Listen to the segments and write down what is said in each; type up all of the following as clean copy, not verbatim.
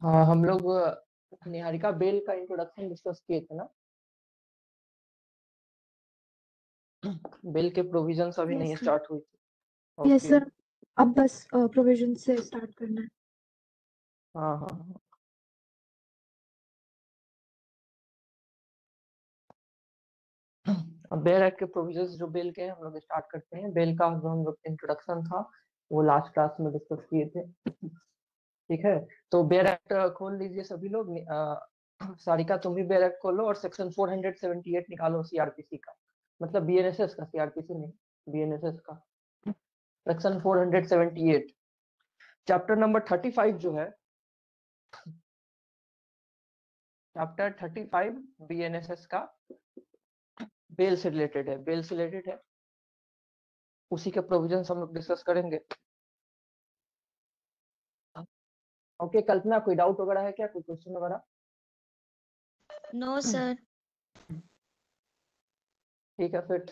हाँ, हम लोग निहारिका बेल का इंट्रोडक्शन डिस्कस किए थे ना। बेल के प्रोविजंस अभी नहीं यस सर। स्टार्ट हुई थी। Yes okay. सर, अब बस प्रोविजन से स्टार्ट करना है। हाँ हाँ हाँ। अब बेल एक्ट के प्रोविजंस जो बेल के हैं हम लोग स्टार्ट करते हैं। बेल का जो हम लोग इंट्रोडक्शन था वो लास्ट क्लास में डिस्कस किए थे। ठीक है, तो बेल एक्ट खोल लीजिए सभी लोग। सारिका तुम भी बेल एक्ट खोलो और सेक्शन 478 निकालो सीआरपीसी का, मतलब बीएनएसएस का, सीआरपीसी नहीं, बीएनएसएस का सेक्शन 478। चैप्टर नंबर 35 जो है, चैप्टर 35 बीएनएसएस का बेल से रिलेटेड है, बेल से रिलेटेड है, उसी के प्रोविजंस हम लोग डिस्कस करेंगे। ओके, कल्पना कोई डाउट वगैरह है क्या, कोई क्वेश्चन वगैरह? No sir. ठीक है फिर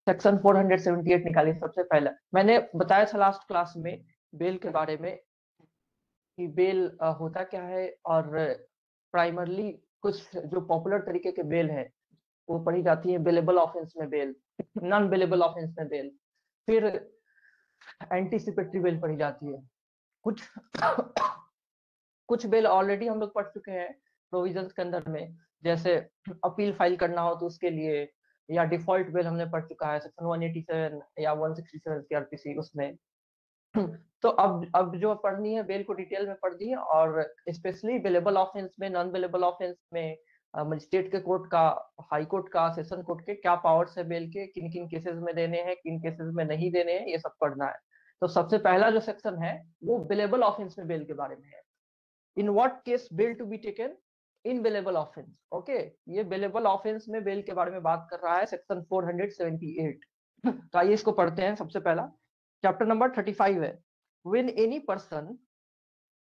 सेक्शन 478 निकालिए। सबसे पहला मैंने बताया था लास्ट क्लास में बेल के बारे में कि बेल होता क्या है, और प्राइमरली कुछ जो पॉपुलर तरीके के बेल है वो पढ़ी जाती है बेलेबल ऑफेंस में बेल, नॉन बेलेबल ऑफेंस में बेल, फिर एंटीसिपेटरी बेल पढ़ी जाती है। कुछ कुछ बेल ऑलरेडी हम लोग पढ़ चुके हैं प्रोविजंस के अंदर में, जैसे अपील फाइल करना हो तो उसके लिए, या डिफॉल्ट बेल हमने पढ़ चुका है सेक्शन 187 या 167 सीआरपीसी उसमें। तो अब जो पढ़नी है बेल को डिटेल में पढ़ दी है, और स्पेशली बेलेबल ऑफेंस में, नॉन बेलेबल ऑफेंस में मजिस्ट्रेट के कोर्ट का, हाई कोर्ट का, सेशन कोर्ट के क्या पावर्स है बेल के, किन किन केसेस में देने हैं, किन केसेस में नहीं देने हैं, ये सब पढ़ना है। तो सबसे पहला जो सेक्शन है वो बेलेबल ऑफेंस में बेल के बारे में है। In what case bail to be taken in bailable offence. Okay, ये बेलेबल ऑफेंस में बेल के बारे में बात कर रहा है सेक्शन 478। तो आइए इसको पढ़ते हैं। सबसे पहला चैप्टर नंबर 35 है, when any person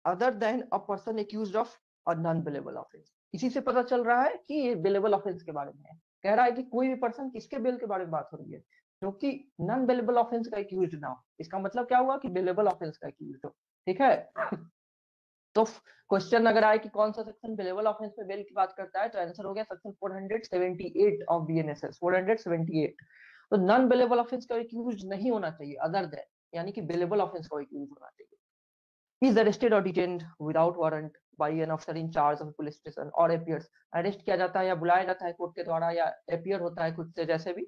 other than a person accused of a non bailable offense। इसी से पता चल रहा है कि ये बेलेबल ऑफेंस के बारे में है। कह रहा है कि कोई भी पर्सन किसके बेल के बारे में बात हो रही है, क्योंकि नॉन बेलेबल ऑफेंस का एक्यूज ना हो। इसका मतलब क्या हुआ कि बेलेबल ऑफेंस का एक्यूज हो। ठीक है, तो क्वेश्चन अगर आए कि कौन सा सेक्शन बेलेबल ऑफेंस में बेल की बात करता है, तो आंसर हो गया सेक्शन 478 ऑफ बीएनएसएस 478। तो नॉन बेलेबल ऑफेंस का एक्यूज नहीं होना चाहिए अदर देन, यानी कि बेलेबल ऑफेंस का एक्यूज होना चाहिए। is arrested or detained without warrant by an officer in charge of police station or appears। Arrest किया जाता है या बुलाया जाता है कोर्ट के द्वारा, या appear होता है खुद से, जैसे भी।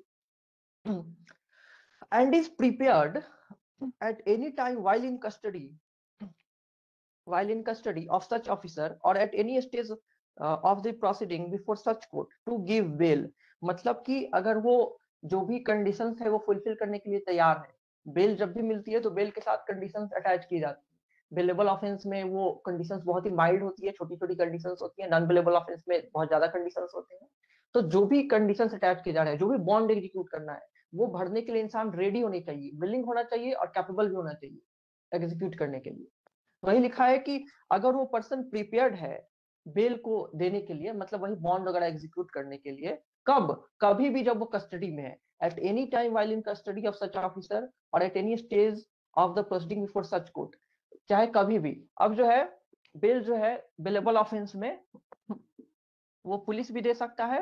and is prepared at any time while in custody of such officer or at any stage of the proceeding before such court to give bail। मतलब कि अगर वो जो भी कंडीशंस है वो फुलफिल करने के लिए तैयार है, बेल जब भी मिलती है तो बेल के साथ कंडीशंस अटैच की जाती है। बेलेबल ऑफेंस में वो कंडीशंस बहुत ही माइल्ड होती है, छोटी छोटी कंडीशंस होती है। नॉन बेलेबल ऑफेंस में बहुत ज्यादा कंडीशंस होते हैं। तो जो भी कंडीशंस अटैच किए जा रहे हैं, जो भी बॉन्ड एग्जीक्यूट करना है, वो भरने के लिए इंसान रेडी होनी चाहिए, विलिंग होना चाहिए और कैपेबल भी होना चाहिए एग्जीक्यूट करने के लिए। वही लिखा है कि अगर वो पर्सन प्रिपेयर्ड है बेल को देने के लिए, मतलब वही बॉन्ड वगैरह एग्जीक्यूट करने के लिए, कब, कभी भी जब वो कस्टडी में है, at any time while in custody of such officer or at any stage of the proceeding before such court, चाहे कभी भी। अब जो है बेल जो है बेलेबल ऑफेंस में वो पुलिस भी दे सकता है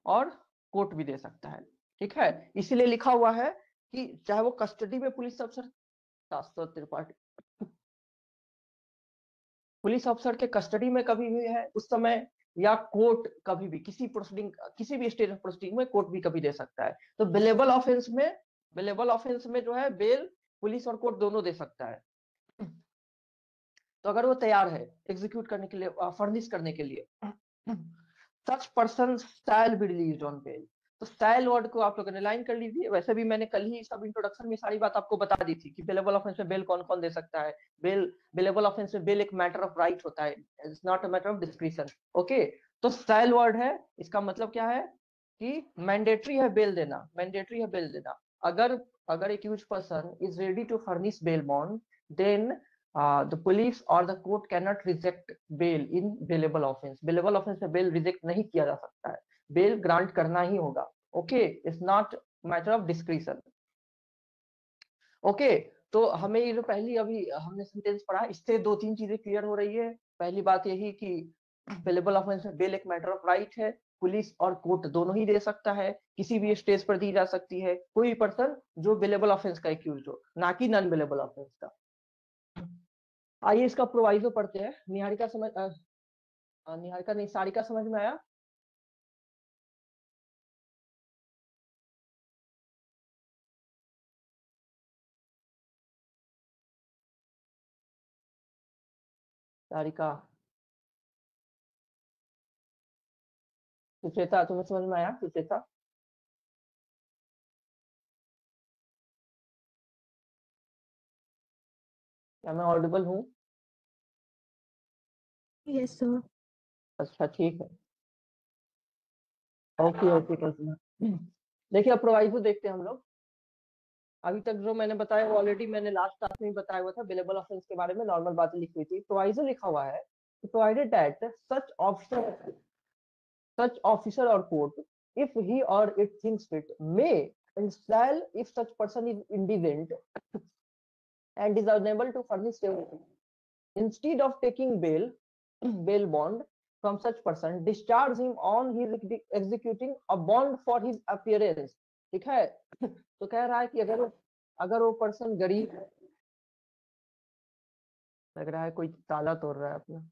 और कोर्ट भी दे सकता है। ठीक है, इसीलिए लिखा हुआ है कि चाहे वो कस्टडी में पुलिस अफसर, 763 पुलिस अफसर के कस्टडी में कभी भी है उस समय, या कोर्ट कभी भी, किसी प्रोसीडिंग, किसी भी स्टेज ऑफ प्रोसीडिंग में कोर्ट भी कभी दे सकता है। तो बेलेबल ऑफेंस में जो है बेल पुलिस और कोर्ट दोनों दे सकता है। तो अगर वो तैयार है एग्जीक्यूट करने के लिए, फर्निश करने के लिए, such person shall be released on bail. तो शैल वर्ड को आप लोगों ने लाइन कर लीजिए। वैसे भी मैंने कल ही सब इंट्रोडक्शन में सारी बात आपको बता दी थी कि बेलेबल ऑफेंस में बेल कौन कौन दे सकता है। बेलेबल ऑफेंस में बेल एक मैटर ऑफ राइट होता है, it's not a matter of discretion. Okay, तो शैल वर्ड है, इसका मतलब क्या है कि मैंडेटरी है बेल देना, मैंडेटरी है बेल देना। अगर अगर accused person is ready to furnish bail bond, then the police or the court cannot reject bail in bailable offense। bailable offense में bail reject नहीं किया जा सकता है, bail grant करना ही होगा। Okay, it's not matter of discretion. Okay, तो हमें ये जो पहली अभी हमने सेंटेंस पढ़ा, इससे 2-3 चीजें क्लियर हो रही है। पहली बात यही कि बेलेबल ऑफेंस में बेल एक मैटर ऑफ राइट है, पुलिस और कोर्ट दोनों ही दे सकता है, किसी भी स्टेज पर दी जा सकती है, कोई पर्सन जो बेलेबल ऑफेंस का एक्यूज हो, ना कि नॉन बेलेबल ऑफेंस का। आइए इसका प्रोवाइजो पढ़ते हैं। निहारिका नहीं, सारिका समझ में आया? सारिका, सुचेता, तुम्हें समझ में आया? सुचेता, क्या मैं ऑडिबल हूँ? Yes sir. अच्छा ठीक है, ओके ओके कल्पना। देखिए अब प्रोवाइजो देखते हैं हम लोग। अभी तक जो मैंने बताया वो ऑलरेडी मैंने लास्ट क्लास में ही बताया हुआ था, बेलेबल ऑफेंस के बारे में नॉर्मल बातें लिखी हुई थी। प्रोवाइजो लिखा हुआ है, provided that such officer or court, if he or it thinks fit, may and shall, if such person is indigent and is unable to furnish security, instead of taking bail bond from such person, discharge him on his executing a bond for his appearance। ठीक है? तो कह रहा है कि अगर वो person गरीब है, लग रहा है कोई ताला तोड़ रहा है अपना।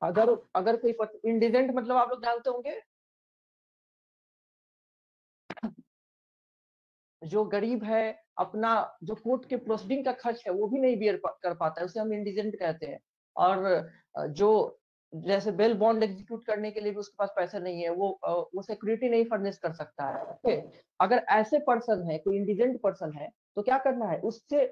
अगर अगर कोई इंडिजेंट मतलब आप लोग जानते होंगे, जो गरीब है, अपना जो कोर्ट के प्रोसीडिंग का खर्च है वो भी नहीं बियर कर पाता है, उसे हम इंडिजेंट कहते हैं। और जो जैसे बेल बॉन्ड एग्जीक्यूट करने के लिए भी उसके पास पैसे नहीं है, वो सिक्योरिटी नहीं फर्निश कर सकता है। ओके, अगर ऐसे पर्सन है, कोई इंडिजेंट पर्सन है, तो क्या करना है, उससे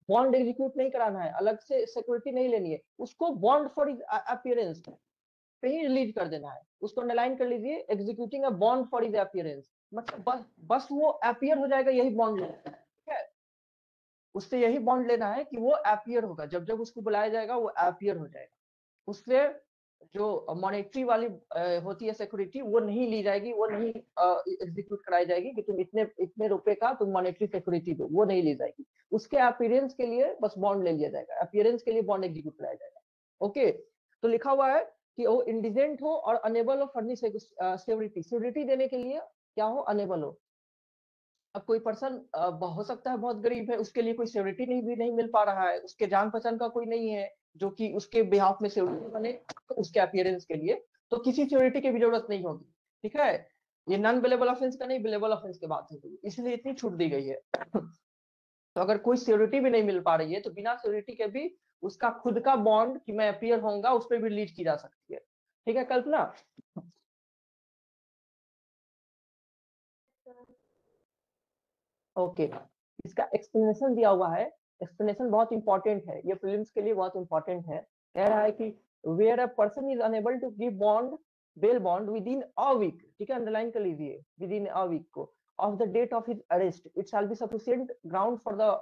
बॉन्ड एग्जीक्यूट नहीं कराना है, अलग से सिक्योरिटी नहीं लेनी है, उसको बॉन्ड फॉर अपीयरेंस कहीं रिलीज कर देना है। उसको अंडरलाइन कर लीजिए, executing a bond for his appearance, मतलब बस वो अपीयर हो जाएगा, यही बॉन्ड लेना है। ठीक है? उससे यही बॉन्ड लेना है कि वो अपीयर होगा, जब जब उसको बुलाया जाएगा वो अपीयर हो जाएगा। उससे जो मॉनेटरी वाली होती है सिक्योरिटी, वो नहीं ली जाएगी, वो नहीं एग्जीक्यूट कराई जाएगी कि तुम इतने इतने रुपए का तुम मॉनेटरी सिक्योरिटी दो, वो नहीं ली जाएगी। उसके अपीयरेंस के लिए बस बॉन्ड ले लिया जाएगा, अपीयरेंस के लिए बॉन्ड एग्जीक्यूट कराया जाएगा। ओके, तो लिखा हुआ है कि वो इंडिजेंट हो और अनेबल हो फर्निश सिक्योरिटी देने के लिए, क्या हो, अनेबल हो। अब कोई पर्सन हो सकता है बहुत गरीब है, उसके लिए कोई सिक्योरिटी नहीं मिल पा रहा है, उसके जान पहचान का कोई नहीं है जो कि उसके बिहाफ में सिक्योरिटी बने उसके अपीयरेंस के लिए, तो किसी सिक्योरिटी की भी जरूरत नहीं होगी। ठीक है? ये नॉन बेलेबल ऑफेंस का नहीं, बेलेबल ऑफेंस की बात है, इसलिए इतनी छूट दी गई है। तो अगर कोई सिक्योरिटी भी नहीं मिल पा रही है, तो बिना सिक्योरिटी के भी उसका खुद का बॉन्ड कि मैं अपीयर होऊंगा, उस पर भी रिलीज की जा सकती है। ठीक है कल्पना? ओके, इसका एक्सप्लेनेशन दिया हुआ है। एक्सप्लेनेशन बहुत इंपॉर्टेंट है, ये प्रीलिम्स के लिए बहुत इंपॉर्टेंट है। कह रहा है कि where a person is unable to give bond, bail bond within a week, ठीक है, अंडरलाइन कर लीजिए, विद इन अ वीक को, of the date of his arrest, it shall be sufficient ground for the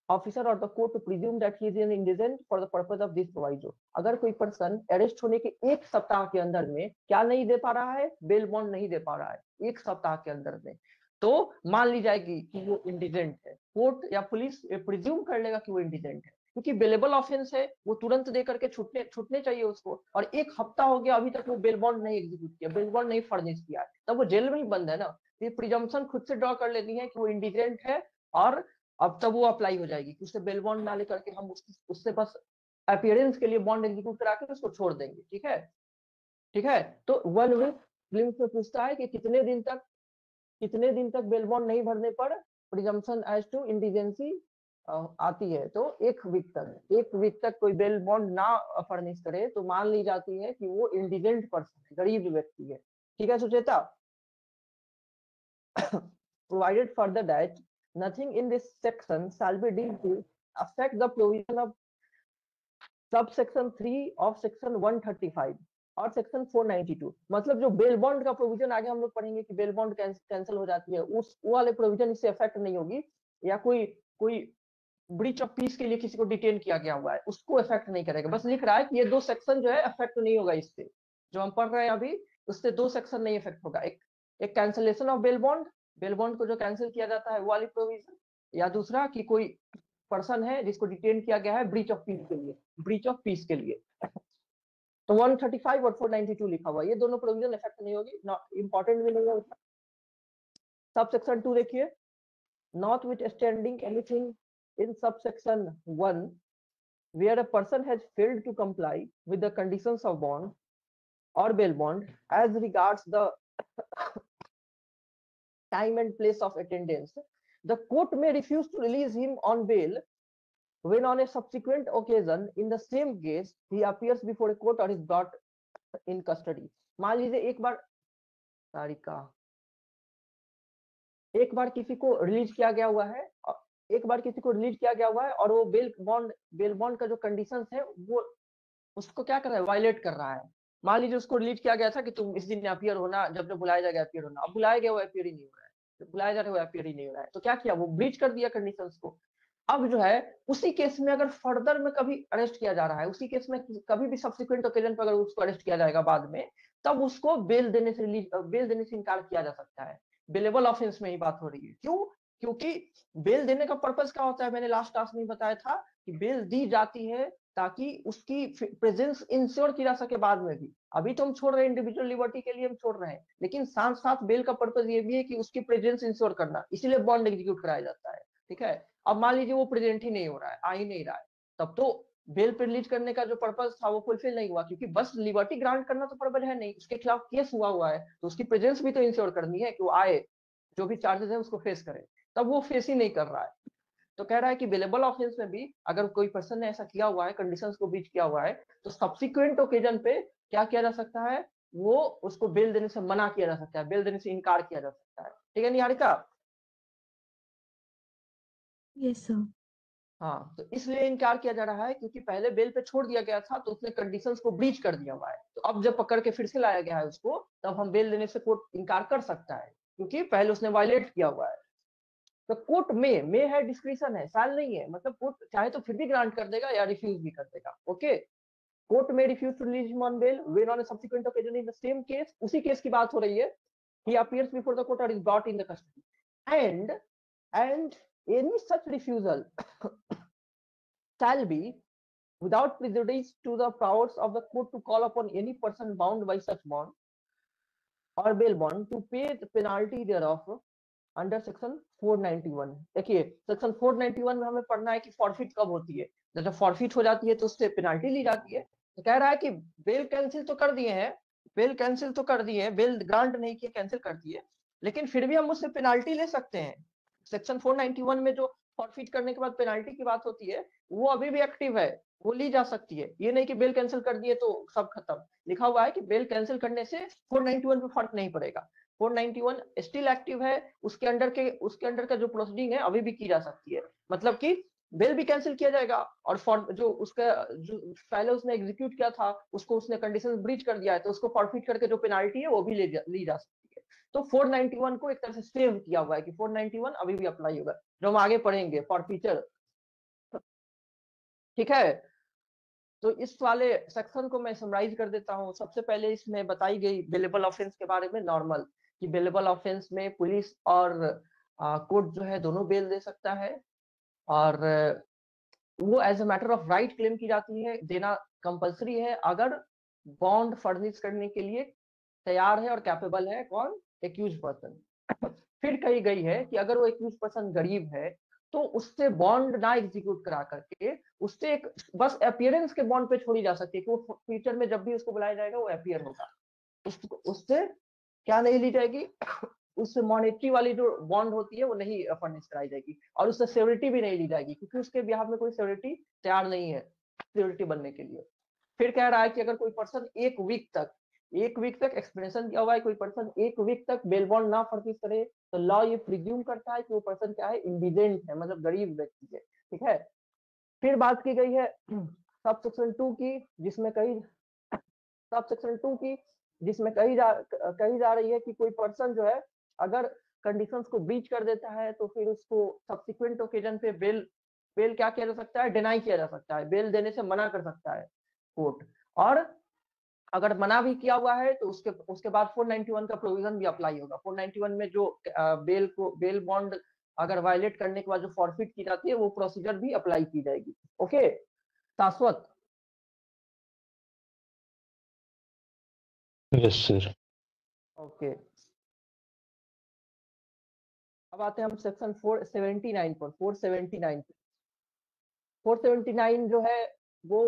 officer or the court to presume that he is an indigent for the purpose of this proviso. अगर कोई person arrest होने के 1 सप्ताह के अंदर में क्या नहीं दे पा रहा है, बेल बॉन्ड नहीं दे पा रहा है 1 सप्ताह के अंदर में, तो मान ली जाएगी कि वो इंडिजेंट है। कोर्ट या पुलिस प्रिज्यूम कर लेगा कि वो इंडिजेंट है, क्योंकि बेलेबल ऑफेंस है, वो तुरंत दे करके छूटने चाहिए उसको। और 1 हफ्ता हो गया, अभी तक वो बेल बॉन्ड नहीं एग्जीक्यूट किया, बेल बॉन्ड नहीं फर्निश किया है, तब वो जेल में ही बंद है ना। ये प्रिजम्पशन खुद से ड्रॉ कर लेती है कि वो इंडिजेंट है, और अब तब वो अप्लाई हो जाएगी कि उससे बेल बॉन्ड ना लेकर के हम उससे बस अपीयरेंस के लिए बॉन्ड एग्जीक्यूट करा के उसको छोड़ देंगे। ठीक है? ठीक है, तो 1 वीक प्रीलिम्स में पूछता है कि कितने दिन तक बेल बॉन्ड नहीं भरने पर प्रिजम्पशन एज टू इंडिजेंसी आती है। तो 1 वीक तक कोई बेल बॉन्ड ना फर्निश करे तो मान ली जाती है कि वो इंडिजेंट पर्सन है, गरीब व्यक्ति है। ठीक है Sucheta? provided further that nothing in this section shall be deemed to affect the provision of subsection 3 of section 135 और सेक्शन 492। मतलब जो बेल बॉन्ड का प्रोविजन आगे हम लोग पढ़ेंगे कि बेल बॉन्ड कैंसिल हो जाती है, उस वो वाले प्रोविजन इससे अफेक्ट नहीं होगी, या कोई कोई ब्रीच ऑफ पीस के लिए किसी को डिटेन किया गया हुआ है उसको अफेक्ट नहीं करेगा। बस लिख रहा है कि ये 2 सेक्शन जो है अफेक्ट नहीं होगा इससे, जो हम पढ़ रहे हैं अभी, उससे 2 सेक्शन नहीं अफेक्ट होगा। एक cancellation of bail bond, bail bond को जो कैंसिल किया जाता है वो वाली प्रोविजन, या दूसरा कि कोई पर्सन है जिसको डिटेन किया गया है ब्रीच ऑफ पीस के लिए, ब्रीच ऑफ पीस के लिए। तो 135 और 492 लिखा हुआ है, ये दोनों प्रोविजन इफेक्ट नहीं होगी, इंपॉर्टेंट भी नहीं है। सब सेक्शन 2 देखिए, notwithstanding anything in subsection 1 where a person has failed to comply with the conditions of bond or bail bond as regards the time and place of attendance, the court may refuse to release him on bail when on a subsequent occasion in the same case he appears before a court or is brought in custody। मान लीजिए एक बार तारिका एक बार किसी को release किया गया हुआ है, एक बार किसी को रिलीज किया गया हुआ है और वो बेल बॉन्ड का जो कंडीशंस है वो उसको क्या कर रहा है, वायलेट कर रहा है। मान लीजिए उसको रिलीज किया गया था कि तुम इस दिन अपियर होना, जब जब बुलाया जाएगा अपियर होना, अब बुलाया गया वो अपियर ही नहीं हो रहा है, बुलाया जा रहा है वो अपियर ही नहीं हो रहा है, तो क्या किया, वो ब्रीच कर दिया कंडीशंस को। अब जो है उसी केस में अगर फर्दर में कभी अरेस्ट किया जा रहा है, उसी केस में कभी भी सब्सिक्वेंट ओकेजन पर अगर उसको अरेस्ट किया जाएगा बाद में, तब उसको बेल देने से इनकार किया जा सकता है। बेलेबल ऑफेंस में ही बात हो रही है, क्यों, क्योंकि बेल देने का पर्पस क्या होता है, मैंने लास्ट क्लास में बताया था कि बेल दी जाती है ताकि उसकी प्रेजेंस इंश्योर की जा सके बाद में भी। अभी तो हम छोड़ रहे हैं, इंडिविजुअल लिबर्टी के लिए हम छोड़ रहे हैं, लेकिन साथ साथ बेल का पर्पस ये भी है कि उसकी प्रेजेंस इंश्योर करना, इसीलिए बॉन्ड एग्जीक्यूट कराया जाता है। ठीक है, अब मान लीजिए वो प्रेजेंट ही नहीं हो रहा है, आ ही नहीं रहा है, तब तो बेल पे रिलीज करने का जो पर्पस था वो फुलफिल नहीं हुआ, क्योंकि बस लिबर्टी ग्रांट करना तो पर्पस है नहीं, उसके खिलाफ केस हुआ है तो उसकी प्रेजेंस भी तो इंश्योर करनी है कि वो आए, जो भी चार्जेस है उसको फेस करे, तब वो फेस ही नहीं कर रहा है। तो कह रहा है कि बेलेबल ऑफेंस में भी अगर कोई पर्सन ने ऐसा किया हुआ है, कंडीशंस को ब्रीच किया हुआ है, तो सब्सिक्वेंट ओकेजन पे क्या किया जा सकता है, वो उसको बेल देने से मना किया जा सकता है, बेल देने से इनकार किया जा सकता है। ठीक है निहारिका? Yes sir. हाँ, तो इसलिए इनकार किया जा रहा है क्योंकि पहले बेल पे छोड़ दिया गया था तो उसने कंडीशंस को ब्रीच कर दिया हुआ है, तो अब जब पकड़ के फिर से लाया गया है उसको, तब हम बेल देने से कोर्ट इनकार कर सकता है क्योंकि पहले उसने वायलेट किया हुआ है। तो कोर्ट में है, डिस्क्रिशन है, साल नहीं है, मतलब कोर्ट चाहे तो फिर भी ग्रांट कर देगा या रिफ्यूज भी कर देगा। ओके, कोर्ट में refuse to release him on bail when on a subsequent occasion in the same case, उसी केस की बात हो रही है, he appears before the court or is brought in the custody and any such refusal shall be without prejudice to the powers of the court to call upon any person bound by such bond or bail bond to pay the penalty thereof under section 491। देखिए section 491 में हमें पढ़ना है कि forfeit कब होती है, जब फॉरफिट हो जाती है तो उससे पेनाल्टी ली जाती है। तो कह रहा है कि बेल कैंसिल तो कर दिए हैं, बेल कैंसिल तो कर दिए हैं, बेल ग्रांट नहीं किया, कैंसिल कर दिए, लेकिन फिर भी हम उससे पेनाल्टी ले सकते हैं। सेक्शन 491 में जो फॉरफिट करने के बाद पेनाल्टी की बात होती है वो अभी भी एक्टिव है, वो ली जा सकती है। ये नहीं कि बेल कैंसिल कर दिए तो सब खत्म, लिखा हुआ है कि बेल कैंसिल करने से 491 पे फर्क नहीं पड़ेगा, 491 स्टिल एक्टिव है, उसके अंडर का जो प्रोसीडिंग है अभी भी की जा सकती है, मतलब कि बेल भी कैंसिल किया जाएगा और जो उसका जो पहले उसने एग्जीक्यूट किया था उसको उसने कंडीशन ब्रीच कर दिया है तो उसको फॉरफिट करके जो पेनाल्टी है वो भी ली जा सकती है। तो 491 को एक तरह से सेव किया हुआ है कि 491 अभी भी अप्लाई होगा, जो हम आगे पढ़ेंगे फॉर फ्यूचर। ठीक है, तो इस वाले सेक्शन को मैं समराइज कर देता हूँ। सबसे पहले इसमें बताई गई बेलेबल ऑफेंस के बारे में नॉर्मल, कि बेलेबल ऑफेंस में पुलिस और कोर्ट जो है दोनों बेल दे सकता है, और वो as a matter of right claim की जाती है, देना कंपलसरी है अगर बॉन्ड फर्निश करने के लिए तैयार है और कैपेबल है कौन, एक्यूज पर्सन। फिर कही गई है कि अगर वो एक्यूज पर्सन गरीब है तो उससे बॉन्ड ना एग्जीक्यूट करा करके उससे एक बस अपीयरेंस के बॉन्ड पे छोड़ी जा सकती है कि वो फ्यूचर में जब भी उसको बुलाया जाएगा वो अपीयर होगा, उससे क्या नहीं ली जाएगी, उससे मॉनेटरी वाली जो बॉन्ड होती है वो नहीं फर्निश कराई जाएगी, और उससे सिक्योरिटी भी नहीं ली जाएगी क्योंकि उसके बिहाफ में कोई सिक्योरिटी तैयार नहीं है सिक्योरिटी बनने के लिए। फिर कह रहा है कि अगर कोई पर्सन एक वीक तक एक्सप्लेनेशन दिया हुआ है, कोई पर्सन एक वीक तक बेल बॉन्ड ना फर्निश करे तो लॉ ये प्रिज्यूम करता है कि वो पर्सन क्या है, इंडिजेंट है, मतलब गरीब व्यक्ति है। ठीक है, फिर बात की गई है सब सेक्शन 2 की, जिसमें कई सब सेक्शन 2 की जिसमें कही जा रही है कि कोई पर्सन जो है अगर कंडीशंस को ब्रीच कर देता है तो फिर उसको सब्सिक्वेंट ओकेजन पे बेल क्या किया जा सकता है, डिनाई किया जा सकता है, बेल देने से मना कर सकता है कोर्ट। और अगर मना भी किया हुआ है तो उसके बाद 491 का प्रोविजन भी अप्लाई होगा। 491 में जो बेल बॉन्ड अगर वायलेट करने के बाद जो फॉरफिट की जाती है वो प्रोसीजर भी अप्लाई की जाएगी। Okay Shashwat. Yes sir. Okay अब आते हैं हम सेक्शन 479 पर। 479 जो है वो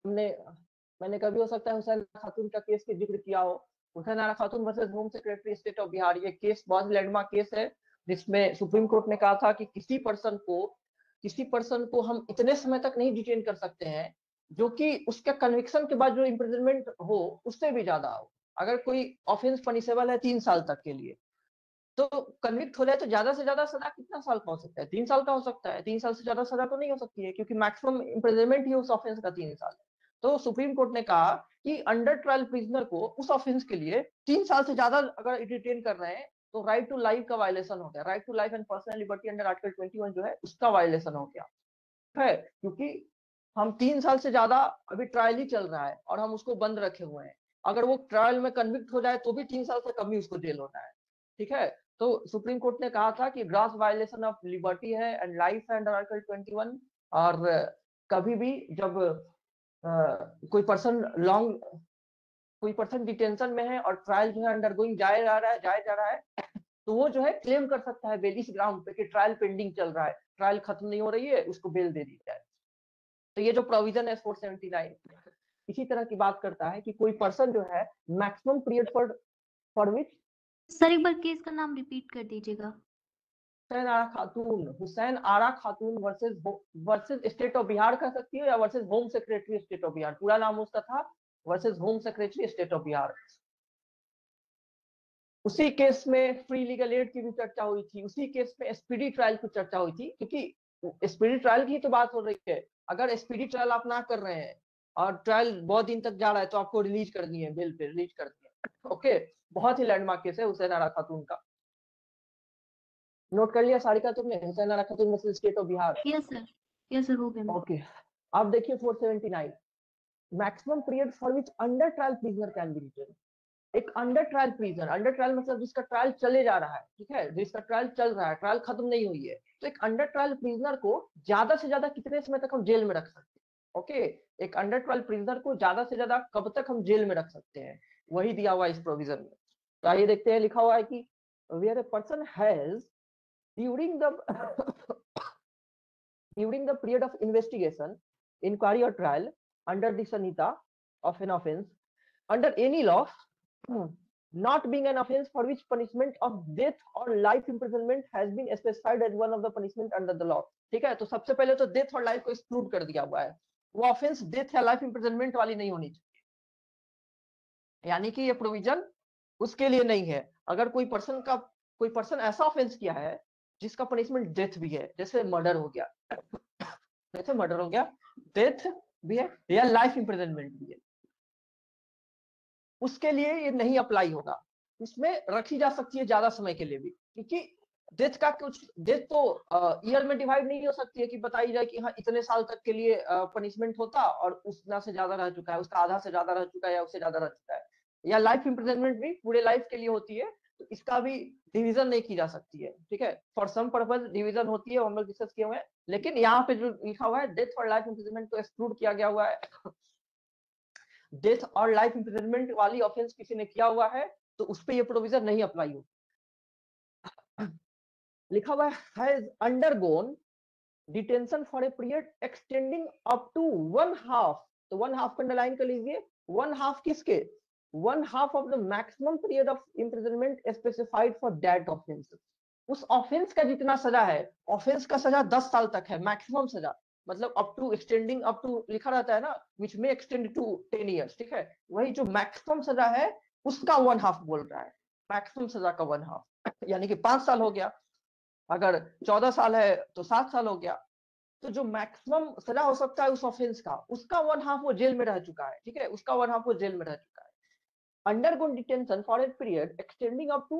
मैंने कभी हो सकता है हुसैन खातून का केस के जिक्र किया हो। Hussain Ara Khatoon versus home secretary state of Bihar, ये केस बहुत लैंडमार्क केस है जिसमें सुप्रीम कोर्ट ने कहा था कि किसी पर्सन को हम इतने समय तक नहीं डिटेन कर सकते हैं जो कि उसके कन्विक्शन के बाद जो इम्प्रिजनमेंट हो उससे भी ज्यादा हो। अगर कोई ऑफेंस पनिशेबल है 3 साल तक के लिए, तो कन्विक्ट हो जाए तो ज्यादा से ज्यादा सजा कितना साल का हो सकता है? 3 साल का हो सकता है। 3 साल से ज्यादा सजा तो नहीं हो सकती है क्योंकि मैक्सिमम इम्प्रिजनमेंट ही उस ऑफेंस का 3 साल है। तो सुप्रीम कोर्ट ने कहा कि अंडर ट्रायल प्रिजनर को उस ऑफेंस के लिए 3 साल से ज्यादा अगर डिटेन कर रहे हैं तो राइट टू लाइफ का वायलेशन हो गया। Right to life and personal liberty under article 21 जो है उसका वायलेशन हो गया है, क्योंकि हम 3 साल से ज्यादा अभी ट्रायल ही चल रहा है और हम उसको बंद रखे हुए हैं। अगर वो ट्रायल में कन्विक्ट हो जाए तो भी 3 साल से कम ही उसको जेल होना है। ठीक है, तो सुप्रीम कोर्ट ने कहा था कि ग्रॉस वायलेशन ऑफ लिबर्टी है एंड लाइफ है अंडर आर्टिकल 21। और कभी भी जब कोई पर्सन डिटेंशन में है और ट्रायल जो है अंडरगोइंग जाया जा रहा है तो वो जो है क्लेम कर सकता है बेल इस ग्राउंड पे कि ट्रायल पेंडिंग चल रहा है, ट्रायल खत्म नहीं हो रही है, उसको बेल दे दी जाए। तो ये जो प्रोविजन है 479 इसी तरह की बात करता है कि कोई पर्सन जो है maximum period for which. Sir एक बार केस का नाम रिपीट कर दीजिएगा। Hussain Ara Khatoon versus state of Bihar कह सकती हो या versus home secretary state of Bihar, पूरा नाम उसका था versus home secretary state of Bihar. उसी केस में फ्री लीगल एड की भी चर्चा हुई थी, उसी केस में स्पीडी ट्रायल की चर्चा हुई थी, क्योंकि स्पीडी ट्रायल की तो बात हो रही है। अगर स्पीडी ट्रायल आप ना कर रहे हैं और ट्रायल बहुत दिन तक जा रहा है तो आपको रिलीज करनी है, बेल पे रिलीज करनी है। ओके, बहुत ही लैंडमार्क केस है हुसैन आरा खातून का। नोट कर लिया सारिका तुमने? Hussain Ara Khatoon versus state of Bihar. Yes sir हो गया। ओके अब देखिए 479 maximum period for which under trial prisoner can be retain. एक under trial prisoner, under trial मतलब जिसका ट्रायल चले जा रहा है, ठीक है, जिसका ट्रायल चल रहा है, ट्रायल खत्म नहीं हुई है, तो एक अंडर ट्रायल प्रिजनर को ज्यादा से ज्यादा कितने समय तक हम जेल में रख सकते हैं? ओके, एक अंडर ट्रायल प्रिजनर को ज्यादा से ज्यादा कब तक हम जेल में रख सकते हैं, वही दिया हुआ है इस प्रोविजन में। तो आइए देखते हैं, लिखा हुआ है कि where a person has during the period of investigation, inquiry or trial under the Sanhita of an offense under any law not being an offense for which punishment of death or life imprisonment has been specified as one of the punishment under the law। ठीक है, तो सबसे पहले तो death और life को exclude कर दिया हुआ है, वो ऑफेंस डेथ या लाइफ इंप्रिजनमेंट वाली नहीं होनी चाहिए, यानी कि ये प्रोविजन उसके लिए नहीं है। अगर कोई पर्सन ऐसा ऑफेंस किया है जिसका पनिशमेंट डेथ भी है, जैसे मर्डर हो गया, डेथ भी है या लाइफ इंप्रिजनमेंट भी है, उसके लिए ये नहीं अप्लाई होगा। इसमें रखी जा सकती है ज्यादा समय के लिए भी, क्योंकि डेथ तो ईयर में डिवाइड नहीं हो सकती है कि बताई जाए कि हाँ इतने साल तक के लिए पनिशमेंट होता और उतना से ज्यादा रह चुका है, उसका आधा से ज्यादा रह चुका है या उससे ज्यादा रह चुका है। या लाइफ इंप्रिजनमेंट भी पूरे लाइफ के लिए होती है, तो इसका भी डिवीजन नहीं की जा सकती है। ठीक है, फॉर सम पर्पज डिवीजन होती है, हम लोग डिस्कस किए हुए हैं, लेकिन यहाँ पे जो लिखा हुआ है डेथ और लाइफ इंप्रिजनमेंट को एक्सक्लूड किया गया हुआ है। डेथ और लाइफ इंप्रिजनमेंट वाली ऑफेंस किसी ने किया हुआ है तो उस पर यह प्रोविजन नहीं अप्लाई होगा। लिखा हुआ है has undergone detention for a period extending up to 1/2, तो 1/2 को अंडरलाइन कर लीजिए। 1/2 किसके? 1/2 of the maximum period of imprisonment specified for that offence. उस ऑफेंस का जितना सजा है, ऑफेंस का सजा 10 साल तक है मैक्सिमम सजा, मतलब up to extending up to लिखा रहता है ना, विच में एक्सटेंड टू 10 इयर्स। ठीक है, वही जो मैक्सिमम सजा है उसका 1/2 बोल रहा है, मैक्सिमम सजा का 1/2, यानी कि 5 साल हो गया। अगर 14 साल है तो 7 साल हो गया। तो जो मैक्सिमम सजा हो सकता है उस ऑफेंस का, उसका 1/2 वो जेल में रह चुका है। ठीक है, उसका 1/2 वो जेल में रह चुका है। Undergone detention for a period extending up to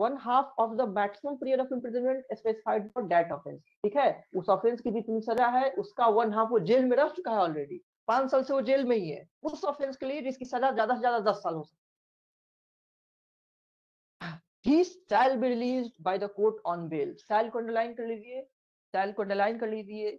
1/2 of the maximum period of imprisonment specified for that offense। ठीक है, उस ऑफेंस की जितनी सजा है उसका 1/2 वो जेल में रह चुका है ऑलरेडी, 5 साल से वो जेल में ही है उस ऑफेंस के लिए जिसकी सजा ज्यादा से ज्यादा 10 साल हो सकती है। he shall be released by the court on bail। shall को अंडरलाइन कर लीजिए, shall को अंडरलाइन कर लीजिए,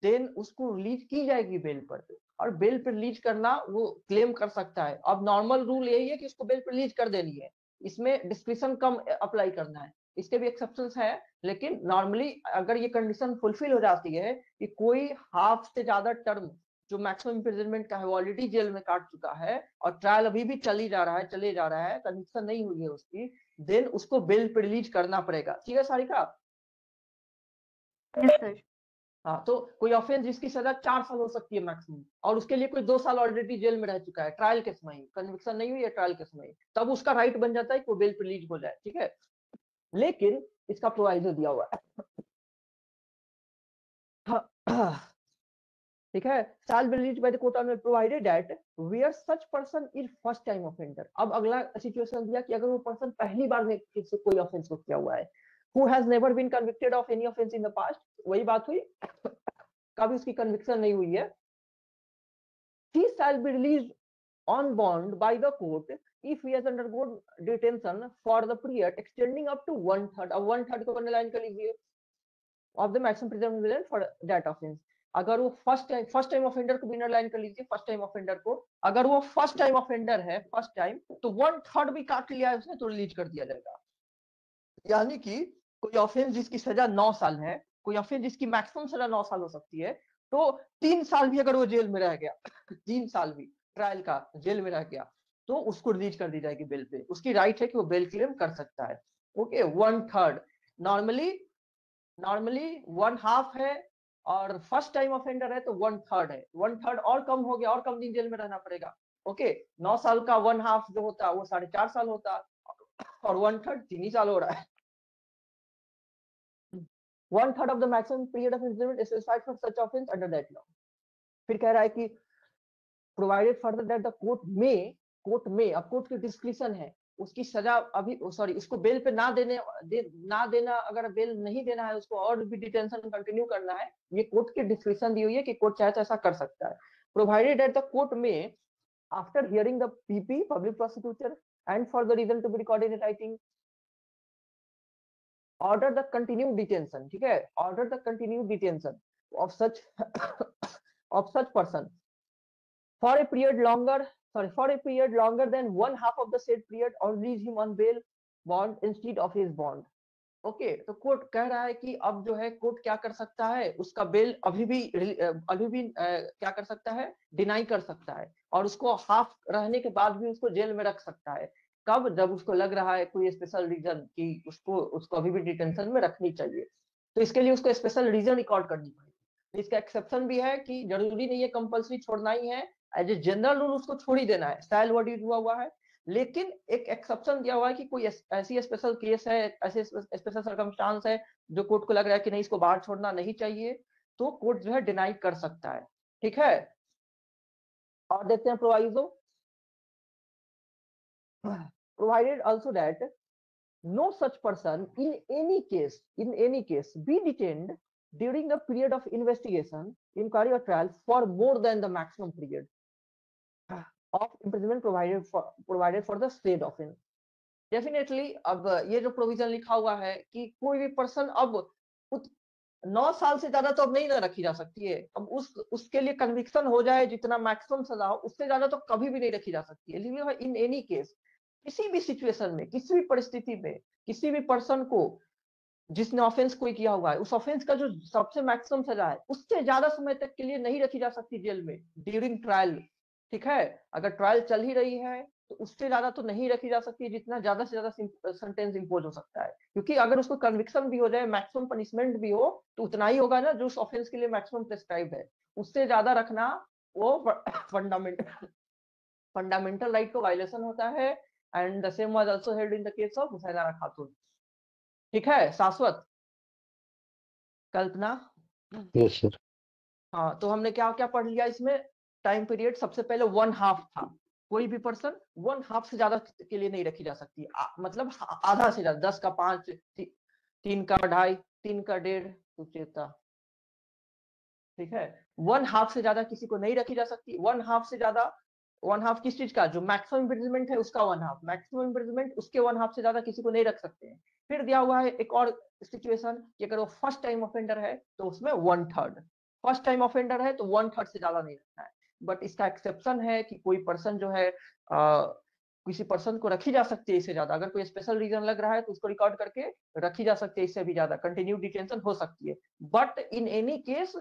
देन उसको रिलीज की जाएगी बेल पर, और बेल पर रिलीज करना वो क्लेम कर सकता है। अब नॉर्मल रूल यही है कि उसको बेल पर रिलीज कर देनी है, इसमें डिस्क्रिप्शन कम अप्लाई करना है, इसके भी एक्सेप्शंस है, लेकिन नॉर्मली अगर ये कंडीशन फुलफिल हो जाती है कि कोई हाफ से ज्यादा टर्म जो मैक्सिमम इम्प्रिजनमेंट का है वो ऑलरेडी जेल में काट चुका है और ट्रायल अभी भी चली जा रहा है, चले जा रहा है, कन्विक्शन नहीं हुई है उसकी, देन उसको बेल पे रिलीज करना पड़ेगा। ठीक है सारिका? Yes sir. हाँ, तो कोई ऑफेंस जिसकी सजा 4 साल हो सकती है मैक्सिमम, और उसके लिए कोई 2 साल ऑलरेडी जेल में रह चुका है ट्रायल के समय, कन्विक्शन नहीं हुई है ट्रायल के समय, तब उसका राइट बन जाता है कि वो बेल पे रिलीज हो जाए। ठीक है, लेकिन इसका प्रोवाइजो दिया हुआ है। ठीक है, shall be released by the court on bail provided that where such person is first time offender। अब अगला सिचुएशन दिया कि अगर वो पर्सन पहली बार में किसी कोई ऑफेंस को किया हुआ है, who has never been convicted of any offense in the past, वही बात हुई, कभी उसकी कन्विक्शन नहीं हुई है, he shall be released on bond by the court if he has undergone detention for the period extending up to 1/3। अब 1/3 को अंडरलाइन कर लीजिए, of the maximum prison period for that offense। अगर वो फर्स्ट टाइम ऑफेंडर को भी underline कर लीजिए, फर्स्ट टाइम ऑफेंडर को, अगर वो फर्स्ट टाइम ऑफेंडर है फर्स्ट टाइम, तो 1/3 भी काट लिया है उसने तो रिलीज कर दिया जाएगा। यानी कि कोई ऑफेंस जिसकी सजा 9 साल है, कोई ऑफेंस जिसकी मैक्सिमम सजा 9 साल हो सकती है, तो 3 साल भी अगर वो जेल में रह गया 3 साल भी ट्रायल का जेल में रह गया, तो उसको रिलीज कर दी जाएगी बेल पे, उसकी राइट है कि वो बेल क्लेम कर सकता है। ओके, 1/3 नॉर्मली 1/2 है, और फर्स्ट टाइम ऑफेंडर है तो 1/3 है, 1/3 और कम हो गया, और कम दिन जेल में रहना पड़ेगा। ओके, 9 साल का 1/2 जो होता वो 4.5 साल होता, और 1/3 3 ही साल हो रहा है। 1/3 of the maximum period of imprisonment is specified for such offense under that law। फिर कह रहा है कि provided further that the court में, अब कोर्ट की डिस्क्रिप्शन है, उसकी सजा अभी सॉरी उसको बेल पे ना देना, अगर बेल नहीं देना है उसको और भी डिटेंशन कंटिन्यू करना है, ये कोर्ट की डिस्क्रिप्शन दी हुई है कि कोर्ट चाहे तो ऐसा कर सकता है। प्रोवाइडेड दैट द कोर्ट में after hearing the PP public prosecutor and for the reason to be recorded in writing order the continue detention. ठीक है, order the continue detention of such person for a period longer than 1/2 of the said period or release him on bail bond instead of his bond। Okay, तो court कह रहा है कि अब जो है कोर्ट क्या कर सकता है, उसका बेल अभी भी क्या कर सकता है, डिनाई कर सकता है, और उसको हाफ रहने के बाद भी उसको जेल में रख सकता है। कब? जब उसको लग रहा है कोई स्पेशल रीजन कि उसको अभी भी डिटेंशन में रखनी चाहिए, तो इसके लिए उसको स्पेशल रीजन रिकॉर्ड करनी पड़ेगी। इसका एक्सेप्शन भी है कि जरूरी नहीं है कंपल्सरी छोड़ना ही है, एज ए जनरल रूल उसको छोड़ ही देना है, स्टाइल वर्ड यूज हुआ है, लेकिन एक एक्सेप्शन दिया हुआ है कि कोई ऐसी स्पेशल केस है, ऐसे स्पेशल सर्कमस्टांस है जो कोर्ट को लग रहा है कि नहीं इसको बाहर छोड़ना नहीं चाहिए, तो कोर्ट जो है डिनाई कर सकता है। ठीक है, और देखते हैं proviso. Provided also that no such person in any case be detained during the period of investigation, inquiry or trial for more than the maximum period of imprisonment provided for the said offense। Definitely अब ये जो provision लिखा हुआ है कि कोई भी person अब 9 साल से ज्यादा तो अब नहीं ना रखी जा सकती है, अब उसके लिए कन्विक्शन हो जाए जितना मैक्सिमम सजा हो उससे ज्यादा तो कभी भी नहीं रखी जा सकती है। इन एनी केस, किसी भी सिचुएशन में, किसी भी परिस्थिति में, किसी भी पर्सन को जिसने ऑफेंस कोई किया हुआ है, उस ऑफेंस का जो सबसे मैक्सिमम सजा है उससे ज्यादा समय तक के लिए नहीं रखी जा सकती जेल में ड्यूरिंग ट्रायल। ठीक है, अगर ट्रायल चल ही रही है तो उससे ज्यादा तो नहीं रखी जा सकती, जितना ज्यादा से ज्यादा सेंटेंस इंपोज हो सकता है, क्योंकि अगर उसको कन्विक्शन भी हो जाए, मैक्सिमम पनिशमेंट भी हो, तो उतना ही होगा ना जो उस ऑफेंस के लिए मैक्सिमम प्रेस्क्राइब है, उससे ज्यादा रखना वो फंडामेंटल राइट को वायलेशन होता है। And the same was also held in the case of Hussain खातून। ठीक है शाश्वत, कल्पना। Yes sir. हाँ, तो हमने क्या क्या पढ़ लिया इसमें, टाइम पीरियड सबसे पहले 1/2 था, कोई भी पर्सन 1/2 से ज्यादा के लिए नहीं रखी जा सकती, मतलब आधा से ज्यादा, 10 का 5, 3 का 2.5, 3 का 1.5 सुचेता। ठीक है, 1/2 से ज्यादा किसी को नहीं रखी जा सकती, 1/2 से ज्यादा वन हाफ किस चीज का, जो मैक्सिमम इम्प्रिजनमेंट है उसका वन हाफ, मैक्सिमम इम्प्रिजनमेंट उसके वन हाफ से ज्यादा किसी को नहीं रख सकते हैं। फिर दिया हुआ है एक और सिचुएशन कि अगर वो फर्स्ट टाइम ऑफेंडर है तो उसमें 1/3, फर्स्ट टाइम ऑफेंडर है तो 1/3 से ज्यादा नहीं रखना है। बट इसका एक्सेप्शन है कि कोई पर्सन जो है किसी पर्सन को रखी जा सकती है इससे ज्यादा, अगर कोई स्पेशल रीजन लग रहा है तो उसको रिकॉर्ड करके रखी जा सकती है इससे भी ज्यादा, कंटिन्यू डिटेंशन हो सकती है। बट इन एनी केस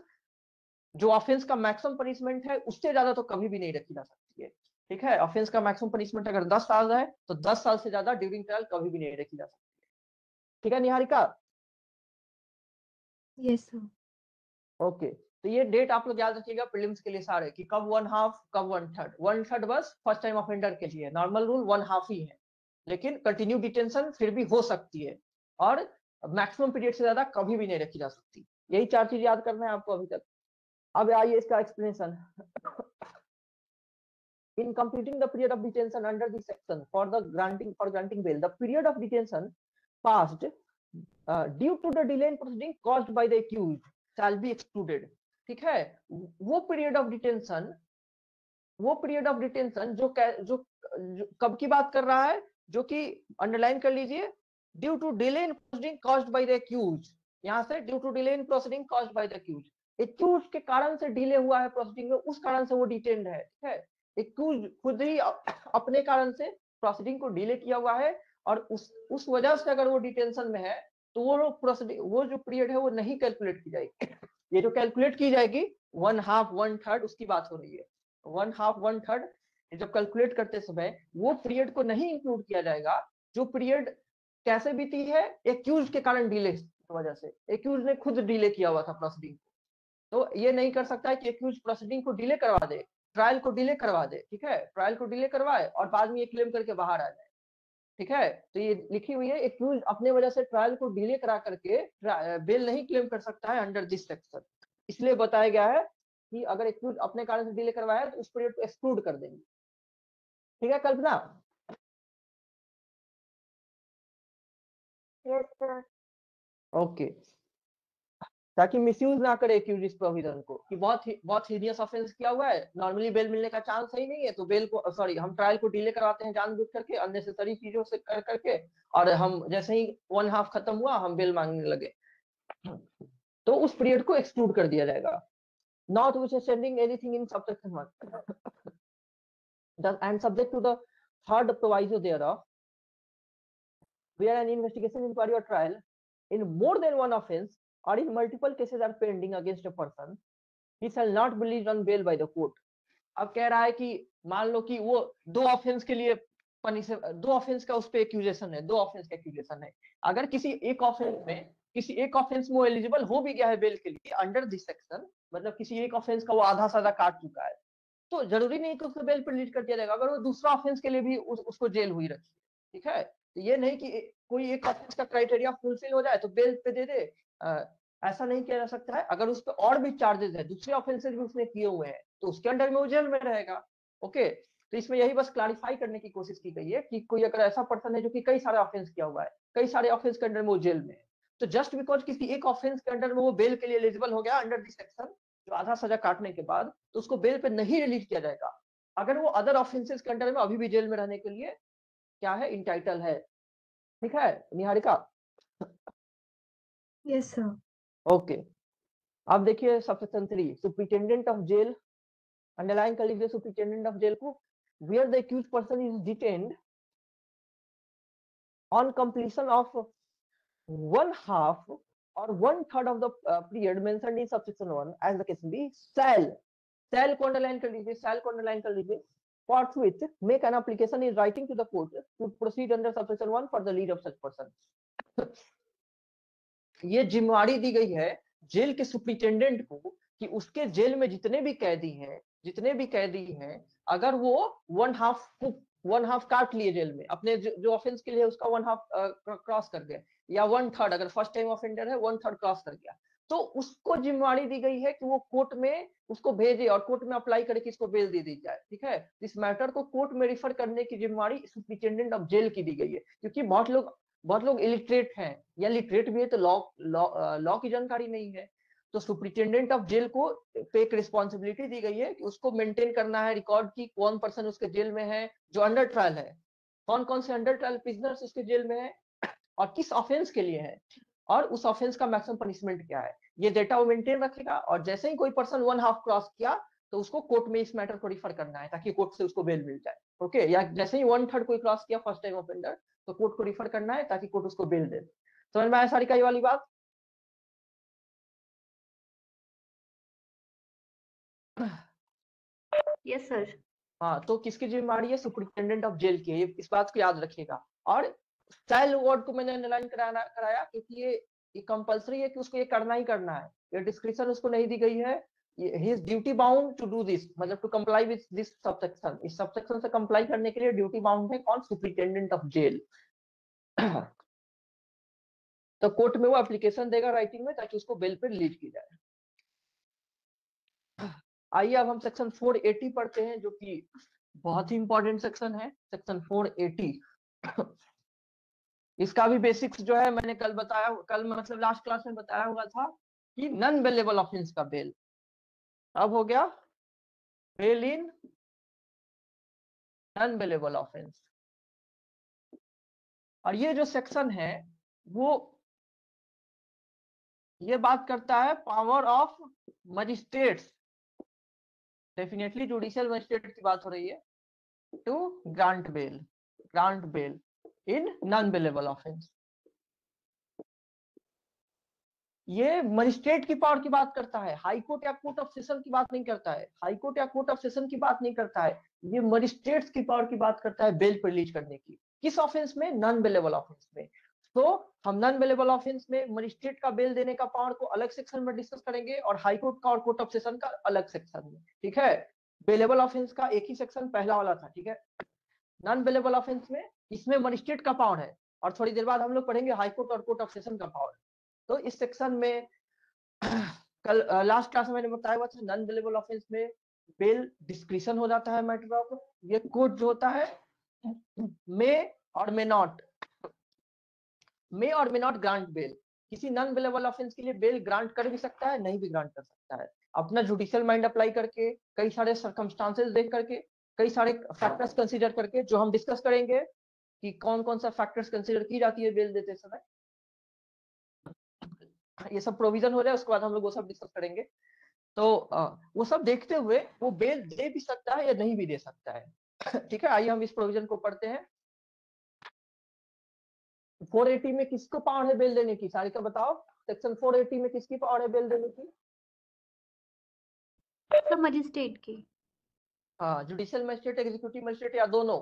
जो ऑफेंस का मैक्सिमम पनिशमेंट है उससे ज्यादा तो कभी भी नहीं रखी जा सकती है। ठीक है, ऑफेंस का मैक्सिमम पनिशमेंट अगर 10 साल है तो 10 साल से ज्यादा ड्यूरिंग ट्रायल कभी भी नहीं रखी जा सकती है। ठीक है निहारिका? Yes sir. ओके, तो ये डेट आप लोग याद रखिएगा प्रीलिम्स के लिए सारे, कि कब 1/2 कब 1/3। 1/3 बस फर्स्ट टाइम ऑफेंडर के लिए, नॉर्मल रूल 1/2 ही है, लेकिन कंटिन्यू डिटेंशन फिर भी हो सकती है, और मैक्सिमम पीरियड से ज्यादा कभी भी नहीं रखी जा सकती। यही 4 चीज याद करना है आपको अभी तक। अब आइए इसका explanation. In completing the period of detention under this section for granting bail, the period of detention passed due to the delay in proceeding caused by the accused shall be excluded। ठीक है, वो period of detention जो कब की बात कर रहा है, जो कि अंडरलाइन कर लीजिए, due to delay in proceeding caused by the accused. यहां से due to delay in proceeding caused by the accused, accuse के कारण से डिले हुआ है प्रोसीडिंग में, उस कारण से वो डिटेन्ड है। ठीक है, एक्यूज खुद ही अपने कारण से प्रोसीडिंग को डिले किया हुआ है, और उस वजह से अगर वो डिटेंशन में है तो वो प्रोसीडिंग, वो जो पीरियड है वो नहीं कैलकुलेट की जाएगी। ये जो कैलकुलेट की जाएगी 1/2 1/3 उसकी बात हो रही है। 1/2 1/3 जब कैलकुलेट करते समय वो पीरियड को नहीं इंक्लूड किया जाएगा जो पीरियड कैसे बीती है, एक्यूज के कारण डिले की वजह से, एक्यूज ने खुद डिले किया हुआ था प्रोसीडिंग को। तो ये नहीं कर सकता है कि एक्यूज प्रोसीडिंग को डिले करवा दे, ट्रायल को डिले करवा दे। ठीक है, ट्रायल को डिले करवाए और बाद में ये क्लेम करके बाहर आ जाए। ठीक है, तो ये लिखी हुई है, एक्यूज अपने वजह से ट्रायल को डिले करा करके बेल नहीं क्लेम कर सकता है अंडर दिस सेक्शन। इसलिए बताया गया है कि अगर एक्यूज अपने कारण से डिले करवाया है तो उस पीरियड को एक्सक्लूड कर देंगे। ठीक है कल्पना? Yes sir. ओके, ताकि मिसयूज ना करे एक्यूज इस प्रोविजन को, कि बहुत हीनियस ऑफेंस किया हुआ है, नॉर्मली बेल मिलने का चांस ही नहीं है, तो बेल को सॉरी हम ट्रायल को डिले करवाते हैं जानबूझ करके, अननेसेसरी चीजों से कर करके, और हम जैसे ही 1/2 खत्म हुआ हम बेल मांगने लगे, तो उस पीरियड को एक्सक्लूड कर दिया जाएगा। notwithstanding anything in subsection 1 and subject to the third proviso thereof, where an investigation, inquiry or trial in more than one offense or in multiple cases are pending against a person, he shall not be released on bail by the court। अब कह रहा है कि मान लो कि वो 2 offence के लिए दो ऑफेंस का उस पे एक्यूजेशन है, 2 ऑफेंस का एक्यूजेशन है, अगर किसी एक ऑफेंस में वो एलिजिबल हो भी गया है बेल के लिए अंडर दिस सेक्शन, मतलब किसी एक ऑफेंस का वो आधा साधा काट चुका है, तो जरूरी नहीं कि उसको बेल पर रिलीज कर दिया जाएगा अगर वो दूसरा ऑफेंस के लिए भी उसको जेल हुई रखी है। ठीक है, तो ये नहीं कि कोई एक ऑफेंस का क्राइटेरिया फुलफिल हो जाए तो बेल पे दे दे, ऐसा नहीं किया जा सकता है। अगर उस पर और भी चार्जेस है, दूसरे ऑफेंसेस भी उसने किए हुए हैं, तो उसके अंडर में वो जेल में रहेगा। ओके, तो इसमें यही बस क्लैरिफाई करने की कोशिश की गई है कि कोई अगर ऐसा पर्सन है जो कि कई सारे ऑफेंस किया हुआ है, कई सारे ऑफेंस के अंडर में वो जेल में है, तो जस्ट बिकॉज किसी एक ऑफेंस के अंडर में वो बेल के लिए एलिजिबल हो गया अंडर दिस सेक्शन, जो आधा सजा काटने के बाद, तो उसको बेल पे नहीं रिलीज किया जाएगा अगर वो अदर ऑफेंसेस के अंडर में अभी भी जेल में रहने के लिए क्या है, इंटाइटल है। ठीक है निहारिका? Yes sir. ओके, अब देखिए subsection 3, superintendent of jail, underline कर लीजिए सुपरिटेंडेंट ऑफ जेल को, where the accused person is detained on completion of 1/2 or 1/3 of the period mentioned in subsection 1 as the case be, shall को underline कर लीजिए, shall को underline कर लीजिए, forthwith make an application in writing to the court to proceed under subsection 1 for the lead of such person। ये जिम्मेवारी दी गई है जेल के सुपरिटेंडेंट को कि उसके जेल में जितने भी कैदी हैं अगर वो 1/2 काट लिए जेल में, अपने जो ऑफेंस के लिए उसका 1/2 क्रॉस कर गया, या 1/3 अगर फर्स्ट टाइम ऑफेंडर है 1/3 क्रॉस कर गया, तो उसको जिम्मेवारी दी गई है कि वो कोर्ट में उसको भेजे और कोर्ट में अप्लाई करे कि इसको बेल दे दी जाए। ठीक है, इस मैटर को कोर्ट में रिफर करने की जिम्मेवारी सुपरिटेंडेंट ऑफ जेल की दी गई है, क्योंकि बहुत लोग इलिटरेट हैं या लिटरेट भी है तो लॉ की जानकारी नहीं है, तो सुपरिटेंडेंट ऑफ जेल को पे एक रिस्पॉन्सिबिलिटी दी गई है कि उसको मेंटेन करना है रिकॉर्ड की कौन पर्सन उसके जेल में है जो अंडर ट्रायल है, कौन कौन से अंडर ट्रायल प्रिजनर्स उसके जेल में है और किस ऑफेंस के लिए है और उस ऑफेंस का मैक्सिमम पनिशमेंट क्या है, ये डेटा वो मेंटेन रखेगा। और जैसे ही कोई पर्सन 1/2 क्रॉस किया तो उसको कोर्ट में इस मैटर को रिफर करना है ताकि कोर्ट से उसको बेल मिल जाए। ओके, या जैसे ही 1/3 कोई क्रॉस किया फर्स्ट टाइम ऑफेंडर तो कोर्ट को रिफर करना है ताकि कोर्ट उसको बेल दे। समझ में आया सारी का ये वाली बात? Yes sir. हाँ, तो किसकी जिम्मेदारी है? सुपरिटेंडेंट ऑफ जेल की है, इस बात को याद रखिएगा। और चाइल्ड वार्ड को मैंने अंडरलाइन कराया क्योंकि ये कंपलसरी है कि उसको ये करना ही करना है, ये डिस्क्रिप्शन उसको नहीं दी गई है। He is duty bound to do this, मतलब to comply with this subsection. इस सबसेक्शन से कंप्लाई करने के लिए ड्यूटी बाउंड है कौन? Superintendent of jail. तो कोर्ट में वो एप्लीकेशन देगा राइटिंग में ताकि उसको बेल पे रिलीज की जाए। आइए अब हम सेक्शन 480 पढ़ते हैं जो कि बहुत ही इंपॉर्टेंट सेक्शन है, सेक्शन 480। इसका भी बेसिक्स जो है मैंने कल बताया, कल मतलब लास्ट क्लास में बताया हुआ था कि नॉन बेलेबल ऑफेंस का बेल अब हो गया bail in non bailable offence. और ये जो सेक्शन है वो ये बात करता है power of magistrates, definitely judicial magistrate की बात हो रही है, to grant bail in non bailable offence. ये मजिस्ट्रेट की पावर की बात करता है, हाई कोर्ट या कोर्ट ऑफ सेशन की बात नहीं करता है, हाई कोर्ट या कोर्ट ऑफ सेशन की बात नहीं करता है, ये मजिस्ट्रेट्स की पावर की बात करता है बेल पर रिलीज करने की। किस ऑफेंस में? नॉन बेलेबल ऑफेंस में। तो हम नॉन बेलेबल ऑफेंस में मजिस्ट्रेट का बेल देने का पावर को अलग सेक्शन में डिस्कस करेंगे और हाई कोर्ट का और कोर्ट ऑफ सेशन का अलग सेक्शन में, ठीक है। बेलेबल ऑफेंस का एक ही सेक्शन पहला वाला था, ठीक है। नॉन बेलेबल ऑफेंस में इसमें मजिस्ट्रेट का पावर है और थोड़ी देर बाद हम लोग पढ़ेंगे हाई कोर्ट और कोर्ट ऑफ सेशन का पावर। तो इस सेक्शन में कल लास्ट क्लास में मैंने बताया हुआ था नॉन बेलेबल ऑफेंस में बेल डिस्क्रिशन हो जाता है मैटर ऑफ, ये कोर्ट जो होता है मे और मे नॉट ग्रांट बेल। किसी नॉन बेलेबल ऑफेंस के लिए बेल ग्रांट कर भी सकता है, नहीं भी ग्रांट कर सकता है, अपना जुडिशियल माइंड अप्लाई करके, कई सारे सर्कमस्टांसेस देख करके, कई सारे फैक्टर्स कंसीडर करके, जो हम डिस्कस करेंगे कि कौन कौन सा फैक्टर्स कंसीडर की जाती है बेल देते समय। ये सब प्रोविजन हो रहा है, उसके बाद हम लोग वो सब डिस्कस करेंगे। तो वो सब देखते हुए वो बेल दे भी सकता है या नहीं भी दे सकता है। ठीक है, आइए हम इस प्रोविजन को पढ़ते हैं। 480 में किसको पावर है बेल देने की? सारिका बताओ, सेक्शन 480 में किसकी पावर है बेल देने की? सर मजिस्ट्रेट की। हाँ, जुडिशियल मजिस्ट्रेट, एग्जीक्यूटिव मजिस्ट्रेट या दोनों?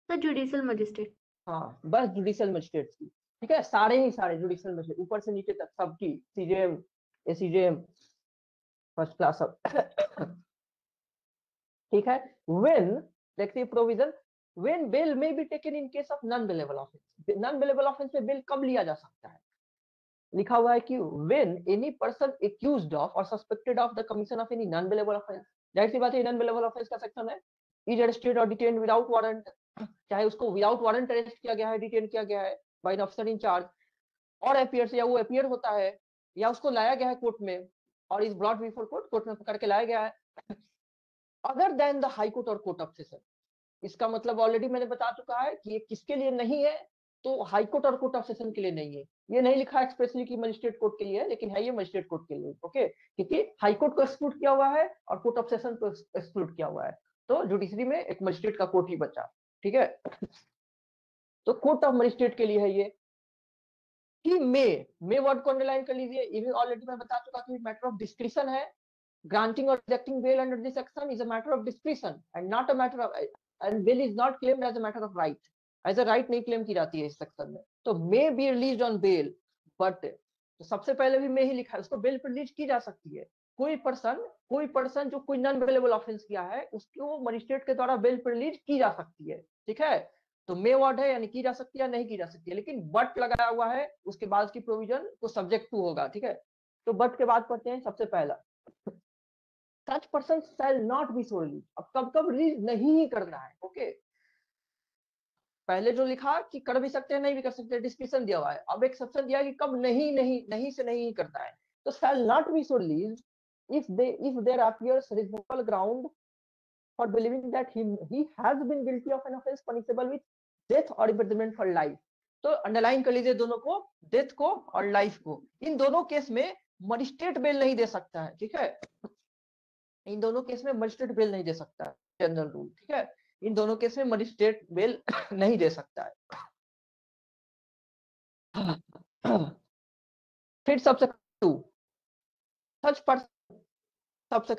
Sir judicial magistrate. हाँ, बस जुडिशियल मजिस्ट्रेट की, ठीक है। सारे ही सारे जुडिशियल मजिस्ट्रेट ऊपर से नीचे तक सबकी, सीजेएम, एसीजेएम, फर्स्ट क्लास सब। ठीक है। व्हेन, देखिए provision, when bail may be taken in case of non bailable offence. Non bailable offence में बेल कब लिया जा सकता है? लिखा हुआ है कि when any person accused of or suspected of the commission of any non bailable offence. जाहिर सी बात है नॉन बेलेबल ऑफेंस का सेक्शन है, is arrested or detained without warrant, चाहे उसको विदाउट वारंट अरेस्ट किया गया है, डिटेन किया गया है by an officer in charge, और अपीयर्स या वो अपीयर होता है, या उसको लाया गया है कोर्ट में और is brought before court, court में पकड़ के लाया गया है, other than the high court और कोर्ट ऑफ सेशन। इसका मतलब ऑलरेडी मैंने बता चुका है कि ये किसके लिए नहीं है, तो हाई कोर्ट और कोर्ट ऑफ सेशन के लिए नहीं है। ये नहीं लिखा एक्सप्रेसली कि मजिस्ट्रेट कोर्ट के लिए है, लेकिन है ये मजिस्ट्रेट कोर्ट के लिए, ओके। क्योंकि हाई कोर्ट को एक्सक्लूड किया हुआ है और कोर्ट ऑफ सेशन को एक्सक्लूड किया हुआ है, तो जुडिशरी में एक मजिस्ट्रेट का कोर्ट ही बचा, ठीक है। तो कोर्ट ऑफ मजिस्ट्रेट के लिए है ये कि मे वर्ड को अंडरलाइन कर लीजिए, ये भी ऑलरेडी मैं बता चुका कि मैटर ऑफ डिस्क्रिशन है। Granting or rejecting bail under this section is a matter of discretion and not a matter of, and bail is not claimed as a matter of right, as a right नहीं claim की जाती है इस section में। तो may be released on bail, but तो सबसे पहले भी may ही लिखा है, उसको बेल पर रिलीज की जा सकती है। कोई पर्सन जो कोई नॉन बेलेबल ऑफेंस किया है उसको मजिस्ट्रेट के द्वारा बेल पर रिलीज की जा सकती है, ठीक है। तो मे वर्ड है यानी की जा सकती है या नहीं की जा सकती है, लेकिन बट लगाया हुआ है, उसके बाद की प्रोविजन को सब्जेक्ट टू होगा, ठीक है। तो बट के बाद पढ़ते हैं सबसे पहला, such person shall not be so released। अब कब कब रिलीज नहीं करना है, ओके। पहले जो लिखा कि कर भी सकते हैं नहीं भी कर सकते, डिस्क्रिप्शन दिया हुआ है, अब एक एक्सेप्शन दिया कि कब नहीं से नहीं करना है। तो shall not be so released if there appears reasonable ground for believing that he has been guilty of an offense punishable with death or imprisonment for life. तो अंडरलाइन कर लीजिए दोनों को, डेथ को और लाइफ को। इन दोनों केस में मजिस्ट्रेट बेल नहीं दे सकता है, ठीक है, इन दोनों केस में मजिस्ट्रेट बेल नहीं दे सकता है, जनरल रूल, ठीक है, इन दोनों केस में मजिस्ट्रेट बेल नहीं दे सकता है। फिर subsection 2,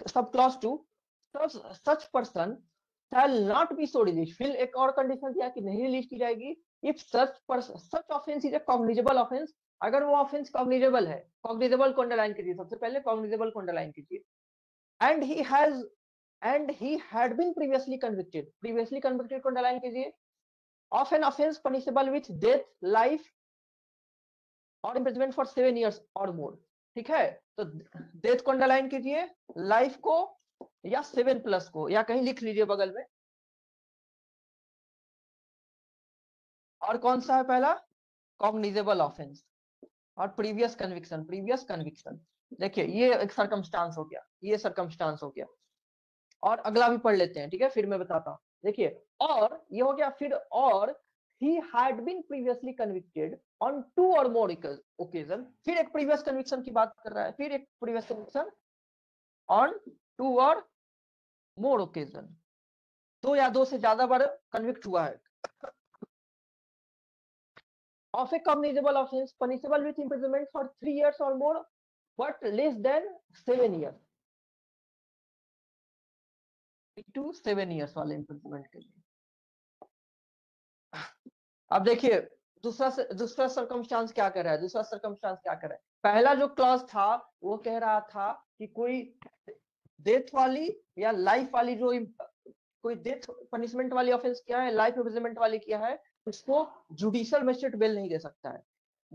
sub clause 2, such person shall not be so released। फिर एक और कंडीशन दिया कि नहीं रिलीज की जाएगी if such offense is a cognizable offense। अगर वो ऑफेंस कॉग्निजेबल है, कॉग्निजेबल को अंडरलाइन कीजिए, सबसे पहले कॉग्निजेबल को अंडरलाइन कीजिए, and he had been previously convicted को अंडरलाइन कीजिए of an offense punishable with death, life or imprisonment for 7 years or more, ठीक है। तो डेथ को अंडरलाइन कीजिए, लाइफ को या 7+ को, या कहीं लिख लीजिए बगल में। और कौन सा है पहला, कॉग्निजेबल ऑफेंस और प्रीवियस कन्विक्शन। देखिए ये एक सर्कमस्टांस हो गया, ये सर्कमस्टांस हो गया। और अगला भी पढ़ लेते हैं, ठीक है, फिर मैं बताता हूँ। देखिए और ये हो गया, फिर और he had been previously convicted on 2 or more occasion। फिर एक प्रीवियस कन्विक्शन की बात कर रहा है, फिर एक previous conviction on 2 or more occasion, 2 या 2 से ज्यादा बार कन्विक्ट हुआ है of a cognizable offense punishable with imprisonment for 3 years or more but less than 7 years, 3 to 7 years वाले imprisonment के लिए। अब देखिए दूसरा सर्कमस्टांस क्या कर रहा है, दूसरा सर्कमस्टांस क्या कर रहा है। पहला जो क्लॉज था वो कह रहा था कि कोई डेथ वाली या लाइफ वाली, जो कोई डेथ पनिशमेंट वाली ऑफेंस किया है, लाइफ इम्प्रिजनमेंट वाली किया है, उसको जुडिशियल मजिस्ट्रेट बेल नहीं दे सकता है,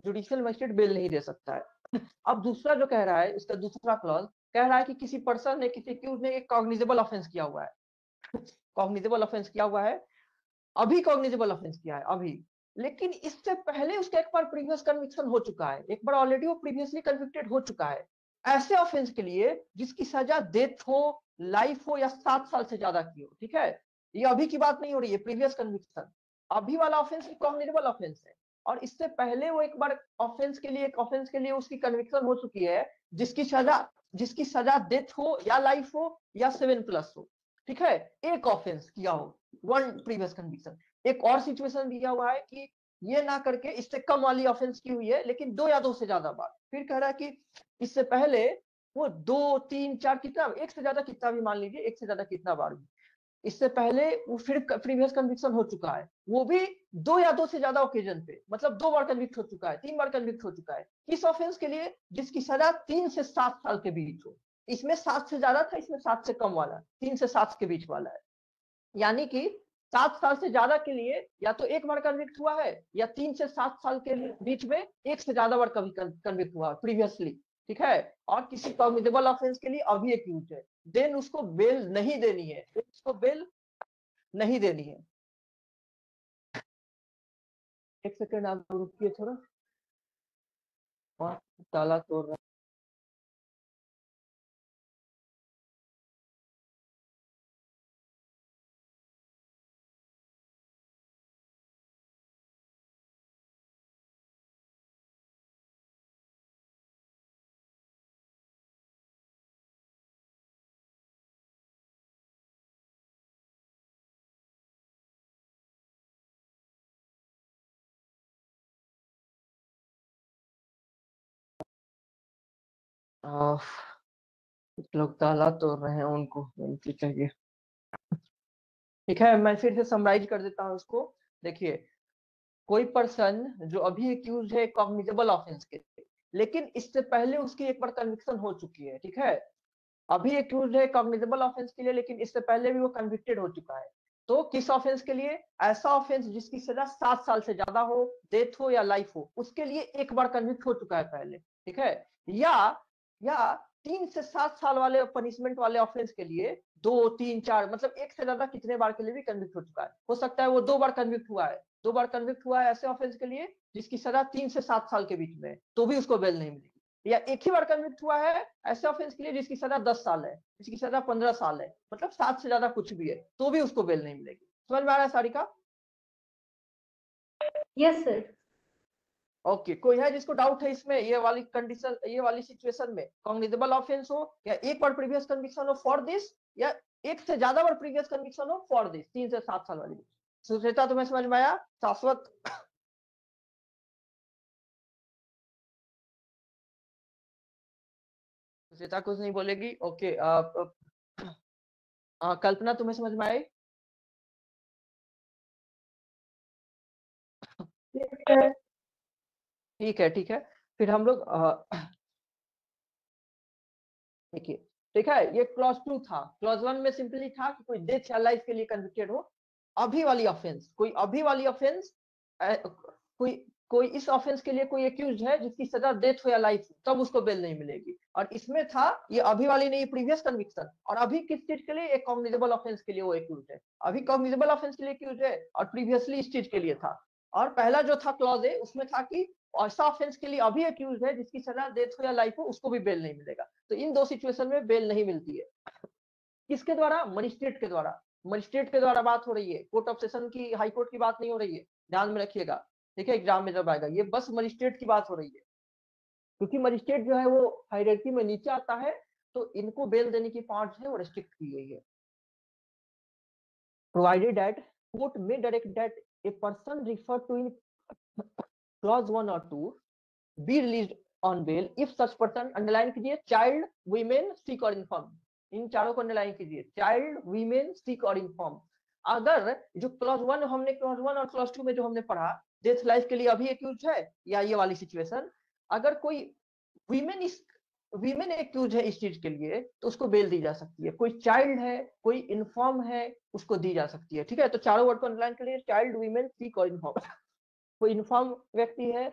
जुडिशियल मजिस्ट्रेट बेल नहीं दे सकता है। अब दूसरा जो कह रहा है, इसका दूसरा क्लॉज कह रहा है कि किसी पर्सन ने, किसी एक्यूज ने एक कॉग्निजेबल ऑफेंस किया हुआ है, कॉग्निजेबल ऑफेंस किया हुआ है, अभी कॉग्निजेबल ऑफेंस किया है अभी, लेकिन इससे पहले उसका एक बार प्रीवियस कन्विक्शन हो चुका है, एक बार ऑलरेडी वो प्रीवियसली कन्विक्टेड हो चुका है। ऐसे ऑफेंस के लिए जिसकी सजा डेथ हो, लाइफ हो या 7 साल से ज्यादा की हो, ठीक है, ये अभी की बात नहीं हो रही है, प्रीवियस कन्विक्शन। अभी वाला ऑफेंस कॉग्निजेबल ऑफेंस है, और इससे पहले वो एक बार ऑफेंस के लिए उसकी कन्विक्शन हो चुकी है, जिसकी सजा डेथ हो या लाइफ हो या 7+ हो, ठीक है, एक ऑफेंस किया हो, 1 प्रीवियस कन्विक्शन। एक और सिचुएशन दिया हुआ है कि ये ना करके इससे कम वाली ऑफेंस की हुई है, लेकिन 2 या 2 से ज्यादा बार। फिर कह रहा है कि इससे पहले वो 2, 3, 4 कितना, एक से ज्यादा कितना भी मान लीजिए, एक से ज्यादा कितना बार भी, इससे पहले वो फिर प्रीवियस कन्विक्शन हो चुका है, वो भी 2 या 2 से ज्यादा ओकेजन पे, मतलब 2 बार कन्विक्ट हो चुका है, 3 बार कन्विक्ट हो चुका है। किस ऑफेंस के लिए, जिसकी सजा 3 से 7 साल के बीच हो। इसमें 7 से ज्यादा था, इसमें 7 से कम वाला, 3 से 7 के बीच वाला है। यानी कि 7 साल से ज्यादा के लिए या तो एक बार कन्विक्ट हुआ है, या 3 से 7 साल के बीच में एक से ज्यादा बार कभी कन्विक्ट हुआ प्रीवियसली, ठीक है, और किसी कॉग्निजेबल ऑफेंस के लिए अभी एक्यूज है, देन उसको बेल नहीं देनी है, उसको बेल नहीं देनी है। एक सेकंड आप रुकिए थोड़ा, ताला तोड़ रहा। कुछ लोग ताला तोड़ रहे हैं, उनको गलती चाहिए, ठीक है। मैं फिर से समराइज कर देता हूँ इसको। देखिए कोई पर्सन जो अभी एक्यूज है कॉग्निजेबल ऑफेंस के, लेकिन इससे पहले उसकी एक बार कन्विक्शन हो चुकी है, ठीक है, अभी एक्यूज है कॉग्निजेबल ऑफेंस के लिए, लेकिन इससे पहले भी वो कन्विक्टेड हो चुका है। तो किस ऑफेंस के लिए, ऐसा ऑफेंस जिसकी सजा 7 साल से ज्यादा हो, डेथ हो या लाइफ हो, उसके लिए एक बार कन्विक्ट हो चुका है पहले, ठीक है, या 3 से 7 साल वाले पनिशमेंट वाले ऑफेंस के लिए 2, 3, 4 मतलब एक से ज्यादा कितने बार के लिए भी कन्विक्ट हो चुका है। हो सकता है वो 2 बार कन्विक्ट हुआ है, 2 बार कन्विक्ट हुआ है ऐसे ऑफेंस के लिए जिसकी सजा 3 से 7 साल के बीच में, तो भी उसको बेल नहीं मिलेगी। या एक ही बार कन्विक्ट हुआ है ऐसे ऑफेंस के लिए जिसकी सजा 10 साल है, जिसकी सजा 15 साल है, मतलब 7 से ज्यादा कुछ भी है, तो भी उसको बेल नहीं मिलेगी। समझ में आ रहा है सारिका? Yes sir. ओके, कोई है जिसको डाउट है इसमें, ये वाली कंडीशन, ये वाली सिचुएशन में कॉग्निजेबल ऑफेंस हो या एक बार प्रीवियस कन्विक्शन हो फॉर दिस, या एक से ज्यादा बार प्रीवियस कन्विक्शन हो फॉर दिस, 3 से 7 साल वाली। सुचेता तुम्हें समझ में आया? शाश्वत? सुचेता कुछ नहीं बोलेगी। ओके, कल्पना तुम्हें समझ में आई? ठीक है, ठीक है। फिर हम लोग देखिए, ठीक है, ये क्लॉज 2 था। क्लॉज 1 में सिंपली था कि कोई डेथ या लाइफ के लिए कन्विक्टेड हो। अभी वाली ऑफेंस, कोई अभी वाली ऑफेंस, कोई कोई इस ऑफेंस के लिए कोई एक्यूज है जिसकी सजा डेथ हो या लाइफ हो, तब उसको बेल नहीं मिलेगी। और इसमें था ये अभी वाली नहीं, प्रीवियस कन्विक्शन। और अभी किस चीज के लिए? एक कॉग्निजेबल ऑफेंस के लिए वो एक्यूज है। अभी कॉग्निजेबल ऑफेंस के लिए एक्यूज है और प्रीवियसली इस चीज के लिए था। और पहला जो था क्लॉज ए, उसमें था कि ऐसा ऑफेंस के लिए अभी एक्यूज है जिसकी सजा डेथ हो या लाइफ हो, उसको भी बेल नहीं मिलेगा। तो इन दो सिचुएशन में बेल नहीं मिलती है। किसके द्वारा? मजिस्ट्रेट के द्वारा। मजिस्ट्रेट के द्वारा बात हो रही है, कोर्ट ऑफ सेशन की, हाई कोर्ट की बात नहीं हो रही है, ध्यान में रखिएगा। ठीक है, एग्जाम में जब आएगा ये बस मजिस्ट्रेट की बात हो रही है, क्योंकि मजिस्ट्रेट जो है वो हायरार्की में नीचे आता है, तो इनको बेल देने की पार्ट है वो रिस्ट्रिक्ट की गई है। प्रोवाइडेड दैट कोर्ट में direct that a person refer to in clause 1 और 2 be released on bail if such person, underline कीजिए, चाइल्ड, वीमेन, सिक और इन्फॉर्म। इन चारों को अंडरलाइन कीजिए, चाइल्ड, वीमेन, सिक और इन्फॉर्म। अगर जो क्लॉज 1 हमने, क्लॉज 1 और क्लॉज 2 में जो हमने पढ़ा, डेथ लाइफ के लिए अभी एक्यूज है या ये वाली सिचुएशन, अगर कोई वीमेन इस वीमेन एक्यूज है इस चीज के लिए, तो उसको बेल दी जा सकती है। कोई चाइल्ड है, कोई इन्फॉर्म है, उसको दी जा सकती है। ठीक है, तो चारों वर्ड को अंडरलाइन के लिए, चाइल्ड, वीमेन, सिक और इन्फॉर्म। कोई इन्फॉर्म व्यक्ति है,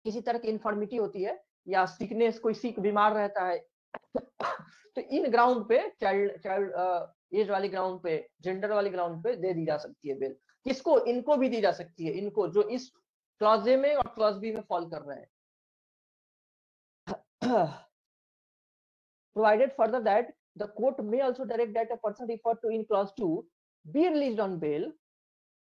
किसी तरह की इन्फॉर्मिटी होती है या सिकनेस, कोई सिक बीमार रहता है, तो इन ग्राउंड पे, चाइल्ड चाइल्ड एज वाली ग्राउंड पे, जेंडर वाली ग्राउंड पे दे दी जा सकती है बेल। किसको? इनको भी दी जा सकती है, इनको जो इस क्लॉज ए में और क्लॉज बी में फॉल कर रहे हैं। provided further that the court may also direct that a person referred to in clause 2 be released on bail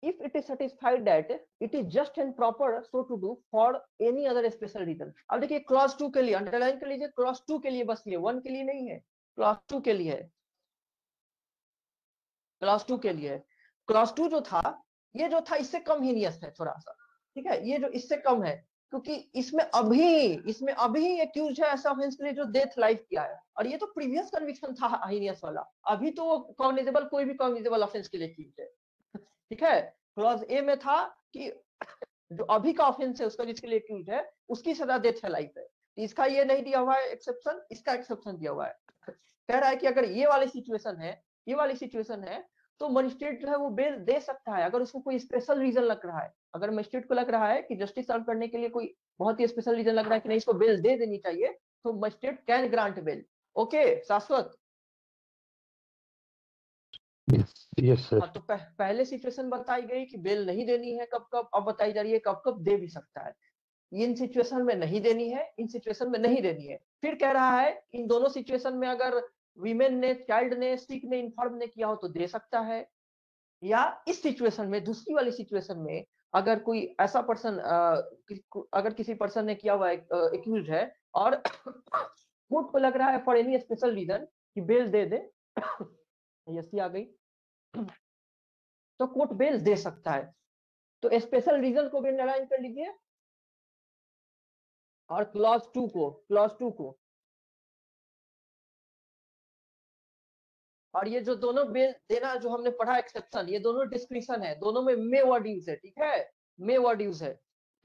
if it is satisfied that it is just and proper so to do for any other special reason। अब देखिए clause 2 के लिए underline कर लीजिए, clause 2 के लिए बस, ये 1 के लिए नहीं है, क्लॉज 2 के लिए है, क्लॉज 2 के लिए। क्लॉज 2 जो था, ये जो था इससे कम हीनियस है थोड़ा सा। ठीक है, ये जो इससे कम है, क्योंकि इसमें अभी एक्यूज है ऐसा ऑफेंस के लिए जो डेथ लाइफ किया है, और ये तो प्रीवियस कन्विक्शन था हीनियस वाला। अभी तो वो कॉग्निजेबल, कोई भी कॉग्निजेबल ऑफेंस के लिए एक्यूज है। ठीक है, क्लॉज ए में था कि जो अभी का ऑफेंस है उसका, जिसके लिए एक्यूज है, उसकी सजा डेथ है, लाइफ है। इसका ये नहीं दिया हुआ है एक्सेप्शन, इसका एक्सेप्शन दिया हुआ है। कह रहा है कि अगर ये वाली सिचुएशन है, ये वाली सिचुएशन है, तो मजिस्ट्रेट जो है वो बेल दे सकता है अगर उसको कोई स्पेशल रीजन लग रहा है। अगर मजिस्ट्रेट को लग रहा है कि जस्टिस सर्व करने के लिए कोई बहुत ही स्पेशल रीजन लग रहा है कि नहीं, इसको बेल दे देनी चाहिए, तो magistrate can grant bail. Okay Shashwat? Yes sir. हाँ, तो पहले सिचुएशन बताई गई कि बेल नहीं देनी है कब कब, अब बताई जा रही है कब कब दे भी सकता है। इन सिचुएशन में नहीं देनी है, इन सिचुएशन में नहीं देनी है। फिर कह रहा है इन दोनों सिचुएशन में अगर वीमेन ने, चाइल्ड ने, सिक ने, इन्फॉर्म ने किया हो तो दे सकता है। या इस सिचुएशन में, दूसरी वाली सिचुएशन में, अगर कोई ऐसा पर्सन, अगर किसी पर्सन ने किया हुआ एक्यूज है और कोर्ट को लग रहा है फॉर एनी स्पेशल रीजन कि बेल दे दे, यस आ गई, तो कोर्ट बेल दे सकता है। तो स्पेशल रीजन को भी अंडरलाइन कर लीजिए, और क्लॉज 2 को, और ये जो दोनों बेल देना जो हमने पढ़ा एक्सेप्शन, ये दोनों डिस्क्रिप्शन है, दोनों में मे वर्ड यूज है। ठीक है, मे वर्ड यूज है।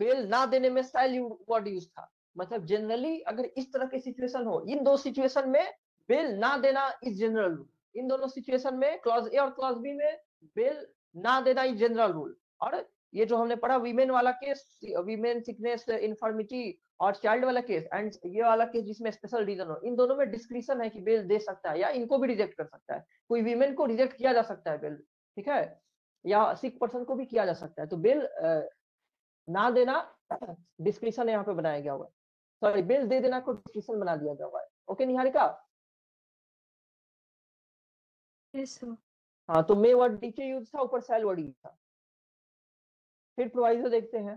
बेल ना देने में शैल वर्ड यूज था। मतलब जनरली अगर इस तरह की सिचुएशन हो, इन दो सिचुएशन में बेल ना देना इज जनरल रूल। इन दोनों सिचुएशन में, क्लॉज ए और क्लॉज बी में, बेल ना देना इज जनरल रूल। और ये जो हमने पढ़ा वीमेन वाला केस, वीमेन सिकनेस, इन्फॉर्मिटी, और चाइल्ड वाला केस, एंड ये वाला केस जिसमें स्पेशल रीजन हो, इन दोनों में डिस्क्रिप्शन है कि बेल दे सकता है या इनको भी रिजेक्ट कर सकता है। कोई वीमेन को रिजेक्ट किया जा सकता है बेल, ठीक है, या सिक पर्सन को भी किया जा सकता है। तो बेल ना देना डिस्क्रिप्शन यहाँ पे बनाया गया हुआ है। सॉरी बेल दे देना को डिस्क्रिप्शन बना दिया गया हुआ है। ओके निहारिका? Yes sir. हाँ तो मे वर्ड नीचे यूज था, ऊपर शैल वर्ड यूज था। फिर प्रोवाइजो देखते हैं।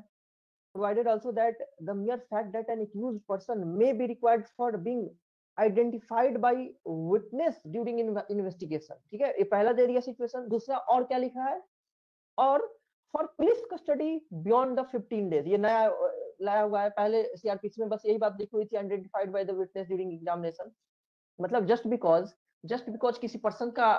Provided also that the mere fact that an accused person may be required for being identified by witness during investigation। ठीक है, ये पहला दे दिया सिचुएशन। दूसरा और क्या लिखा है, और for police custody beyond the 15 days, ये नया लाया हुआ है। पहले सीआरपीसी में बस यही बात लिखी हुई थी, identified by the witness during examination. मतलब जस्ट बिकॉज किसी पर्सन का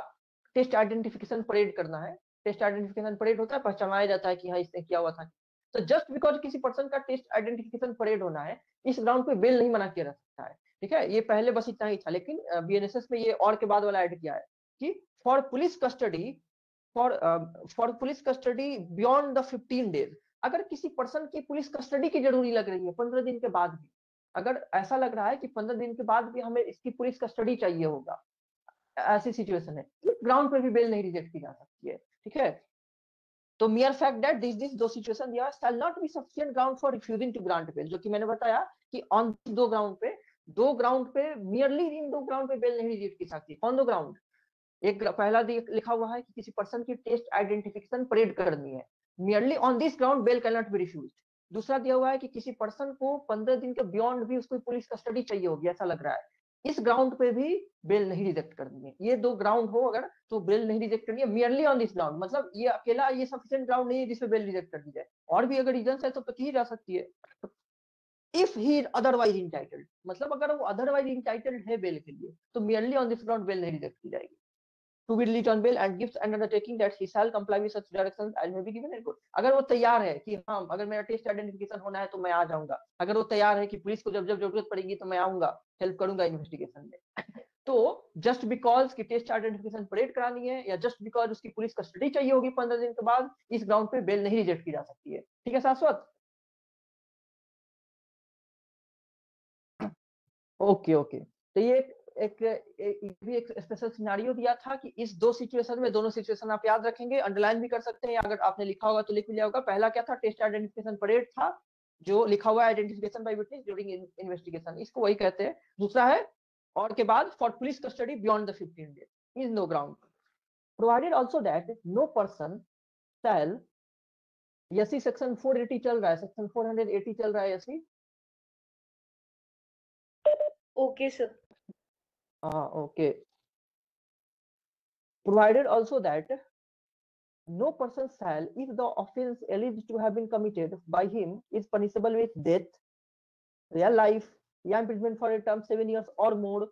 टेस्ट आइडेंटिफिकेशन परेड करना है। टेस्ट आइडेंटिफिकेशन परेड होता है, पहचानाया जाता है कि हाँ इसने किया हुआ था। तो जस्ट बिकॉज किसी पर्सन का टेस्ट आइडेंटिफिकेशन परेड होना है, इस ग्राउंड पे बेल नहीं मना किया जा सकता है। ठीक है, ये पहले बस इतना ही था, लेकिन बीएनएसएस में ये और के बाद वाला ऐड किया है कि for police custody police custody beyond the 15 days. अगर किसी पर्सन की पुलिस कस्टडी की जरूरी लग रही है 15 दिन के बाद भी, अगर ऐसा लग रहा है कि 15 दिन के बाद भी हमें इसकी पुलिस कस्टडी चाहिए होगा, ऐसी सिचुएशन है, इस ग्राउंड पे भी बेल नहीं रिजेक्ट की जा सकती है। ठीक है, तो mere fact that this दो सिचुएशन दिया shall not be sufficient ground for refusing to grant bail, जो कि मैंने बताया कि ऑन दो ग्राउंड पे merely इन दो ग्राउंड पे बेल नहीं रिजेक्ट की सकती। कौन दो ग्राउंड? एक पहला लिखा हुआ है कि किसी पर्सन की टेस्ट आइडेंटिफिकेशन परेड करनी है, merely on this ground bail cannot be refused। दूसरा दिया हुआ है कि किसी पर्सन को 15 दिन के बियॉन्ड भी उसको पुलिस कस्टडी चाहिए होगी, ऐसा लग रहा है, इस ग्राउंड पे भी बेल नहीं रिजेक्ट करनी है। ये दो ग्राउंड हो अगर, तो बेल नहीं रिजेक्ट करनी है merely on this ground। मतलब ये अकेला ये सफिशिएंट ग्राउंड नहीं है जिसपे बेल रिजेक्ट कर दी जाए, और भी अगर रीजन है तो की जा सकती है। If he is otherwise entitled, मतलब अगर वो अदरवाइज इंटाइटल्ड है बेल के लिए, तो merely on this ground bail नहीं रिजेक्ट की जाएगी। To be released on bail and gives an undertaking that he shall comply with such directions as may be given in court। अगर वो तैयार है कि हाँ अगर मेरा टेस्ट आइडेंटिफिकेशन होना है तो मैं आ जाऊंगा, अगर वो तैयार है कि पुलिस को जब जब जरूरत पड़ेगी तो मैं आऊंगा, हेल्प करूंगा इन्वेस्टिगेशन में, तो जस्ट बिकॉज की टेस्ट आइडेंटिफिकेशन परेड करानी है या जस्ट बिकॉज उसकी पुलिस कस्टडी चाहिए होगी 15 दिन के बाद, इस ग्राउंड पे बेल नहीं रिजेक्ट की जा सकती है। ठीक है शाश्वत? ओके ओके, तो ये एक स्पेशल सिनारियो दिया था कि इस दो सिचुएशन में, दोनों सिचुएशन आप याद रखेंगे, अंडरलाइन भी कर सकते हैं, अगर आपने लिखा होगा तो लिख लिया होगा। पहला क्या था, टेस्ट आइडेंटिफिकेशन परेड था, जो लिखा हुआ है identification by witness during investigation, इसको वही कहते हैं। दूसरा है और के बाद for police custody beyond the 15 days is no ground. Provided also that no person shall, यसी सेक्शन 480 चल रहा है, सेक्शन 480 चल रहा है यसी। Okay sir. Okay. Provided also that no person shall, if the offence alleged to have been committed by him is punishable with death या life या imprisonment for a term 7 years or more,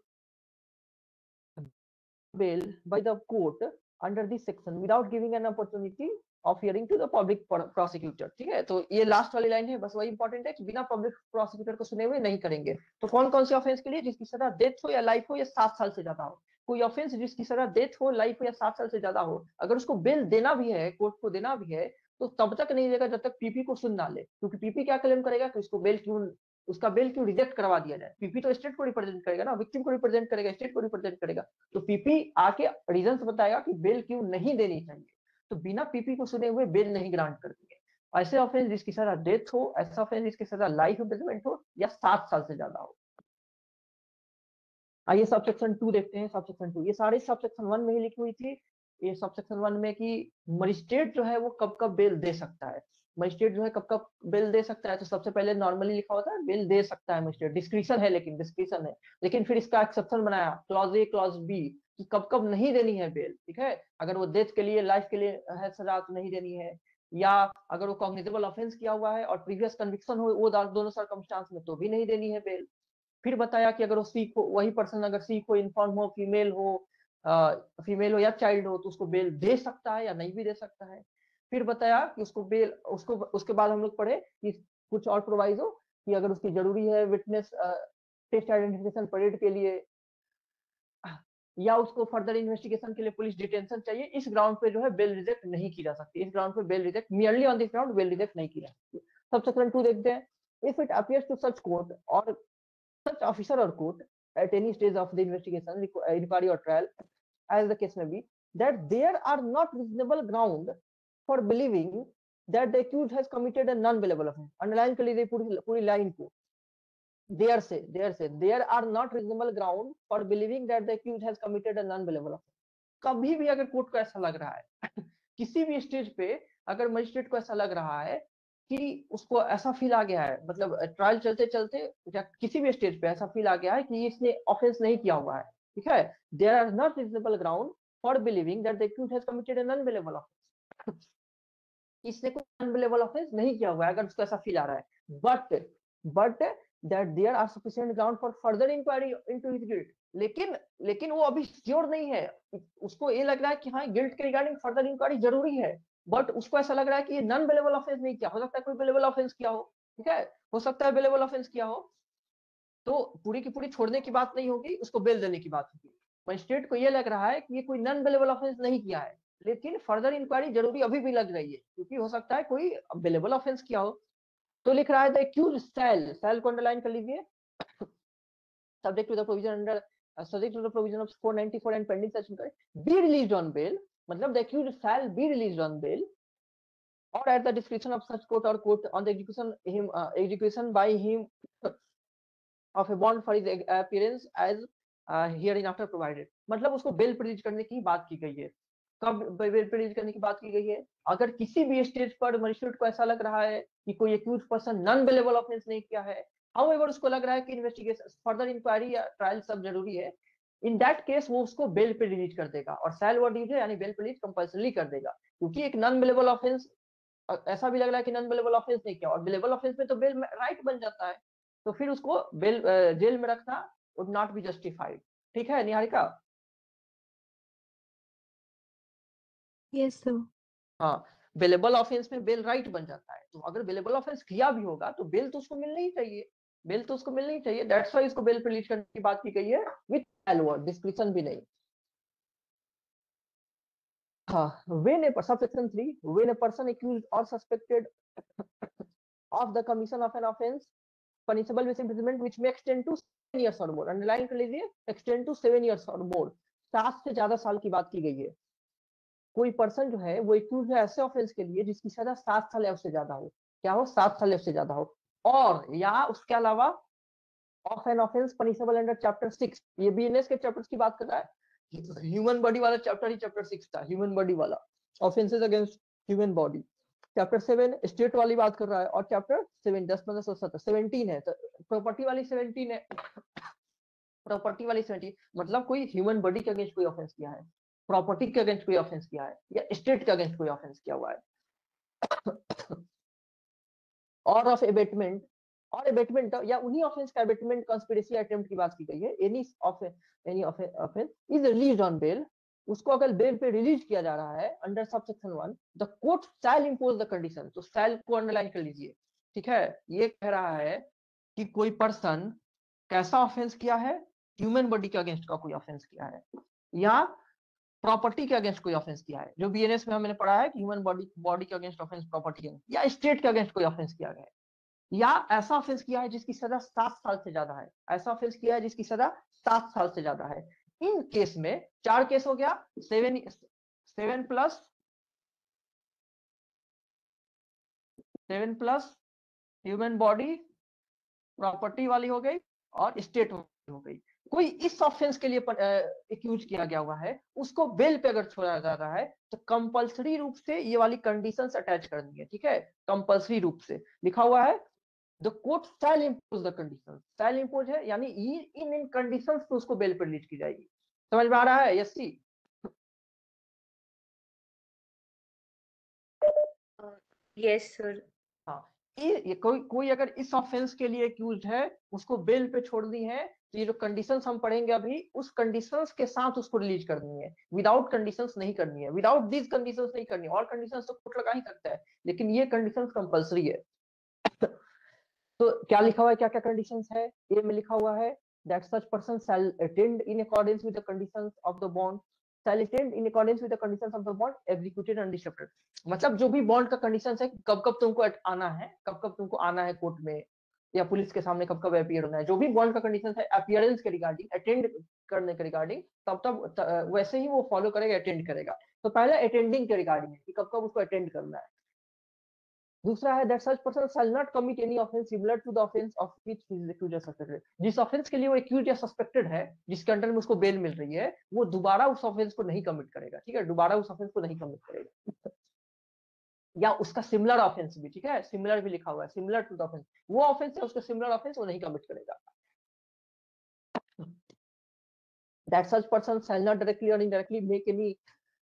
bail by the court under this section without giving an opportunity of hearing to the public prosecutor। ठीक है, तो ये last वाली line है, बस वही इंपॉर्टेंट है कि बिना पब्लिक प्रोसिक्यूटर को सुने हुए नहीं करेंगे। तो कौन कौन से ऑफेंस के लिए? जिसकी सजा डेथ हो या लाइफ हो या 7 साल से ज्यादा हो। कोई ऑफेंस जिसकी सजा डेथ हो, लाइफ हो या 7 साल से ज्यादा हो, अगर उसको बेल देना भी है, कोर्ट को देना भी है, तो तब तक नहीं देगा जब तक पीपी को सुन ना ले। क्योंकि पीपी क्या क्लेम करेगा कि उसका बेल क्यों रिजेक्ट करवा दिया जाए। पीपी तो स्टेट को रिप्रेजेंट करेगा ना, विक्टिम को रिप्रेजेंट करेगा, स्टेट को रिप्रेजेंट करेगा। तो पीपी आके रीजंस बताएगा कि बेल क्यों नहीं देनी चाहिए। तो बिना पीपी को सुने हुए बेल नहीं ग्रांट करती है। ऐसे ऑफेंस जिसकी सजा डेथ हो, ऐसा ऑफेंस जिसकी सजा लाइफ इम्प्रिजनमेंट हो या 7 साल से ज्यादा हो। आइए सब सेक्शन 2 देखते हैं। सब सेक्शन 2 ये सारे सब सेक्शन 1 में ही लिखी हुई थी। ये सब सेक्शन 1 में कि मजिस्ट्रेट जो है वो कब कब बेल दे सकता है। मजिस्ट्रेट जो है कब कब बेल दे सकता है, तो सबसे पहले नॉर्मली लिखा होता है बेल दे सकता है मजिस्ट्रेट, डिस्क्रिप्शन है, लेकिन डिस्क्रिप्शन है। लेकिन फिर इसका एक्सेप्शन बनाया क्लॉज ए क्लॉज बी कि कब कब नहीं देनी है बेल। ठीक है, अगर वो डेथ के लिए, लाइफ के लिए है सजा तो नहीं देनी है, या अगर वो कॉग्निजेबल ऑफेंस किया हुआ है और प्रीवियस कन्विक्शन हो, वो दोनों सर्कमस्टांस में तो भी नहीं देनी है बेल। फिर बताया कि अगर वो सीख हो, वही पर्सन अगर सीख हो, इन्फॉर्म हो, फीमेल हो या चाइल्ड हो, तो उसको बेल दे सकता है या नहीं भी दे सकता है। फिर बताया कि उसको बेल, उसके बाद हम लोग पढ़े कि कुछ और प्रोवाइजो कि अगर उसकी जरूरी है विटनेस टेस्ट आइडेंटिफिकेशन परेड के लिए, या उसको फर्दर इन्वेस्टिगेशन के लिए पुलिस डिटेंशन चाहिए, इस ग्राउंड पे जो है बेल रिजेक्ट नहीं की जा सकती। इस ग्राउंड पे bail reject, merely on this ground bail reject नहीं की जा सकती। सब सेक्शन 2 देखते हैं। If it appears to such court और such officer or court at any stage of the investigation, inquiry or trial, as the case may be, that there are not reasonable ground for believing that the accused has committed a non-bailable offense। Underline कर लीजिए पूरी line को, there are not reasonable ground for believing that the accused has committed a non-believable offense. कभी भी अगर court को ऐसा लग रहा है किसी भी स्टेज पे अगर मजिस्ट्रेट को ऐसा लग रहा है कि उसको ऐसा फील आ गया है, मतलब ट्रायल चलते चलते या किसी भी स्टेज पे ऐसा फील आ गया है कि इसने ऑफेंस नहीं किया हुआ है, ठीक है, there are not reasonable ground for believing that the accused has committed a non bailable offence, इसने कोई नॉन बिलीवेबल ऑफेंस नहीं किया हुआ है अगर उसको ऐसा फील आ रहा है, but that there are sufficient ground for further inquiry into his guilt, लेकिन वो अभी श्योर नहीं है, उसको ये लग रहा है कि हाँ गिल्ट के रिगार्डिंग फर्दर इंक्वायरी जरूरी है, बट उसको ऐसा लग रहा है कि ये नॉन बिलेबल ऑफेंस नहीं किया, हो सकता है कोई बिलेबल ऑफेंस किया हो, ठीक है, हो सकता है बिलेबल ऑफेंस किया हो, तो पूरी की पूरी छोड़ने की बात नहीं होगी, उसको बेल देने की बात होगी। मजिस्ट्रेट को ये लग रहा है कि ये कोई नॉन बिलेबल ऑफेंस नहीं किया है, लेकिन फर्दर इंक्वायरी जरूरी अभी भी लग रही है, क्योंकि हो सकता है कोई बिलेबल ऑफेंस किया हो। तो लिख रहा है द एक्यूज्ड सेल को अंडरलाइन कर लीजिए, subject to the provision under subject to the provision of 494 and pending such be released on bail, मतलब the accused shall be released on bail or at the discretion of such court or court on the execution by him of a bond for his appearance as hereinafter provided, मतलब उसको bell पे release करने की बात की गई है। कब बेल पे रिलीज करने की बात की गई है? अगर किसी भी स्टेज पर मजिस्ट्रेट को ऐसा लग रहा है कि कोई accused person non bailable offence नहीं किया है, हाउएवर उसको लग रहा है कि इन्वेस्टिगेशन फर्दर इंक्वायरी या ट्रायल सब जरूरी है, इन दैट केस वो उसको बेल पे रिलीज कर देगा, और सेल वर्ड यूज है यानी बेल पे रिलीज कंपल्सरी कर देगा, क्योंकि एक नॉन बेलेबल ऑफेंस ऐसा भी लग रहा है कि नॉन बेलेबल ऑफेंस नहीं किया, और बेलेबल ऑफेंस में तो बेल राइट बन जाता है, तो फिर उसको बेल जेल में रखना वुड नॉट बी जस्टिफाइड। ठीक है निहारिका? Yes sir. हाँ, बेलेबल ऑफेंस में बेल राइट बन जाता है, तो अगर बेलेबल ऑफेंस किया भी होगा तो बेल तो उसको मिलनी ही चाहिए, बेल तो उसको मिलनी ही चाहिए, दैट्स व्हाई इसको बेल पे रिलीज करने की बात की गई है विद वर्ड, डिस्क्रिप्शन भी नहीं। हाँ, when a subsection 3 when a person accused or suspected of the commission of an offense punishable with imprisonment which may extend to 7 years or more, underline कर लीजिए, extend to 7 years or more, 7 से ज्यादा साल की बात की गई है। कोई पर्सन जो है वो एक्यूज है ऐसे ऑफेंस के लिए जिसकी सजा 7 साल या उससे ज्यादा हो, क्या हो, 7 साल या उससे ज्यादा हो, और या उसके अलावा of an offence punishable under chapter 6, ये बीएनएस के चैप्टर्स की बात कर रहा है, ह्यूमन बॉडी वाला चैप्टर ही चैप्टर 6 था, ह्यूमन बॉडी वाला, offences against human body, chapter 7 state वाली बात कर रहा है, और चैप्टर 7 10 15 17 17 है, तो प्रॉपर्टी वाली 17 है, प्रॉपर्टी वाली 17 मतलब कोई ह्यूमन बॉडी के अगेंस्ट कोई ऑफेंस किया है, प्रॉपर्टी के अगेंस्ट कोई ऑफेंस किया है, या स्टेट के अगेंस्ट कोई ऑफेंस किया हुआ है, और ऑफ एबेटमेंट, और एबेटमेंट या उन्हीं ऑफेंस का एबेटमेंट कंस्पिरेसी अटेम्प्ट की बात की गई है, any offence is released on bail, उसको अगर बेल पे रिलीज किया जा रहा है under subsection 1 the court shall impose the condition, तो शैल को अंडरलाइन कर लीजिए, ठीक है, ये कह रहा है कि कोई पर्सन कैसा ऑफेंस किया है, ह्यूमन बॉडी के अगेंस्ट का कोई ऑफेंस किया है, या प्रॉपर्टी के अगेंस्ट कोई ऑफेंस किया है, जो बीएनएस में हमने पढ़ा है कि ह्यूमन बॉडी के अगेंस्ट ऑफेंस प्रॉपर्टी, या स्टेट के अगेंस्ट कोई ऑफेंस किया गया है, या ऐसा ऑफेंस किया है जिसकी सजा 7 साल से ज्यादा है, ऐसा ऑफेंस किया है जिसकी सजा 7 साल से ज्यादा है, इन केस में 4 केस हो गया, 7 प्लस ह्यूमन बॉडी प्रॉपर्टी वाली हो गई और स्टेट हो गई, कोई इस ऑफेंस के लिए एक्यूज किया गया हुआ है, उसको बेल पे अगर छोड़ा जा रहा है तो कंपलसरी रूप से ये वाली कंडीशंस अटैच करनी है, ठीक है, कंपलसरी रूप से लिखा हुआ है the court shall impose the condition, shall impose है यानी इन कंडीशंस पे उसको बेल पर रिलीज की जाएगी, समझ में आ रहा है? यस सी? Yes sir. हाँ, ये कोई अगर इस ऑफेंस के लिए एक्यूज्ड है उसको बेल पे छोड़नी है, तो ये जो कंडीशंस हम पढ़ेंगे अभी उस कंडीशंस के साथ उसको रिलीज करनी है, विदाउट कंडीशंस नहीं करनी है, विदाउट दीज कंडीशंस नहीं करनी है, और कंडीशंस तो कोर्ट लगा ही सकता है, लेकिन ये कंडीशंस कंपलसरी है। तो क्या लिखा हुआ है, क्या क्या कंडीशंस है, ए में लिखा हुआ है that such person shall attend in accordance with the conditions of the bond, shall attend in accordance with the conditions of the bond executed on this chapter, मतलब जो भी बॉन्ड का कंडीशंस है, कब कब तुमको आना है, कब कब तुमको आना है कोर्ट में या पुलिस के सामने, कब कब अपीयर होना है, जो भी बॉन्ड का कंडीशंस है अपीयरेंस के रिगार्डिंग, अटेंड करने के रिगार्डिंग, तब वैसे ही वो फॉलो करेगा, अटेंड करेगा, तो पहले अटेंडिंग के रिगार्डिंग है कि कब कब उसको अटेंड करना है, दूसरा है that such person shall not commit any offence similar to the offence of which he is accused या सस्पेक्टेड। जिस ऑफेंस के लिए वो एक्यूज या सस्पेक्टेड है, जिसके अंडर में उसको बेल मिल रही है, वो दोबारा उस ऑफेंस को नहीं कमिट करेगा, ठीक है, दोबारा उस ऑफेंस को नहीं कमिट करेगा। या उसका सिमिलर ऑफेंस भी, ठीक है, सिमिलर भी लिखा हुआ है, सिमिलर टू द ऑफेंस, वो ऑफेंस है उसका सिमिलर ऑफेंस वो नहीं कमिट करेगा। That such person shall not directly और indirectly make any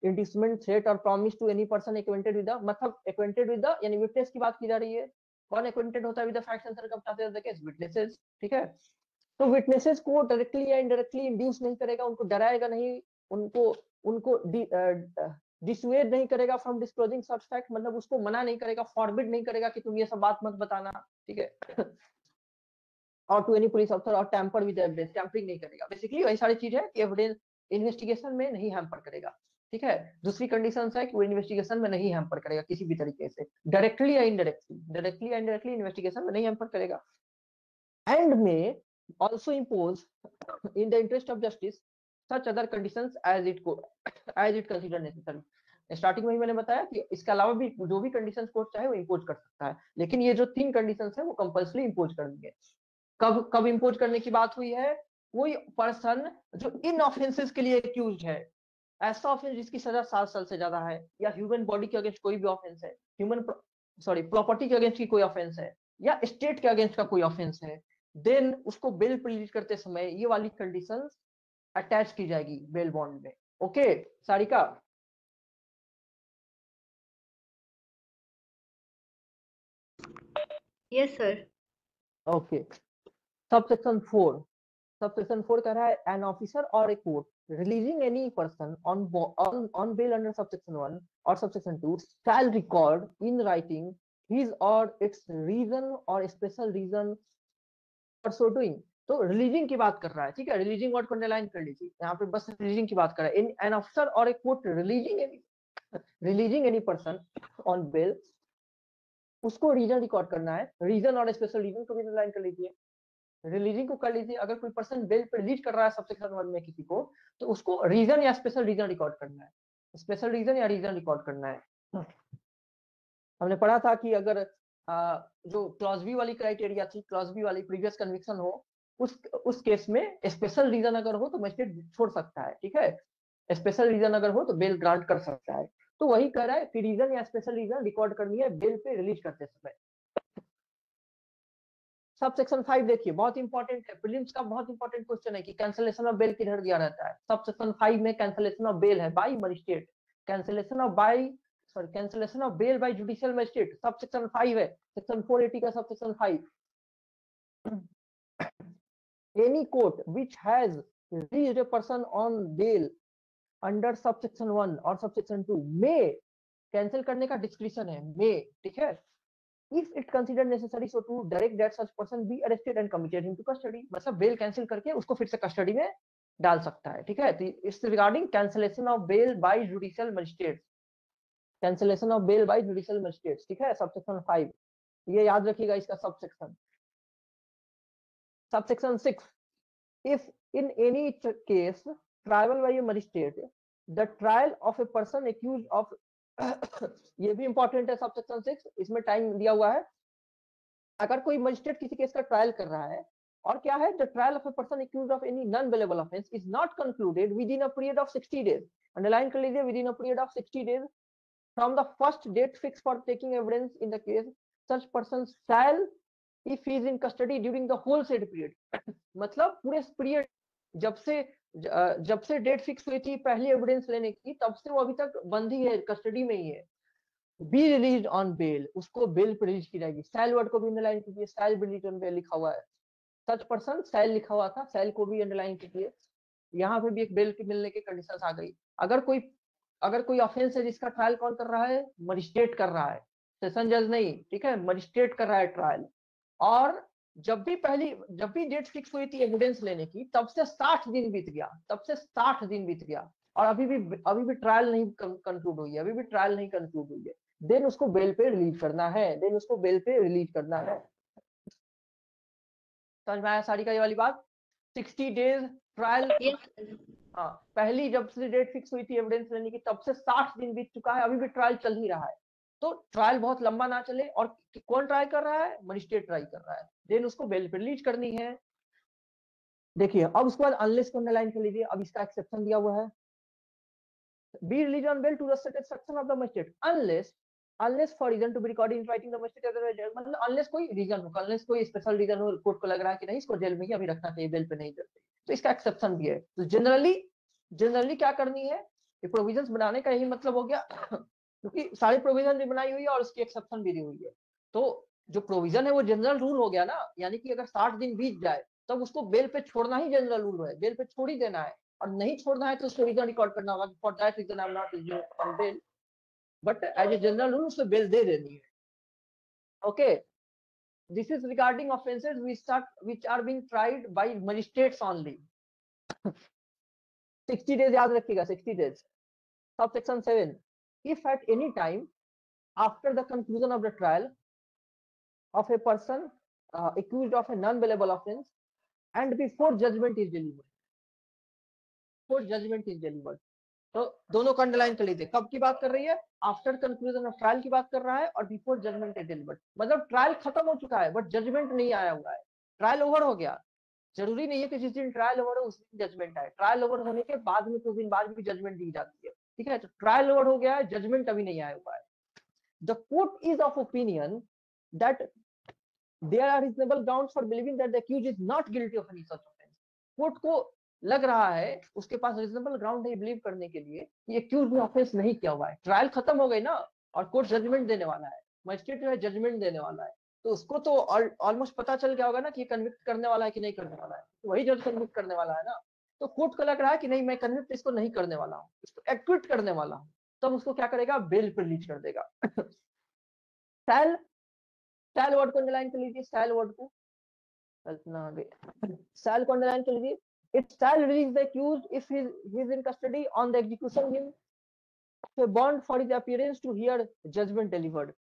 inducement threat और promise to any person acquainted with the, मतलब एक्वेंटेड विद द यानी विटनेस की बात की जा रही है। कौन एक्वेंटेड होता है with the facts and circumstances of the case? Witnesses, ठीक है। तो विटनेसेस को डायरेक्टली या इनडायरेक्टली इंड्यूस नहीं करेगा, उनको डराएगा नहीं, उनको उनको डिसुएड नहीं करेगा फ्रॉम डिस्क्लोजिंग सच फैक्ट, मतलब उसको मना नहीं करेगा, फॉरबिड नहीं करेगा कि तुम ये सब बात मत बताना, ठीक है। और टू एनी पुलिस ऑफिसर और टैम्पर विद एविडेंस, टैम्परिंग नहीं करेगा। बेसिकली वही सारी चीज है कि एविडेंस इन्वेस्टिगेशन में नहीं हैम्पर करेगा, ठीक है। दूसरी कंडीशन है कि वो इन्वेस्टिगेशन में नहीं हैम्पर करेगा किसी भी तरीके से, डायरेक्टली या इनडायरेक्टली इन्वेस्टिगेशन में नहीं हैम्पर करेगा। एंड में also impose in the interest of justice such other conditions as it consider necessary। Starting में ही मैंने बताया कि इसके अलावा भी जो भी कंडीशंस कोर्ट चाहे वो इम्पोज कर सकता है, लेकिन ये जो 3 कंडीशंस है वो कंपल्सरी इम्पोज कर देंगे। कब कब इम्पोज करने की बात हुई है? कोई पर्सन जो इन ऑफेंसेस के लिए एक्यूज है, ऐसा ऑफेंस जिसकी सजा 7 साल से ज्यादा है, या ह्यूमन बॉडी के अगेंस्ट कोई भी ऑफेंस है, प्रॉपर्टी के अगेंस्ट की कोई ऑफेंस है, या स्टेट के अगेंस्ट का कोई ऑफेंस है, देन उसको बेल प्लीड करते समय ये वाली कंडीशंस अटैच की जाएगी बेल बॉन्ड में। Okay Sarika? Yes, sir. Okay. Subsection 4 कह रहा है an officer or a court releasing any person on bail under subsection 1 और subsection 2 shall record in writing his or its reason or special reason for so doing. तो releasing की बात कर रहा है, ठीक है, रिलीजिंग वर्ड को अंडरलाइन कर लीजिए, यहाँ पे बस रिलीजिंग की बात कर रहा है। An officer or a court releasing any person on bail, उसको रीजन रिकॉर्ड करना है, रीजन और स्पेशल रीजन को भी अंडरलाइन कर लीजिए। रिलीजिंग को कर लीजिए, अगर कोई पर्सन बेल पे रिलीज कर रहा है सबसेक्शन 1 में किसी को, तो उसको रीजन या स्पेशल रीजन रिकॉर्ड करना है, स्पेशल रीजन या रीजन रिकॉर्ड करना है। हमने पढ़ा था कि अगर जो क्लॉज बी वाली क्राइटेरिया थी, क्लॉज बी वाली प्रीवियस कन्विक्शन हो, उस केस में स्पेशल रीजन अगर हो तो मजिस्ट्रेट छोड़ सकता है, ठीक है, स्पेशल रीजन अगर हो तो बेल ग्रांट कर सकता है। तो वही कह रहा है कि रीजन या स्पेशल रीजन रिकॉर्ड करनी है बेल पे रिलीज करते समय। सब सेक्शन 5 देखिए, बहुत इंपॉर्टेंट है, प्रीलिम्स का बहुत इंपॉर्टेंट क्वेश्चन है कि कैंसिलेशन ऑफ बेल किधर दिया रहता है। सब सेक्शन 5 में कैंसिलेशन ऑफ बेल है by magistrate, cancellation of bail by judicial magistrate, subsection 5 है, सेक्शन 480 का subsection 5। Any court which has released a person on bail under subsection 1 और subsection 2 में, कैंसिल करने का description है में, ठीक है, if it considered necessary so to direct that such person be arrested and committed into custody, मतलब bell cancel करके उसको फिर से कस्टडी में डाल सकता है, ठीक है। तो इस regarding cancellation of bail by judicial magistrate, cancellation of bail by judicial magistrate, ठीक है, सबसेक्शन 5, ये याद रखिएगा इसका subsection. Subsection 6, if in any case trial by a magistrate the trial of a person accused of ये भी important है subsection 6, इसमें टाइम दिया हुआ है। अगर कोई मजिस्ट्रेट किसी केस का ट्रायल कर रहा है और क्या है, the trial of a person accused of any non bailable offence is not concluded within a period of 60 days, underline कर लीजिए, within a period of 60 days from the first date fix for taking evidence in the case, such person shall if he is in custody during the whole said period. मतलब पूरे period जब से date fix हुई थी पहली evidence लेने की, तब से वो अभी तक बंद ही है, कस्टडी में ही है। बी रिलीज ऑन बेल, उसको बेल पर रिलीज की जाएगी। स्टाइल वर्ड को भी अंडरलाइन कीजिए, स्टाइल रिलीज ऑन बेल लिखा हुआ है, सच पर्सन स्टाइल लिखा हुआ था, स्टाइल को भी अंडरलाइन कीजिए। यहाँ पे भी एक बेल के मिलने की कंडीशंस आ गई। अगर कोई ऑफेंस है जिसका ट्रायल कौन कर रहा है, मजिस्ट्रेट कर रहा है, सेशन जज नहीं, ठीक है, मजिस्ट्रेट कर रहा है ट्रायल, और जब भी डेट फिक्स हुई थी एविडेंस लेने की, तब से 60 दिन बीत गया, और अभी भी ट्रायल नहीं कंक्लूड हुई है, अभी भी ट्रायल नहीं कंक्लूड हुई है, देन उसको बेल पे रिलीज करना है, समझ में आया सारी का ये वाली बात? 60 डेज ट्रायल। Yes, sir. हाँ, पहली जब से डेट फिक्स हुई थी एविडेंस लेने की, तब से 60 दिन बीत चुका है, अभी भी ट्रायल चल ही रहा है, तो ट्रायल बहुत लंबा ना चले, और कौन ट्राई कर रहा है, मजिस्ट्रेट ट्राई कर रहा है, देन उसको बेल पे रिलीज करनी है। देखिए अब उसके बाद अनलेस को अंडरलाइन कर लीजिए, अब इसका एक्सेप्शन दिया हुआ है, be released on bail to the satisfaction of the magistrate unless for reason to be recorded in writing the magistrate, मतलब unless कोई रीजन हो, unless कोई स्पेशल रीजन हो, कोर्ट को लग रहा है कि नहीं इसको जेल में ही अभी रखना चाहिए, बेल पे नहीं देते, तो इसका एक्सेप्शन भी है। तो जनरली क्या करनी है, ये प्रोविजंस बनाने का यही मतलब हो गया क्योंकि सारी प्रोविजन भी बनाई हुई है और उसकी एक्सेप्शन भी दी हुई है। तो जो प्रोविजन है वो जनरल रूल हो गया ना, यानी कि अगर 60 दिन बीत जाए तब उसको बेल पे छोड़ना ही जनरल रूल है, बेल पे छोड़ ही देना है, और नहीं छोड़ना है तो उसको रीजन रिकॉर्ड करना होगा, for that reason I am not on bail, but as a general rule उसको बेल दे देनी है। Okay, this is regarding offences which are being tried by magistrates only. 60 days याद रखिएगा, 60 days. Subsection 7, if at any time after the conclusion of the trial of a person accused of a non-bailable offense and before judgment is delivered, तो दोनों को underline कर लीजिए, कब की बात कर रही है, आफ्टर कंक्लूजन ऑफ ट्रायल की बात कर रहा है, और बिफोर जजमेंट इज डिलीवर्ड, मतलब ट्रायल खत्म हो चुका है बट जजमेंट नहीं आया हुआ है, ट्रायल ओवर हो गया। जरूरी नहीं है कि जिस दिन ट्रायल ओवर हो उस दिन जजमेंट आए, ट्रायल ओवर होने के बाद में कुछ दिन बाद भी जजमेंट दी जाती है, ठीक है। तो ट्रायल ओवर हो गया है, जजमेंट अभी नहीं आया हुआ है। The court is of opinion that there are reasonable grounds for believing that the accused is not guilty of any such offense. Court को लग रहा है, उसके पास रीजनेबल ग्राउंड है बिलीव करने के लिए कि एक्यूज ने ऑफेंस नहीं किया हुआ है। ट्रायल खत्म हो गई ना, और कोर्ट जजमेंट देने वाला है, मजिस्ट्रेट जो है जजमेंट देने वाला है, तो उसको तो ऑलमोस्ट पता चल गया होगा ना कि कन्विक्ट करने वाला है कि नहीं करने वाला है, तो वही जज कन्विक्ट करने वाला है ना। तो कोर्ट को लग रहा है कि नहीं मैं कन्विक्ट इसको नहीं करने वाला हूँ, इसको एक्विट करने वाला हूँ, तब उसको क्या करेगा, बेल पर रिलीज कर देगा। स्टाइल वर्ड को अंडरलाइन कर लीजिए, स्टाइल वर्ड को कल्पना आ गई, स्टाइल को अंडरलाइन कर लीजिए। It style release the accused if he is in custody on the execution him of a bond for his appearance to hear judgment delivered,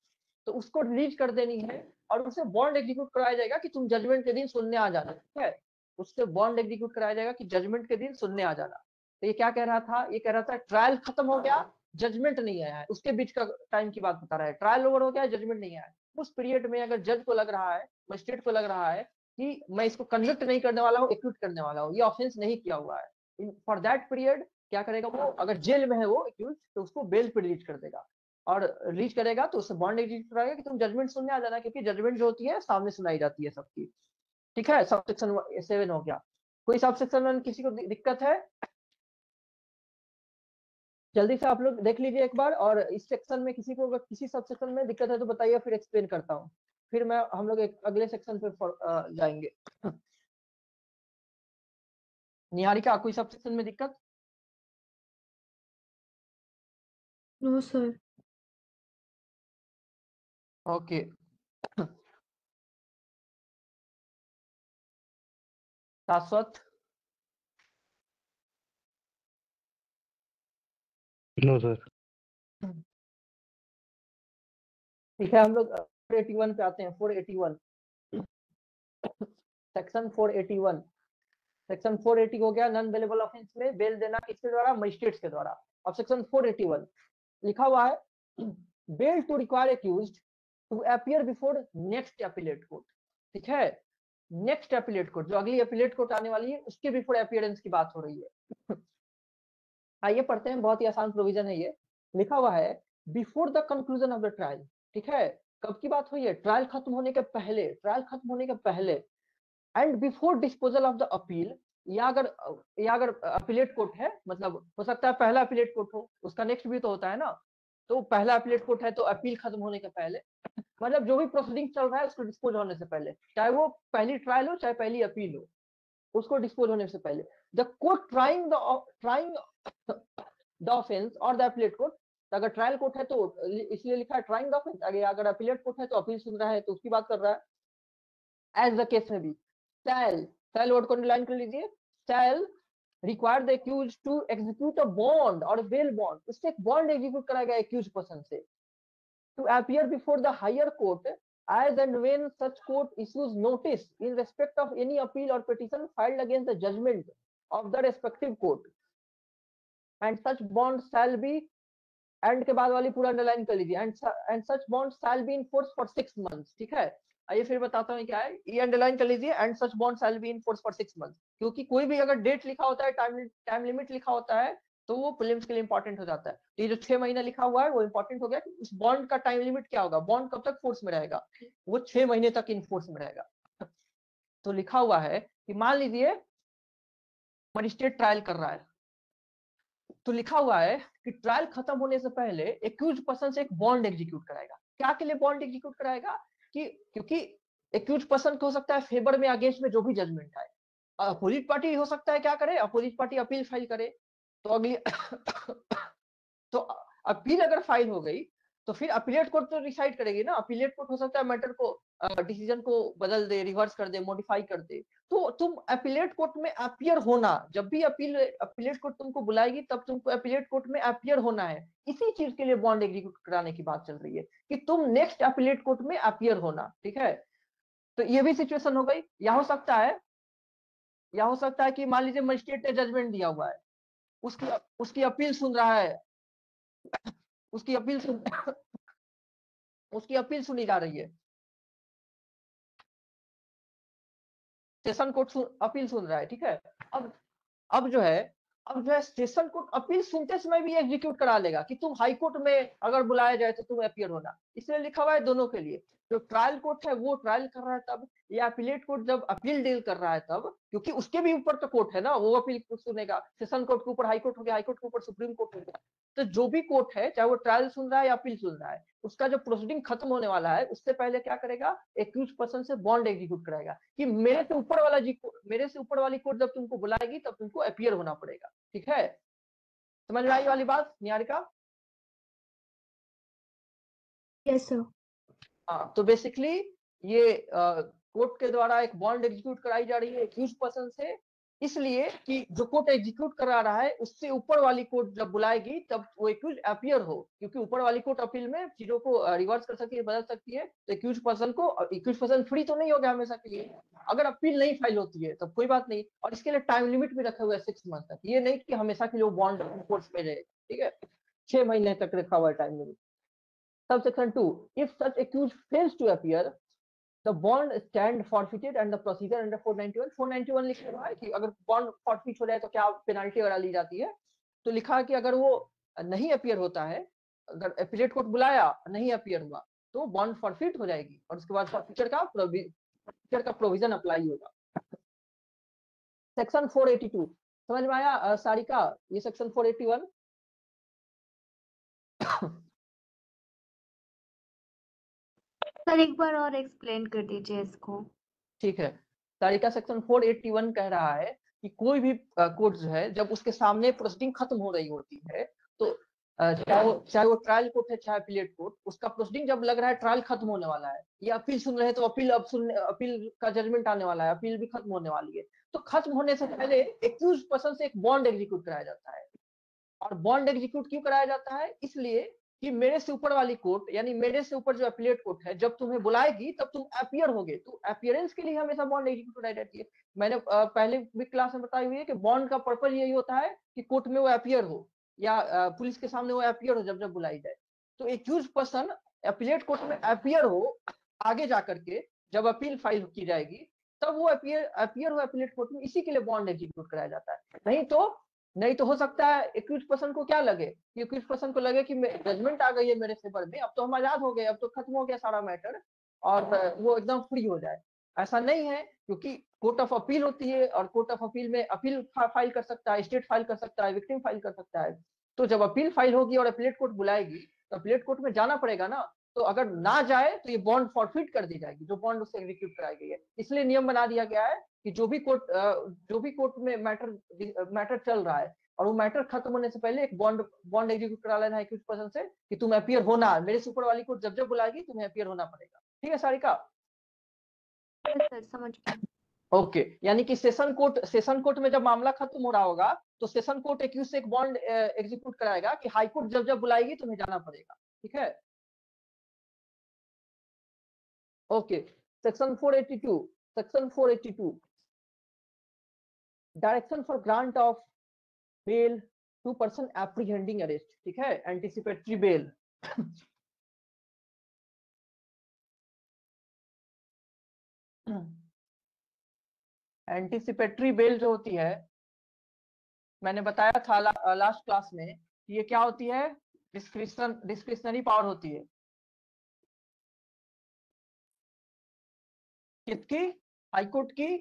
तो उसको रिलीज कर देनी है और उससे बॉन्ड एग्जीक्यूट कराया जाएगा कि तुम जजमेंट के दिन सुनने आ जाना, ठीक है। उससे बॉन्ड एग्जीक्यूट कराया जाएगा कि जजमेंट के दिन सुनने आ जाना। तो ये क्या कह रहा था, ये कह रहा था ट्रायल खत्म हो गया, जजमेंट नहीं आया है, उसके बीच का टाइम की बात बता रहा है, ट्रायल ओवर हो गया, जजमेंट नहीं आया है, उस पीरियड में अगर जज को लग रहा है, मजिस्ट्रेट को लग रहा है कि मैं इसको कन्विक्ट नहीं करने वाला हूँ, एक्यूट करने वाला हूँ, ये ऑफेंस नहीं किया हुआ है, फॉर दैट पीरियड क्या करेगा वो, अगर जेल में है वो एक्यूज तो उसको बेल पे रिलीज कर देगा, और रिलीज करेगा तो उससे बॉन्ड एग्जीक्यूट कराएगा कि तुम जजमेंट सुनने आ जाना, क्योंकि जजमेंट जो होती है सामने सुनाई जाती है सबकी, ठीक है। सब सेक्शन 7 हो गया। कोई सब सेक्शन में किसी को दिक्कत है, जल्दी से आप लोग देख लीजिए एक बार, और इस सेक्शन में किसी को अगर किसी सब सेक्शन में दिक्कत है तो बताइए, फिर एक्सप्लेन करता हूँ, फिर मैं हम लोग एक अगले सेक्शन पे जाएंगे। निहारिका कोई सब सेक्शन में दिक्कत? No sir. Okay, Shashwat? No sir. ठीक है, हम लोग 481 पे आते हैं। 481 सेक्शन 481, सेक्शन 480 हो गया, नॉन बेलेबल ऑफेंस में बेल देना किसके द्वारा, मजिस्ट्रेट्स के द्वारा। अब सेक्शन 481 लिखा हुआ है, bail to require accused to appear before next appellate court, ठीक है। नेक्स्ट अपीलेट कोर्ट, जो अगली अपीलेट कोर्ट आने वाली है, उसके बिफोर अपीयरेंस की बात हो रही है। आइए पढ़ते हैं, बहुत ही आसान प्रोविजन है ये। लिखा हुआ है before the conclusion of the trial, ठीक है। कब की बात हुई है, ट्रायल खत्म होने के पहले, ट्रायल खत्म होने के पहले, and before disposal of the appeal, या अगर अपीलेट कोर्ट है, मतलब हो सकता है पहला अपीलेट कोर्ट हो, उसका नेक्स्ट भी तो होता है ना, तो पहला अपीलेट कोर्ट है तो अपील खत्म होने के पहले, मतलब जो भी प्रोसीडिंग चल रहा है उसको डिस्पोज होने से पहले, चाहे वो पहली ट्रायल हो चाहे पहली अपील हो, उसको डिस्पोज होने से पहले, the court trying the offence और द अपीलेट कोर्ट, अगर ट्रायल कोर्ट है तो इसलिए लिखा है ट्राइंग द ऑफेंस, अगर अपीलेट कोर्ट है तो अपील सुन रहा है तो उसकी बात कर रहा है। एज द केस में भी शैल वर्ड को अंडरलाइन कर लीजिए, shall require the accuse to execute a bond और बेल बॉन्ड, उससे एक बॉन्ड एग्जीक्यूट कराएगा एक्यूज पर्सन से, to appear before the higher court as and when such court issues notice in respect of any appeal or petition filed against the judgment of the respective court, and such bond shall be and के बाद वाली पूरा underline कर लीजिए, and such bond shall be in force for 6 months. ठीक है, आइए फिर बताता हूँ क्या है, ये अंडरलाइन कर लीजिए, and such bond shall be in force for 6 months, क्योंकि कोई भी अगर डेट लिखा होता है, टाइम लिमिट लिखा होता है, तो वो प्रीलिम्स के लिए इंपॉर्टेंट हो जाता है। तो ये जो 6 महीना लिखा हुआ है वो इंपॉर्टेंट हो गया कि उस बॉन्ड का टाइम लिमिट क्या होगा, बॉन्ड कब तक फोर्स में रहेगा, वो 6 महीने तक इन फोर्स में रहेगा। तो लिखा हुआ है कि मान लीजिए मजिस्ट्रेट ट्रायल कर रहा है, तो लिखा हुआ है कि ट्रायल खत्म होने से पहले एक्यूज पर्सन से एक बॉन्ड एग्जीक्यूट कराएगा। क्या के लिए बॉन्ड एग्जीक्यूट कराएगा, कि क्योंकि एक्यूज पर्सन को हो सकता है फेवर में अगेंस्ट में जो भी जजमेंट आए, अपोजिट पार्टी हो सकता है क्या करे, अपोजिट पार्टी अपील फाइल करे, तो अगली तो अपील अगर फाइल हो गई तो फिर अपीलेट कोर्ट तो डिसाइड करेगी ना, अपीलेट कोर्ट हो सकता है मैटर को डिसीजन को बदल दे, रिवर्स कर दे, मॉडिफाई कर दे। तो तुम अपीलेट कोर्ट में अपीयर होना, जब भी अपीलेट कोर्ट तुमको बुलाएगी तब तुमको अपीलेट कोर्ट में अपीयर होना है। इसी चीज के लिए बॉन्ड एग्जीक्यूट कराने की बात चल रही है कि तुम नेक्स्ट अपीलेट कोर्ट में अपीयर होना। ठीक है, तो ये भी सिचुएशन हो गई। या हो सकता है कि मान लीजिए मजिस्ट्रेट ने जजमेंट दिया हुआ है, उसकी अपील सुन रहा है, उसकी अपील सुनी जा रही है, सेशन कोर्ट अपील सुन रहा है। ठीक है, अब जो है सेशन कोर्ट अपील सुनते समय भी एग्जीक्यूट करा लेगा कि तुम हाई कोर्ट में अगर बुलाया जाए तो तुम अपीयर होना। इसलिए लिखा हुआ है दोनों के लिए, जो ट्रायल कोर्ट है वो ट्रायल कर रहा है तब, या अपीलेट कोर्ट जब अपील डील कर रहा है तब, क्योंकि उसके भी ऊपर तो कोर्ट है ना, वो अपील सुनेगा। सेशन कोर्ट के ऊपर हाई कोर्ट हो गया, हाई कोर्ट के ऊपर सुप्रीम कोर्ट हो गया। तो जो भी कोर्ट है, चाहे वो ट्रायल सुन रहा है या अपील सुन रहा है, उसका जो प्रोसीडिंग खत्म होने वाला है उससे पहले क्या करेगा, एक्यूज पर्सन से बॉन्ड एग्जीक्यूट कराएगा कि मेरे से ऊपर वाली कोर्ट जब तुमको बुलाएगी तब तुमको अपीयर होना पड़ेगा। ठीक है, समझ में आई वाली बात निहारिका? Yes sir. हाँ, तो बेसिकली ये कोर्ट के द्वारा एक बॉन्ड एग्जीक्यूट कराई जा रही है एक्यूज पर्सन से, इसलिए कि जो कोर्ट एग्जीक्यूट करा रहा है उससे ऊपर वाली कोर्ट जब बुलाएगी तब वो एक्यूज अपीयर हो, क्योंकि ऊपर वाली कोर्ट अपील में चीजों को रिवर्स कर सकती है, बदल सकती है। तो एक्यूज पर्सन फ्री तो नहीं हो गया हमेशा के लिए, अगर अपील नहीं फाइल होती है तब कोई बात नहीं, और इसके लिए टाइम लिमिट भी रखा हुआ है 6 मंथ तक, ये नहीं कि हमेशा के लिए बॉन्ड कोर्ट में रहेगा। ठीक है, 6 महीने तक रखा हुआ है time limit. Subsection 2, if such accused fails to appear, the bond stand forfeited and the procedure under 491 लिखा हुआ है कि अगर बॉन्ड फॉरफिट हो जाए तो क्या पेनाल्टी वगैरह ली जाती है। तो लिखा है कि अगर वो नहीं अपीयर होता है, अगर अपीलेट कोर्ट बुलाया नहीं अपीयर हुआ तो बॉन्ड फॉरफिट हो जाएगी, और उसके बाद फॉरफिचर का प्रोविजन अप्लाई होगा। सेक्शन 482 समझ में आया सारिका, ये सेक्शन 481? सर एक बार और एक्सप्लेन कर दीजिए इसको। ठीक है, तारिका सेक्शन 481 कह रहा है कि कोई भी कोर्ट जो है जब उसके सामने प्रोसीडिंग खत्म हो रही होती है, तो चाहे वो ट्रायल कोर्ट है चाहे अपीलेट कोर्ट, उसका प्रोसीडिंग जब लग रहा है ट्रायल खत्म होने वाला है, या अपील सुन रहे हैं तो अपील का जजमेंट आने वाला है, अपील भी खत्म होने वाली है, तो खत्म होने से पहले एक्यूज पर्सन से एक बॉन्ड एग्जीक्यूट कराया जाता है। और बॉन्ड एग्जीक्यूट क्यों कराया जाता है, इसलिए कि मेरे से ऊपर वाली कोर्ट, यानी मेरे से ऊपर जो अपीलेट कोर्ट है, जब तुम्हें बुलाएगी तब तुम अपीयर होगे, तो अपीयरेंस के लिए हमेशा बॉन्ड एग्जीक्यूट कराई जाती है। मैंने पहले भी क्लास में बताई हुई है कि बॉन्ड का पर्पज यही होता है कि कोर्ट में वो अपीयर हो, या पुलिस के सामने वो अपीयर हो जब जब बुलाई जाए। तो एक्यूज पर्सन अपीलेट कोर्ट में अपीयर हो आगे जाकर के, जब अपील फाइल की जाएगी तब वो अपीयर हो अपीलेट कोर्ट में, इसी के लिए बॉन्ड एग्जीक्यूट कराया जाता है। नहीं तो हो सकता है एक्यूज पर्सन को क्या लगे, एक्यूज पर्सन को लगे कि जजमेंट आ गई है मेरे फेवर में, अब तो हम आजाद हो गए, अब तो खत्म हो गया सारा मैटर, और वो एकदम फ्री हो जाए। ऐसा नहीं है, क्योंकि कोर्ट ऑफ अपील होती है, और कोर्ट ऑफ अपील में अपील फाइल कर सकता है, स्टेट फाइल कर सकता है, विक्टिम फाइल कर सकता है। तो जब अपील फाइल होगी और अपीलेट कोर्ट बुलाएगी तो अपीलेट कोर्ट में जाना पड़ेगा ना, तो अगर ना जाए तो ये बॉन्ड फॉरफिट कर दी जाएगी, जो बॉन्ड उससे एग्जीक्यूट कराई गई है। इसलिए नियम बना दिया गया है कि जो भी कोर्ट में मैटर चल रहा है और वो मैटर खत्म होने से पहले एक बॉन्ड एग्जीक्यूट करा लेना है एक्यूज पर्सन से कि तुम अपीयर होना, मेरे से ऊपर वाली कोर्ट जब जब बुलाएगी तुम्हें अपीयर होना पड़ेगा। ठीक है सारिका? सर समझ गए। ओके, यानी कि सेशन कोर्ट में जब मामला खत्म हो रहा होगा तो सेशन कोर्ट एक्यूज से एक बॉन्ड एग्जीक्यूट कराएगा कि हाई कोर्ट जब जब बुलाएगी तुम्हें जाना पड़ेगा। ठीक है, okay. Section 482 direction for grant of bail to person apprehending arrest, ठीक है, एंटीसिपेटरी बेल। एंटीसिपेटरी बेल जो होती है, मैंने बताया था लास्ट क्लास में, ये क्या होती है, डिस्क्रिशनरी पावर होती है। किसकी? हाईकोर्ट की,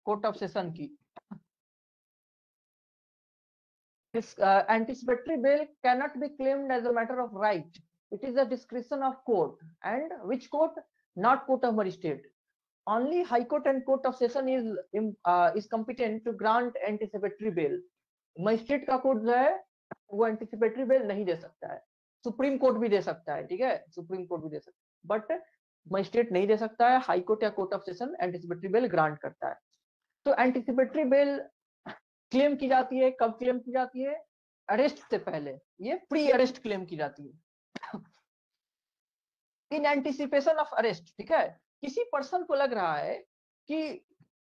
कोर्ट ऑफ सेशन की। Anticipatory bail cannot be claimed as a matter of right. It is a discretion of court. And which court? Not court of magistrate. Only High Court and Court of Session is competent to grant anticipatory bail. Magistrate का court जो है वो anticipatory bail नहीं दे सकता है, supreme court भी दे सकता है, ठीक है, सुप्रीम कोर्ट भी दे सकता है, बट मजिस्ट्रेट नहीं दे सकता है। हाई कोर्ट या court of session anticipatory bail grant करता है। तो एंटीसिपेटरी बेल क्लेम की जाती है, कब क्लेम की जाती है? अरेस्ट से पहले, ये प्री अरेस्ट क्लेम की जाती है, इन एंटीसिपेशन ऑफ अरेस्ट, ठीक है। किसी पर्सन को लग रहा है कि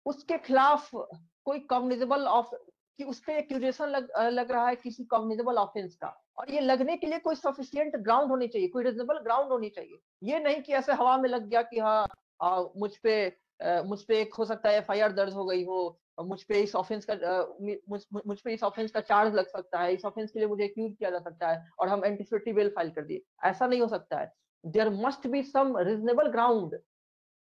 उसके खिलाफ कोई कॉग्निजेबल ऑफ, कि उस पे एक्यूजेशन लग रहा है किसी कॉग्निजेबल ऑफेंस का, और ये लगने के लिए कोई सफिशिएंट ग्राउंड होनी चाहिए, कोई रीजनेबल ग्राउंड होनी चाहिए। ये नहीं कि ऐसे हवा में लग गया कि हाँ मुझ पे एक हो सकता है एफआईआर दर्ज हो गई हो, मुझ पे इस ऑफेंस का चार्ज लग सकता है, इस ऑफेंस के लिए मुझे एक्यूज किया जा सकता है, और हम एंटीसिपेटरी बेल फाइल कर दिए। ऐसा नहीं हो सकता है। There must be some reasonable ground.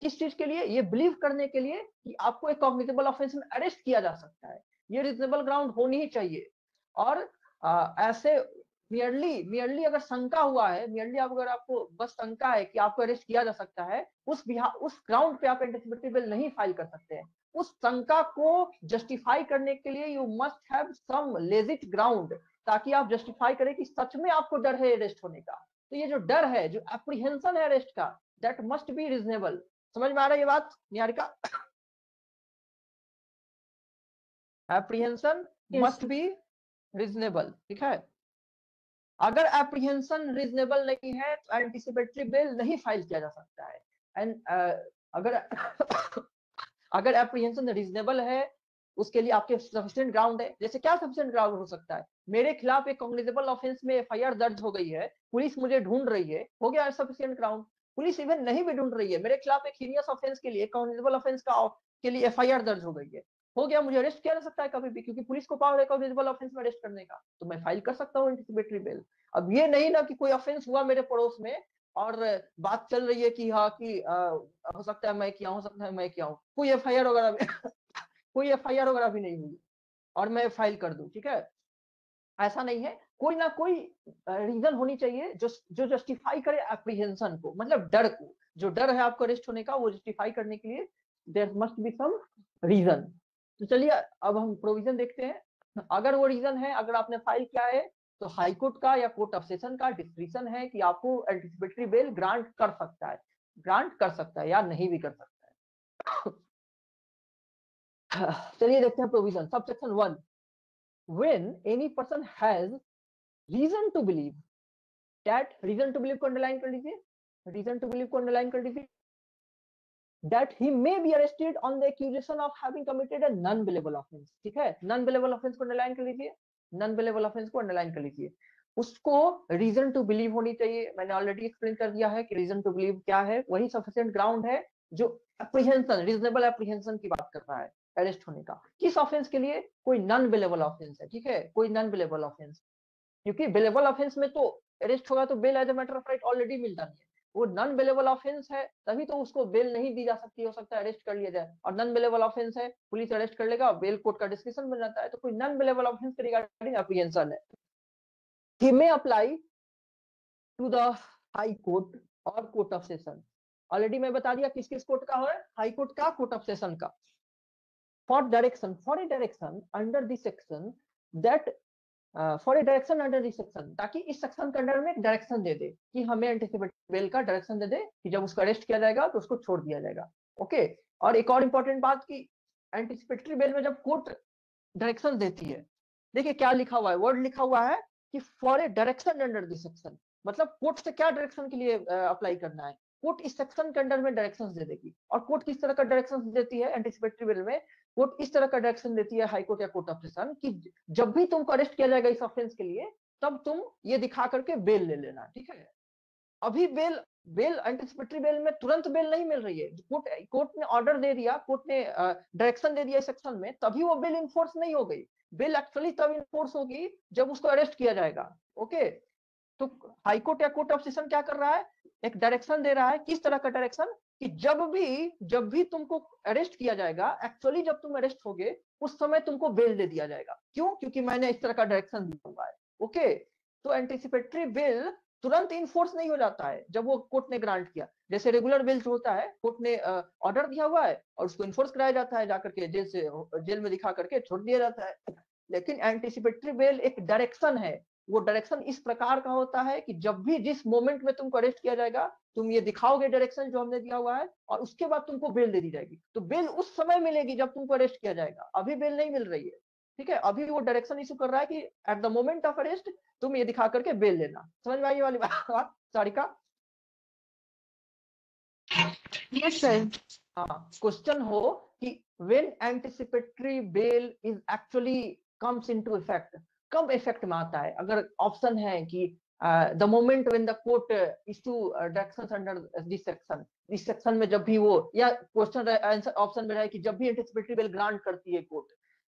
किस चीज के लिए? ये बिलीव करने के लिए कि आपको एक कॉग्निजेबल ऑफेंस में अरेस्ट किया जा सकता है, ये रीजनेबल ग्राउंड होनी ही चाहिए। और ऐसे मियरली अगर शंका हुआ है, मियरली अगर आपको बस शंका है कि आपको अरेस्ट किया जा सकता है, उस ग्राउंड पे आप एंटीसिपेटरी बेल नहीं फाइल कर सकते हैं। उस शंका को जस्टिफाई करने के लिए you must have some legit ground, ताकि आप जस्टिफाई करें कि सच में आपको डर है अरेस्ट होने का। तो ये जो डर है, जो एप्रीहेंशन है अरेस्ट का, दैट मस्ट बी रीजनेबल। समझ में आ रहा है ये बात Niharika? Apprehension must be reasonable, ठीक है। अगर एप्रीहेंशन रीजनेबल नहीं है तो एंटीसिपेटरी बेल नहीं फाइल किया जा सकता है। एंड अगर एप्रीहेंशन रीजनेबल है, उसके लिए आपके सफिशिएंट ग्राउंड है। जैसे क्या सफिशिएंट ग्राउंड हो सकता है? मेरे खिलाफ एक कॉग्निजेबल ऑफेंस में एफआईआर दर्ज हो गई है, पुलिस मुझे ढूंढ रही है, हो गया सफिशिएंट ग्राउंड। पुलिस इवन नहीं भी ढूंढ रही है, मेरे खिलाफ एक हीनियस ऑफेंस के लिए, कॉग्निजेबल ऑफेंस के लिए एफआईआर दर्ज हो गई है, हो गया, मुझे अरेस्ट किया जा सकता है कभी भी, क्योंकि पुलिस को पावर है कॉग्निजेबल ऑफेंस में अरेस्ट करने का, तो मैं फाइल कर सकता हूँ एंटीसिपेटरी बेल। अब ये नहीं ना कि कोई ऑफेंस हुआ मेरे पड़ोस में और बात चल रही है कि हाँ कि हो सकता है मैं किया, हो सकता है मैं किया हूँ, कोई एफआईआर वगैरह भी नहीं हुई और मैं फाइल कर दूं, ठीक है, ऐसा नहीं है। कोई ना कोई रीजन होनी चाहिए जो जस्टिफाई करे एप्रीहेंशन को, मतलब डर को। जो डर है आपको अरेस्ट होने का, वो जस्टिफाई करने के लिए there must be some reason. तो चलिए अब हम प्रोविजन देखते हैं। अगर वो रीजन है, अगर आपने फाइल किया है, तो हाई कोर्ट का या कोर्ट ऑफ सेशन का डिस्क्रिप्शन है कि आपको एंटीसिपेटरी बेल ग्रांट कर सकता है या नहीं भी कर सकता है। चलिए देखते हैं provision. Subsection 1, when any person has reason to believe that, reason to believe को अंडरलाइन कर लीजिए, that he may be arrested on the accusation of having committed a non bailable offense, ठीक है, non bailable offense को underline कर लीजिए, non bailable offense को underline कर लीजिए। उसको रीजन टू बिलीव होनी चाहिए। मैंने ऑलरेडी एक्सप्लेन कर दिया है कि रीजन टू बिलीव क्या है, वही सफिशिएंट ग्राउंड है जो एप्रीहेंशन, रीजनेबल एप्रीहेंशन की बात कर रहा है अरेस्ट होने का। किस ऑफेंस के लिए? कोई नॉन बेलेबल ऑफेंस है, ठीक है, कोई नॉन बेलेबल ऑफेंस। क्योंकि बेलेबल ऑफेंस में तो अरेस्ट होगा तो bail as a matter of right already मिलता नहीं है। वो नॉन बेलेबल ऑफेंस है तभी तो उसको बेल नहीं दी जा सकती, हो सकता है अरेस्ट कर लिया जाए। और नॉन बेलेबल ऑफेंस है, पुलिस अरेस्ट कर लेगा, बेल कोर्ट का डिस्क्रिप्शन बन जाता है। तो कोई नॉन बेलेबल ऑफेंस के रिगार्डिंग एप्रीहेंशन है। He may apply to the high court और कोर्ट ऑफ सेशन। ऑलरेडी मैं बता दिया किस किस कोर्ट का है, हाई कोर्ट का, कोर्ट ऑफ सेशन का। For a direction under this section that for a direction under this section, ताकि इस सेक्शन के अंडर में एक डायरेक्शन दे दे कि हमें एंटीसिपेटरी बेल का डायरेक्शन दे दे कि जब उसको अरेस्ट किया जाएगा तो उसको छोड़ दिया जाएगा। ओके, और एक और इंपॉर्टेंट बात कि एंटीसिपेटरी बेल में जब कोर्ट डायरेक्शन देती है, देखिए क्या लिखा हुआ है, वर्ड लिखा हुआ है कि for a direction under this section, मतलब कोर्ट से क्या डायरेक्शन के लिए अप्लाई करना है। कोर्ट इस सेक्शन के अंडर में डायरेक्शंस दे देगी। और कोर्ट किस तरह का डायरेक्शंस देती है एंटीसिपेटरी बेल में? कोर्ट इस तरह का डायरेक्शन देती है, हाई कोर्ट या कोर्ट ऑफ सेशन, कि जब भी तुमको अरेस्ट किया जाएगा इस ऑफेंस के लिए, तब तुम ये दिखा करके बेल ले लेना, ठीक है। अभी बेल एंटिसिपेटरी बेल में तुरंत बेल नहीं मिल रही है। कोर्ट ने ऑर्डर दे दिया, कोर्ट ने डायरेक्शन दे दिया इस सेक्शन में, तभी वो बेल इन्फोर्स नहीं हो गई। बेल एक्चुअली तब इन्फोर्स होगी जब उसको अरेस्ट किया जाएगा। ओके, तो हाई कोर्ट या कोर्ट ऑफ सेशन क्या कर रहा है, एक डायरेक्शन दे रहा है। किस तरह का डायरेक्शन, कि जब भी तुमको अरेस्ट किया जाएगा, एक्चुअली जब तुम अरेस्ट होगे उस समय तुमको बेल दे दिया जाएगा। क्यों? क्योंकि मैंने इस तरह का डायरेक्शन दिया हुआ है। ओके, तो एंटिसिपेटरी बेल तुरंत इन्फोर्स नहीं हो जाता है जब वो कोर्ट ने ग्रांट किया। जैसे रेगुलर बेल जो होता है, कोर्ट ने ऑर्डर दिया हुआ है और उसको इन्फोर्स कराया जाता है, जाकर के जेल में दिखा करके छोड़ दिया जाता है। लेकिन एंटिसिपेटरी बेल एक डायरेक्शन है। वो डायरेक्शन इस प्रकार का होता है कि जब भी जिस मोमेंट में तुमको अरेस्ट किया जाएगा, तुम ये दिखाओगे डायरेक्शन जो हमने दिया हुआ है, और उसके बाद तुमको बेल दे दी जाएगी। तो बेल उस समय मिलेगी जब तुमको अरेस्ट किया जाएगा, अभी बेल नहीं मिल रही है, ठीक है। अभी वो डायरेक्शन इशू कर रहा है कि at the moment of arrest तुम ये दिखा करके बेल लेना। समझ में आई वाली बात सारिका? Yes sir. हाँ, क्वेश्चन हो कि when anticipatory bail is actually comes into effect, कब इफेक्ट में आता है? अगर ऑप्शन है कि the moment when the court issue directions under this section, इस सेक्शन में जब भी वो, या क्वेश्चन आंसर ऑप्शन में रहा है कि जब भी एंटिसिपेटरी बेल ग्रांट करती है कोर्ट,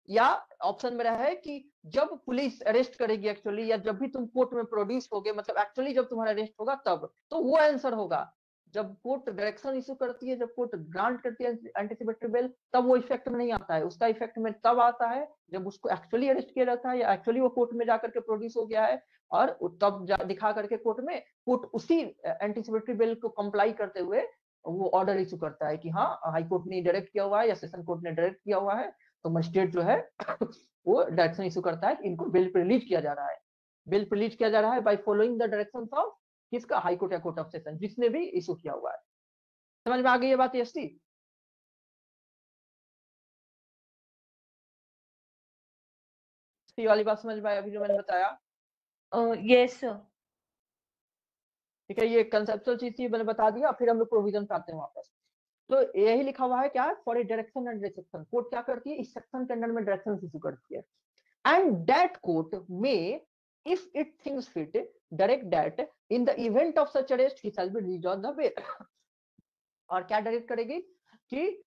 या ऑप्शन में रहा है कि जब पुलिस अरेस्ट करेगी एक्चुअली, या जब भी तुम कोर्ट में प्रोड्यूस होगे, मतलब एक्चुअली जब तुम्हारा अरेस्ट होगा तब। तो वो आंसर होगा जब कोर्ट डायरेक्शन इशू करती है, जब कोर्ट ग्रांट करती है एंटिसिपेटरी बेल, तब वो इफेक्ट में नहीं आता है। उसका इफेक्ट में तब आता है जब उसको एक्चुअली अरेस्ट किया जाता है, या एक्चुअली वो कोर्ट में जाकर के प्रोड्यूस हो गया है, और तब दिखा करके कोर्ट में, कोर्ट उसी एंटिसिपेटरी बेल को कंप्लाई करते हुए वो ऑर्डर इशू करता है कि हाँ, हाई कोर्ट ने डायरेक्ट किया हुआ है या सेशन कोर्ट ने डायरेक्ट किया हुआ है, तो मजिस्ट्रेट जो है वो डायरेक्शन इशू करता है कि इनको बेल पर रिलीज किया जा रहा है। बेल पर रिलीज किया जा रहा है by following the directions of किसका? हाई कोर्ट या कोर्ट ऑफ सेशन, जिसने भी इशू किया हुआ है। समझ में आ गई ये बात यस्टी? वाली बात समझ में आई अभी जो मैंने बताया? Yes, sir. ठीक है, ये कंसेप्चुअल चीज थी, मैंने बता दिया। फिर हम लोग प्रोविजन पे आते हैं वापस। तो यही लिखा हुआ है क्या? For a direction and section, court क्या करती है? इस सेक्शन के अंडर में डायरेक्शन इशू करती है। एंड दैट कोर्ट में, if it thinks fit, direct that in the event of such arrest he shall be release on the bail. और क्या डायरेक्ट करेगी कि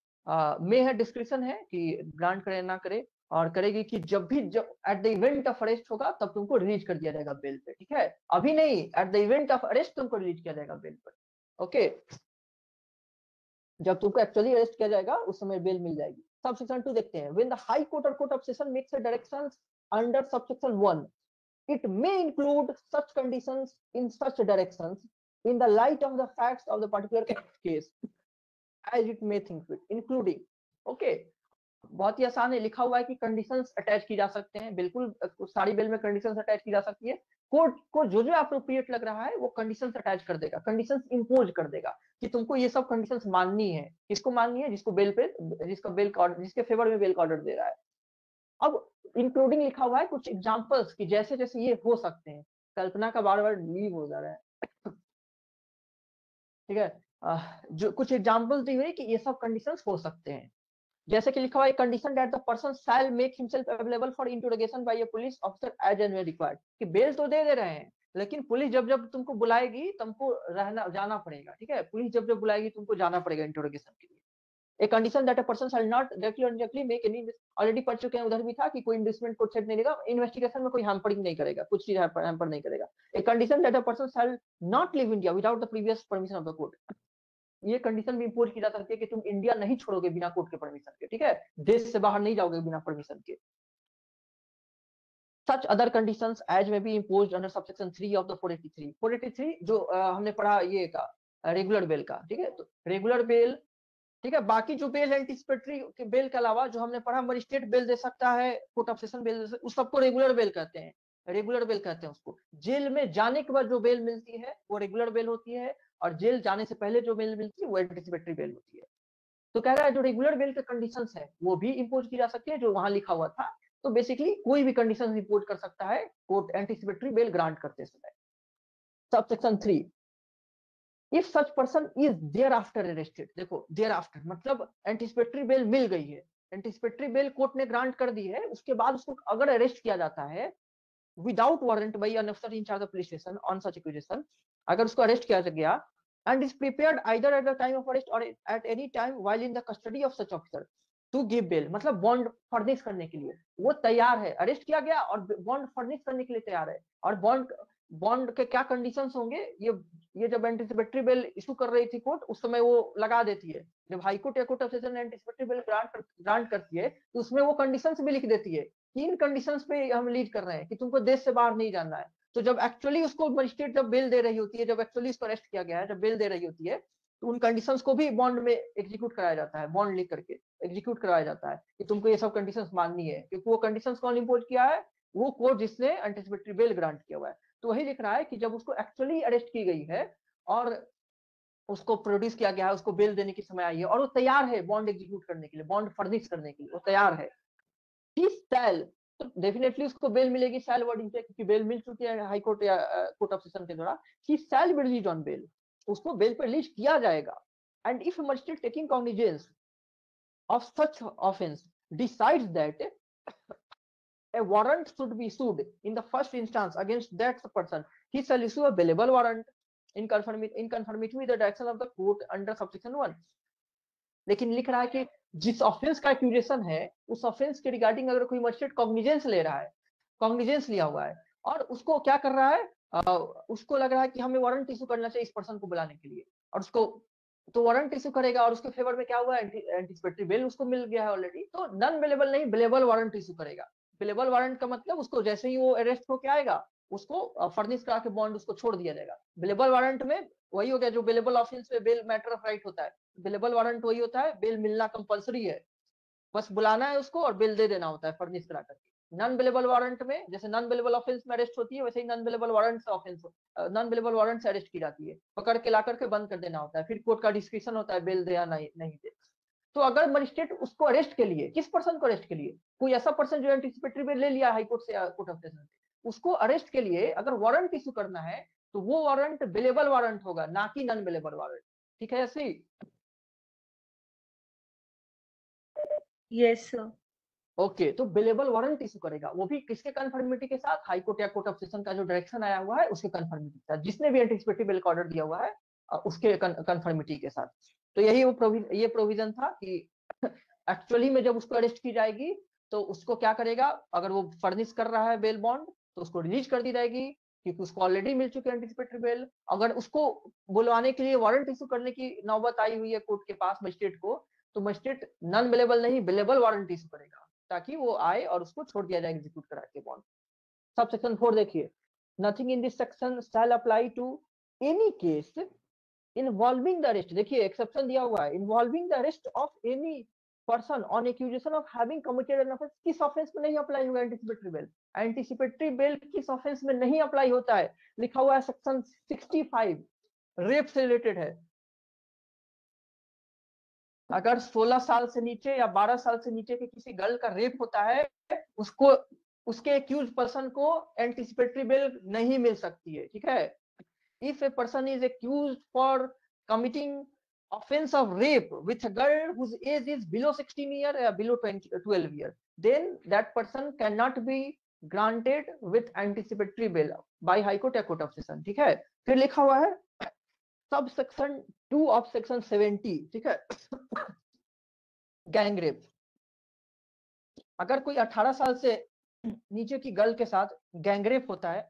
मे है, डिस्क्रिप्शन है कि ग्रांट करे ना करे, और करेगी कि जब भी at the event of arrest होगा तब तुमको रिलीज कर दिया जाएगा बेल पे, ठीक है। अभी नहीं, at the event of arrest तुमको रिलीज किया जाएगा बेल पर। ओके, जब तुमको एक्चुअली अरेस्ट किया जाएगा उस समय बेल मिल जाएगी। सबसेक्शन 2 देखते हैं। व्हेन द हाई कोर्ट और court of session makes a directions under subsection 1, it may include such conditions in such directions in the light of the facts of the particular case as it may think fit, including। okay, बहुत ही आसान है, लिखा हुआ है कि conditions attach की जा सकते हैं। बिल्कुल सारी बेल में कंडीशंस अटैच की जा सकती है। कोर्ट को जो जो अप्रोप्रिएट लग रहा है वो कंडीशंस अटैच कर देगा, कंडीशंस इंपोज कर देगा कि तुमको ये सब कंडीशंस माननी है। किसको माननी है? जिसको बेल पे, जिसके फेवर में बेल का ऑर्डर दे रहा है। अब इंक्लूडिंग लिखा हुआ है कुछ एग्जांपल्स की, जैसे जैसे ये हो सकते हैं। कल्पना का बार बार लीव हो जा रहा है, ठीक है। जो कुछ एग्जांपल्स दी हुई कि ये सब कंडीशंस हो सकते हैं। जैसे कि लिखा हुआ है, condition that the person shall make himself available for interrogation by a police officer as and when required. कि बेल तो दे रहे हैं, लेकिन पुलिस जब जब तुमको बुलाएगी तुमको जाना पड़ेगा, ठीक है। पुलिस जब जब बुलाएगी तुमको जाना पड़ेगा इंटरोगेशन के लिए। A condition that a person shall not directly or indirectly make any, already पढ़ चुके हैं, उधर भी था कि कोई इंडस्ट्रीमेंट को थ्रेट नहीं देगा, इन्वेस्टिगेशन में कोई हैम्परिंग नहीं करेगा, कुछ चीज हैम्पर नहीं करेगा। A condition that a person shall not leave India without the previous permission of the court, ये कंडीशन भी इंपोज की जा सकती है कि तुम इंडिया नहीं छोड़ोगे बिना कोर्ट के परमिशन के, ठीक है। देश से बाहर नहीं जाओगे बिना परमिशन के। Such other conditions as may be imposed under subsection 3 of the 483। 483 जो हमने पढ़ा ये का रेगुलर बेल का, ठीक है। तो रेगुलर बेल, ठीक है। बाकी जो बेल है एंटिसिपेटरी के बेल के अलावा जो हमने पढ़ा, मजिस्ट्रेट बेल दे सकता है, कोर्ट ऑफ सेशन बेल, उस सबको रेगुलर बेल कहते हैं। रेगुलर बेल कहते हैं उसको। जेल में जाने के बाद जो बेल मिलती है वो रेगुलर बेल होती है, और जेल जाने से पहले जो बेल मिलती है वो एंटिसिपेटरी बेल होती है। तो कह रहा है जो रेगुलर बेल के कंडीशंस है वो भी इंपोज की जा सकती है, जो वहां लिखा हुआ था। तो बेसिकली कोई भी कंडीशन इंपोज कर सकता है कोर्ट एंटिसिपेटरी बेल ग्रांट करते समय। Subsection 3, if such person is thereafter arrested. देखो देयर आफ्टर मतलब एंटिसिपेटरी बेल मिल गई है, एंटिसिपेटरी बेल कोर्ट ने ग्रांट कर दी है, उसके बाद उसको अगर अरेस्ट किया जाता है without warrant by an officer in charge of police station on such accusation, अगर उसको अरेस्ट किया गया and is prepared either at the time of arrest or at any time while in the custody of such officer to give bail, मतलब bond furnish करने के लिए वो तैयार है, अरेस्ट किया गया और बॉन्ड फर्निश करने के लिए तैयार है। और बॉन्ड के क्या कंडीशंस होंगे, ये जब एंटिसिपेटरी बेल इशू कर रही थी कोर्ट उस समय वो लगा देती है, जब हाई कोर्ट या court of session anticipatory bell grant करती है तो उसमें वो कंडीशंस भी लिख देती है, 3 कंडीशंस पे हम लीड कर रहे हैं कि तुमको देश से बाहर नहीं जाना है। तो जब एक्चुअली उसको मजिस्ट्रेट जब बेल दे रही होती है, जब एक्चुअली उसको अरेस्ट किया गया है, जब बेल दे रही होती है तो उन कंडीशंस को भी बॉन्ड में एग्जीक्यूट कराया जाता है, बॉन्ड लिख करके एग्जीक्यूट कराया जाता है कि तुमको ये सब कंडीशंस माननी है, क्योंकि वो कंडीशंस कौन इंपोज किया है, वो कोर्ट जिसने एंटिसिपेटरी बेल ग्रांट किया हुआ है। तो वही लिख रहा है कि जब उसको एक्चुअली अरेस्ट की गई है और उसको प्रोड्यूस किया गया है, उसको बेल देने की समय आई है और वो तैयार है बॉन्ड एग्जीक्यूट करने के लिए, बॉन्ड फर्निश करने के लिए वो तैयार है, सेल तो डेफिनेटली उसको बेल मिलेगी, सेल वर्डिंग पे, क्योंकि बेल मिल चुकी है हाई कोर्ट या कोर्ट ऑफ सेशन के द्वारा, he shall be release on bail, उसको बेल पर रिलीज किया जाएगा। And if magistrate taking cognizance of such offense decides that a warrant should be issued in the first instance against that person, he shall issue a bailable warrant in conformity with the direction of the court under subsection 1। लेकिन लिख रहा है कि जिस offence का accusation है उस offence के रिगार्डिंग अगर कोई मजिस्ट्रेट कॉग्निजेंस ले रहा है, कॉग्निजेंस लिया हुआ है और उसको क्या कर रहा है, उसको लग रहा है कि हमें वारंट इशू करना चाहिए इस पर्सन को बुलाने के लिए, और उसको तो वारंट इशू करेगा और उसके फेवर में क्या हुआ, एंटिसिपेटरी बेल उसको मिल गया है ऑलरेडी, तो नॉन बेलेबल नहीं बेलेबल वारंट इशू करेगा। बेलेबल वारंट का मतलब उसको जैसे ही वो अरेस्ट होके आएगा उसको फर्निश करा के बॉन्ड उसको छोड़ दिया जाएगा। बेलेबल वारंट में वही हो गया जो बेलेबल ऑफेंस में बेल मैटर ऑफ राइट होता है, बेलेबल वारंट वही होता है, बेल मिलना कंपलसरी है, बस बुलाना है उसको और बेल दे देना होता है फर्निश करा करके। नॉन बेलेबल वारंट में जैसे नॉन बेलेबल ऑफेंस में अरेस्ट होती है वैसे ही नॉन बेलेबल वारंट से ऑफेंस नॉन बेलेबल वारंट से अरेस्ट की जाती है, पकड़ के ला करके बंद कर देना होता है, फिर कोर्ट का डिस्क्रिप्शन होता है बेल दे या नहीं दे। तो अगर मजिस्ट्रेट उसको अरेस्ट के लिए, किस पर्सन को अरेस्ट के लिए, कोई ऐसा पर्सन जो एंटिसिपेटरी बेल ले लिया हाई कोर्ट से या कोर्ट ऑफ सेशन से, उसको अरेस्ट के लिए अगर वारंट इशू करना है तो वो वारंट बेलेबल वारंट होगा, ना कि नॉन बेलेबल वारंट। ठीक है ऐसे ही? Yes, sir. ओके तो बेलेबल वारंट इशू करेगा, वो भी किसके कंफर्मिटी के साथ, हाई कोर्ट या कोर्ट ऑफ सेशन का जो डायरेक्शन आया हुआ है उसके कंफर्मिटी के साथ, जिसने भी एंटिसिपेटरी बेल का ऑर्डर दिया हुआ है उसके कंफर्मिटी के साथ। तो यही वो ये प्रोविजन था कि एक्चुअली में जब उसको अरेस्ट की जाएगी तो उसको क्या करेगा, अगर वो फर्निश कर रहा है बेल बॉन्ड तो उसको रिलीज कर दी जाएगी क्योंकि उसको ऑलरेडी मिल चुकी है एंटिसिपेटरी बेल। अगर उसको बुलवाने के लिए वारंट इशू करने की नौबत आई हुई है कोर्ट के पास मजिस्ट्रेट को, तो मजिस्ट्रेट नॉन बेलेबल नहीं बेलेबल वारंट इशू करेगा ताकि वो आए और उसको छोड़ दिया जाए एग्जीक्यूट करा के बॉन्ड। सब सेक्शन 4 देखिए, nothing in this section shall apply to any case involving the arrest, देखिए एक्सेप्शन दिया हुआ है, involving the arrest of any person on accusation of having committed an offence, किस ऑफेंस में नहीं अप्लाई होगा anticipatory bail, anticipatory bail किस offence में नहीं अप्लाई होता है, लिखा हुआ है सेक्शन 65 रेप से रिलेटेड है। अगर 16 साल से नीचे या 12 साल से नीचे के किसी गर्ल का रेप होता है उसको उसके एक्यूज पर्सन को एंटिसिपेटरी बेल नहीं मिल सकती है। ठीक है, if a person is accused for committing offense of rape with a girl whose age is below 16 year or below 12 year, then that person cannot be granted with anticipatory bail by high court या court of session। ठीक है, फिर लिखा हुआ है sub section 2 of section 70। ठीक है, gang rape, अगर कोई 18 साल से नीचे की गर्ल के साथ गैंग रेप होता है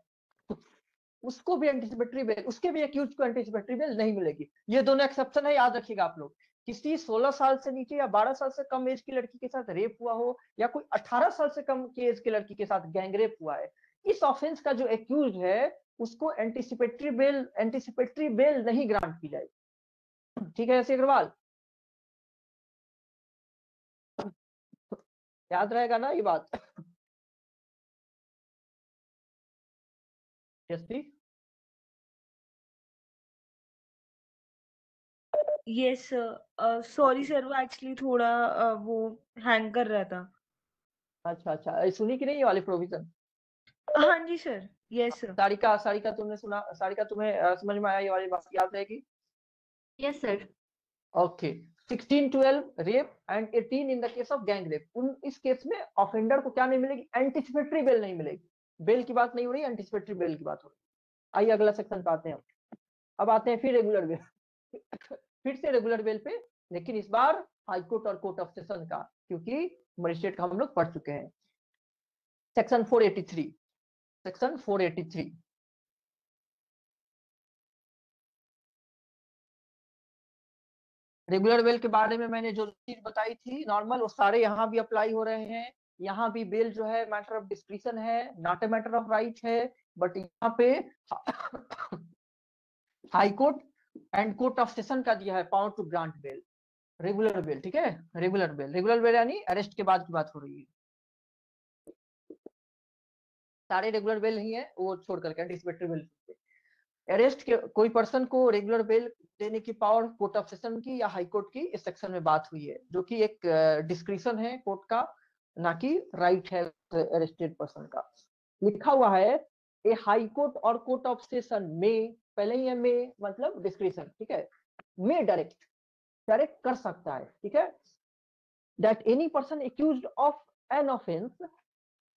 उसको भी एंटिसिपेटरी बेल, उसके भी एक्यूज को एंटिसिपेटरी बेल नहीं मिलेगी। ये दोनों एक्सेप्शन है, याद रखिएगा आप लोग। किसी 16 साल से नीचे या 12 साल से कम एज की लड़की के साथ रेप हुआ हो या कोई 18 साल से कम की एज की लड़की के साथ गैंग रेप हुआ है, इस ऑफेंस का जो एक्यूज है उसको एंटिसिपेटरी बेल नहीं ग्रांट की जाएगी। ठीक है ऐसे अग्रवाल, याद रहेगा ना ये बात? Yes please. Yes, sir. Sorry, sir. वो actually थोड़ा वो hang कर रहा था। अच्छा, सुनी कि नहीं ये वाली प्रोविजन? हाँ जी सर। Yes, sir. सारिका तुमने सुना? सारिका तुम्हें समझ में आया ये वाली बात, याद रहेगी? Yes sir. Okay, 16, 12 rape and 18 in the case of gang rape. उन इस केस में ऑफेंडर को क्या नहीं मिलेगी, एंटिसिपेटरी बेल नहीं मिलेगी। बेल की बात नहीं हो रही, एंटिसिपेटरी बेल की बात हो रही। आइए अगला सेक्शन पे आते हैं। अब आते हैं फिर रेगुलर बेल फिर से रेगुलर बेल पे, लेकिन इस बार हाई कोर्ट और कोर्ट ऑफ सेशन का, क्योंकि मजिस्ट्रेट का हम लोग पढ़ चुके हैं। सेक्शन 483, सेक्शन 483 रेगुलर बेल के बारे में मैंने जो चीज बताई थी नॉर्मल, वो सारे यहाँ भी अप्लाई हो रहे हैं। यहाँ भी बेल जो है मैटर ऑफ डिस्क्रिशन है, not a matter of right है। बट यहाँ पे high court and court of session का दिया है power to grant bail, regular bail. ठीक है, रेगुलर बेल, रेगुलर बेल यानी अरेस्ट के बाद की बात हो रही है। सारे रेगुलर बेल नहीं है, वो छोड़ करके एंटिसिपेटरी बेल। अरेस्ट के कोई पर्सन को रेगुलर बेल देने की पावर कोर्ट ऑफ सेशन की या हाई कोर्ट की इस सेक्शन में बात हुई है, जो कि एक डिस्क्रिशन है कोर्ट का, ना कि राइट है अरेस्टेड पर्सन का। लिखा हुआ है ए हाई कोर्ट और कोर्ट ऑफ सेशन में, पहले ही है में मतलब डिस्क्रिशन, ठीक है, में डायरेक्ट कर सकता है, ठीक है, that any person accused of an offence